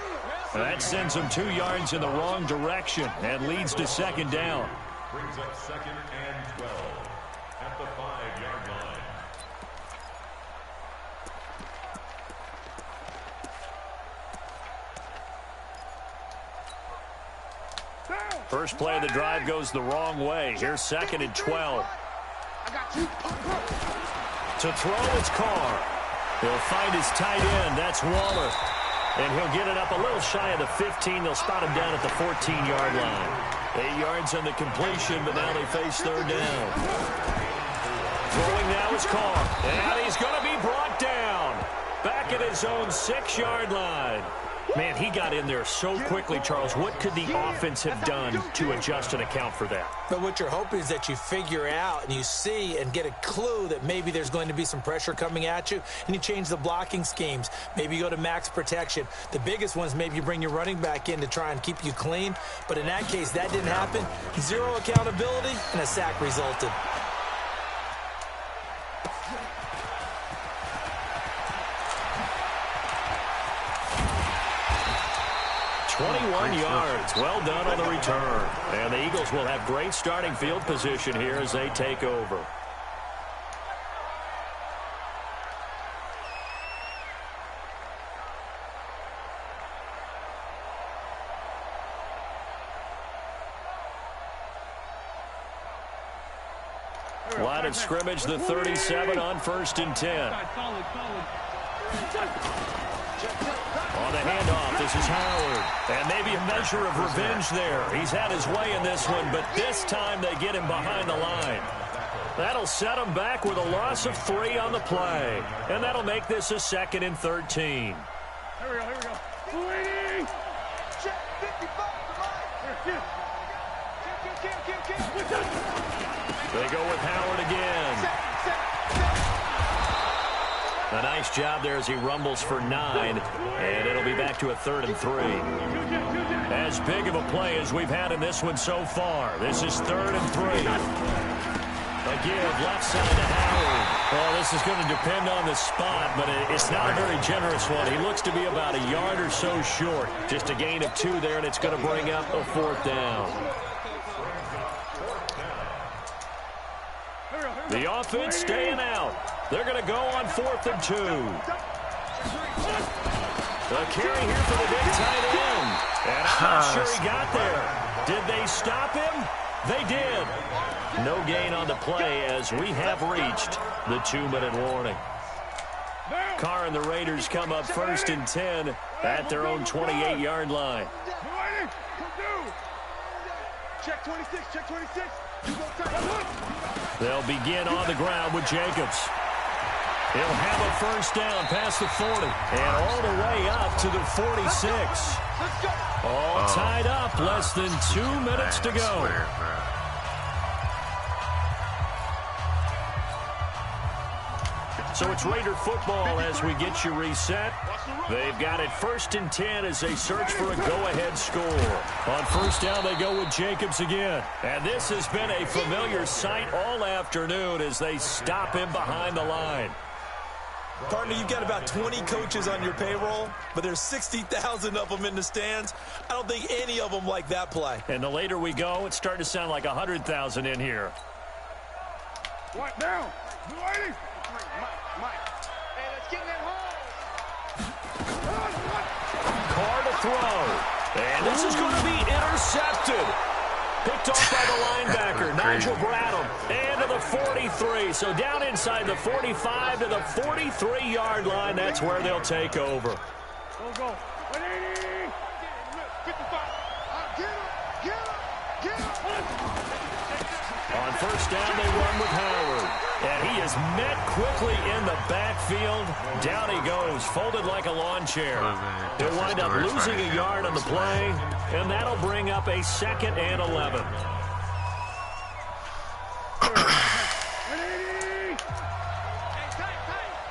That sends them 2 yards in the wrong direction and leads to 2nd down. Brings up 2nd and 12 at the 5-yard line. First play of the drive goes the wrong way. Here's 2nd and 12. To throw, it's Carr. He'll find his tight end. That's Waller. And he'll get it up a little shy of the 15. They'll spot him down at the 14-yard line. 8 yards on the completion, but now they face 3rd down. Throwing now is Carr. And he's going to be brought down. Back at his own 6-yard line. Man, he got in there so quickly, Charles. What could the offense have done to adjust and account for that? But what you're hoping is that you figure out and you see and get a clue that maybe there's going to be some pressure coming at you, and you change the blocking schemes. Maybe you go to max protection. The biggest ones, maybe you bring your running back in to try and keep you clean. But in that case, that didn't happen. 0 accountability, and a sack resulted. 21 yards. Well done on the return. And the Eagles will have great starting field position here as they take over. Line of scrimmage, the 37 on 1st and 10. On the handoff, this is Howard. And maybe a measure of revenge there. He's had his way in this one, but this time they get him behind the line. That'll set him back with a loss of 3 on the play. And that'll make this a 2nd and 13. Here we go, here we go. 280! Check 55, come on! They go with Howard again. A nice job there as he rumbles for 9, and it'll be back to a 3rd and 3. As big of a play as we've had in this one so far. This is 3rd and 3. A give left side to Howard. Well, this is going to depend on the spot, but it's not a very generous one. He looks to be about a yard or so short. Just a gain of 2 there, and it's going to bring up a 4th down. The offense staying out. They're going to go on 4th and 2. The carry here for the big tight end. And I'm not sure he got there. Did they stop him? They did. No gain on the play as we have reached the 2-minute warning. Carr and the Raiders come up 1st and 10 at their own 28-yard line. Check 26, check 26. They'll begin on the ground with Jacobs. He'll have a 1st down past the 40 and all the way up to the 46. All tied up, less than 2 minutes to go. So it's Raider football as we get you reset. They've got it 1st and 10 as they search for a go-ahead score. On 1st down, they go with Jacobs again. And this has been a familiar sight all afternoon as they stop him behind the line. Partner, you've got about 20 coaches on your payroll, but there's 60,000 of them in the stands. I don't think any of them like that play. And the later we go, it's starting to sound like 100,000 in here. What now? Mike. Hey, let's get in that hole. Carr to throw. And this is going to be intercepted. Picked off by the linebacker, Nigel Bradham. And to the 43. So down inside the 45 to the 43-yard line. That's where they'll take over. Go. 180. 55. Get him. On 1st down, they run with Howard. And he is met quickly in the backfield. Down he goes, folded like a lawn chair. He'll wind up losing a yard on the play, and that'll bring up a 2nd and 11.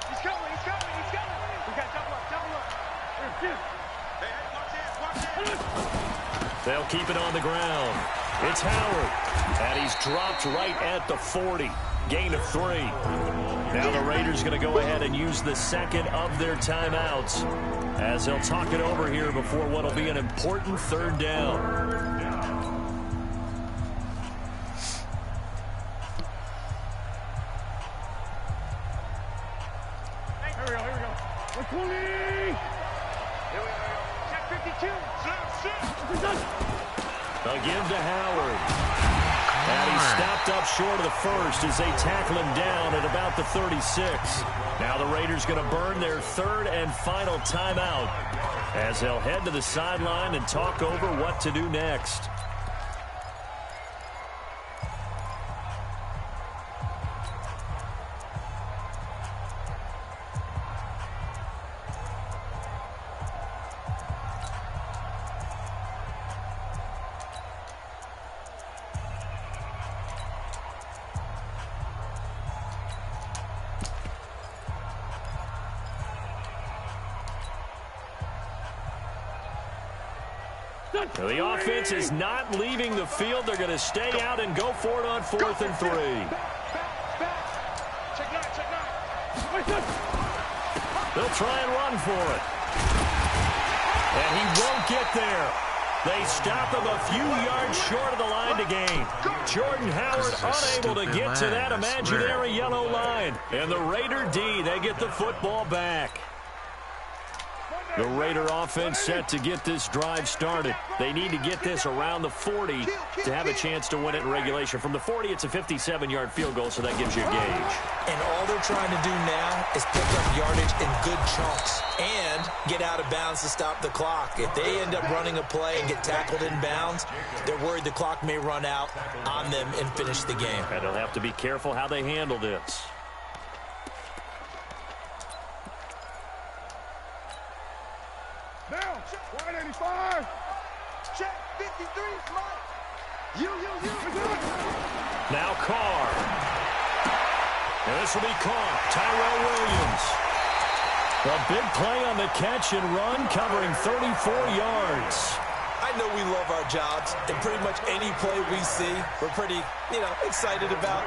He's coming. We got double up. They'll keep it on the ground. It's Howard, and he's dropped right at the 40. Gain of 3. Now the Raiders going to go ahead and use the 2nd of their timeouts as they'll talk it over here before what will be an important 3rd down. Here we go. 120. Here we go. Check 52. They'll give to Howard. And he stopped up short of the first as they tackle him down at about the 36. Now the Raiders going to burn their third and final timeout as they'll head to the sideline and talk over what to do next. So the offense is not leaving the field. They're going to stay out and go for it on 4th and 3. They'll try and run for it. And he won't get there. They stop him a few yards short of the line to gain. Jordan Howard unable to get to that imaginary yellow line. And the Raider D, they get the football back. The Raider offense set to get this drive started. They need to get this around the 40 to have a chance to win it in regulation. From the 40, it's a 57-yard field goal, so that gives you a gauge. And all they're trying to do now is pick up yardage in good chunks and get out of bounds to stop the clock. If they end up running a play and get tackled in bounds, they're worried the clock may run out on them and finish the game. And they'll have to be careful how they handle this. Now, 185. Check 53, Mike. You. Now Carr. And this will be Carr. Tyrell Williams. A big play on the catch and run, covering 34 yards. I know we love our jobs, and pretty much any play we see, we're pretty, excited about.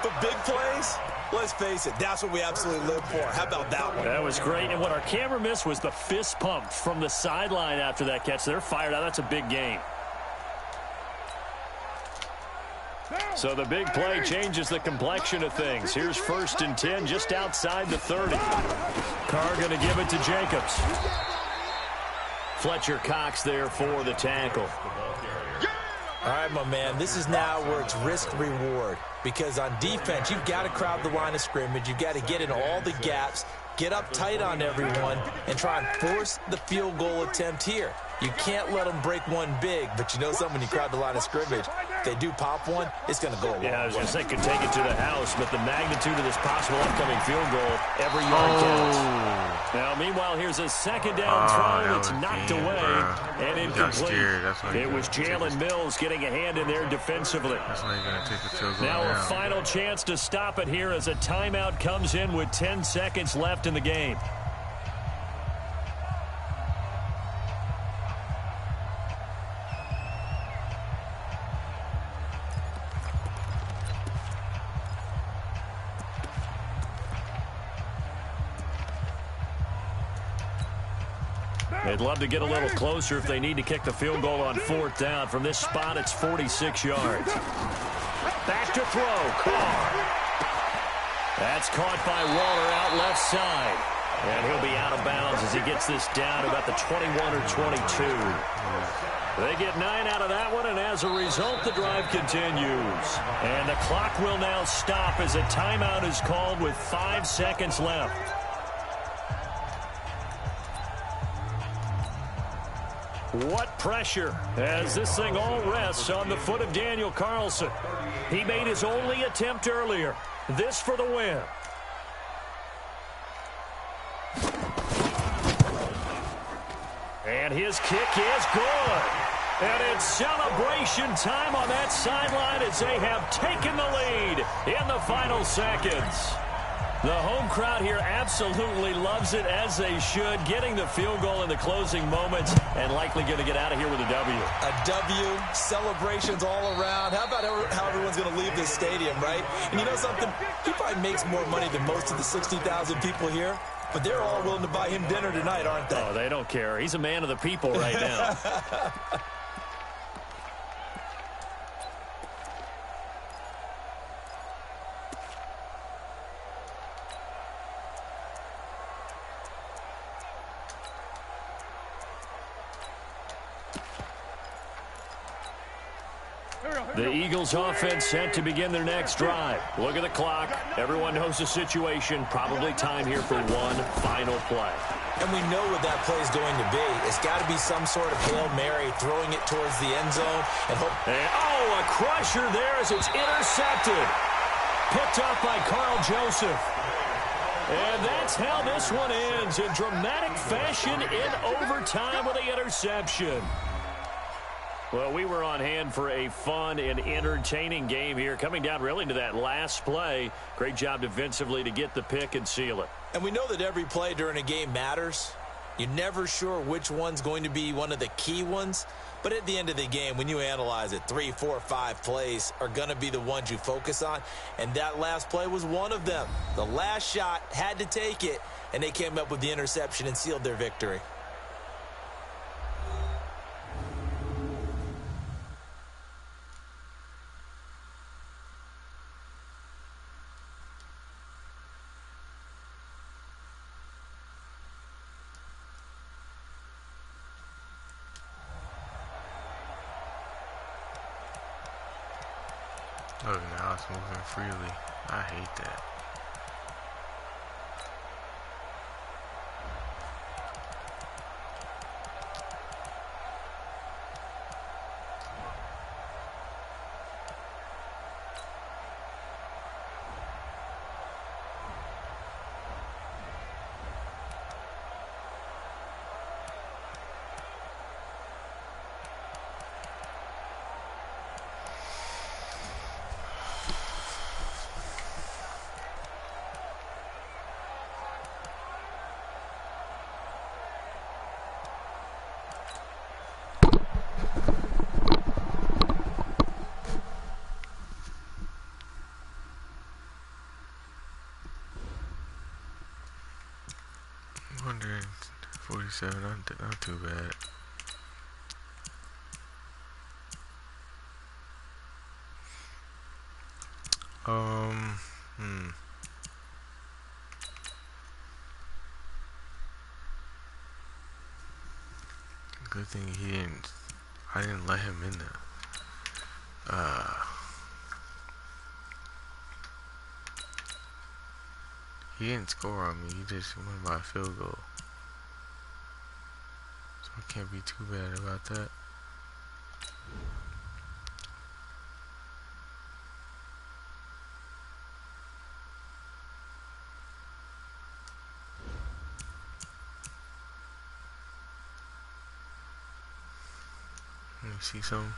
But big plays, let's face it, that's what we absolutely live for. How about that one? That was great. And what our camera missed was the fist pump from the sideline after that catch. They're fired out. That's a big gain. So the big play changes the complexion of things. Here's 1st and 10 just outside the 30. Carr going to give it to Jacobs. Fletcher Cox there for the tackle. All right, my man, this is now where it's risk-reward. Because on defense, you've got to crowd the line of scrimmage. You've got to get in all the gaps, get up tight on everyone, and try and force the field goal attempt here. You can't let them break one big, but you know something, when you crowd the line of scrimmage, if they do pop one, it's going to go a long way. Yeah, I was going to say could take it to the house, but the magnitude of this possible upcoming field goal, every yard counts. Now, meanwhile, here's a 2nd down throw that's knocked away and incomplete. It was Jalen Mills getting a hand in there defensively. That's why you're going to take the field goal now down. A final chance to stop it here as a timeout comes in with 10 seconds left in the game. They'd love to get a little closer if they need to kick the field goal on 4th down. From this spot, it's 46 yards. Back to throw. Carr. That's caught by Waller out left side. And he'll be out of bounds as he gets this down about the 21 or 22. They get 9 out of that one, and as a result, the drive continues. And the clock will now stop as a timeout is called with 5 seconds left. What pressure as this thing all rests on the foot of Daniel Carlson. He made his only attempt earlier. This for the win. And his kick is good. And it's celebration time on that sideline as they have taken the lead in the final seconds. The home crowd here absolutely loves it, as they should, getting the field goal in the closing moments and likely going to get out of here with a W. A W, celebrations all around. How about how everyone's going to leave this stadium, right? And you know something? He probably makes more money than most of the 60,000 people here, but they're all willing to buy him dinner tonight, aren't they? Oh, they don't care. He's a man of the people right now. The Eagles offense set to begin their next drive. Look at the clock. Everyone knows the situation. Probably time here for one final play. And we know what that play is going to be. It's got to be some sort of Hail Mary, throwing it towards the end zone. And hope. And, oh, a crusher there as it's intercepted. Picked up by Carl Joseph. And that's how this one ends, in dramatic fashion in overtime with the interception. Well, we were on hand for a fun and entertaining game here, coming down really to that last play. Great job defensively to get the pick and seal it. And we know that every play during a game matters. You're never sure which one's going to be one of the key ones. But at the end of the game, when you analyze it, 3, 4, 5 plays are going to be the ones you focus on. And that last play was one of them. The last shot had to take it, and they came up with the interception and sealed their victory. Look, now it's moving freely. I hate that. Wondering 47, not too bad. Good thing I didn't let him in the, he didn't score on me, he just went by a field goal. So I can't be too bad about that. Let me see something.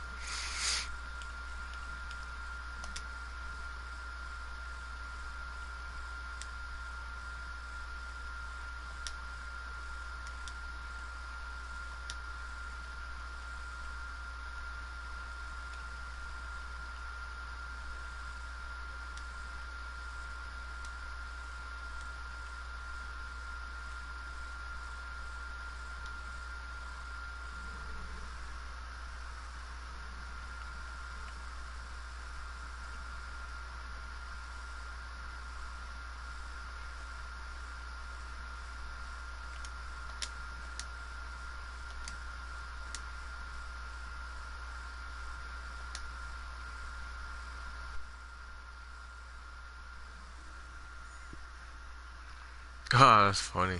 Ah, that's funny.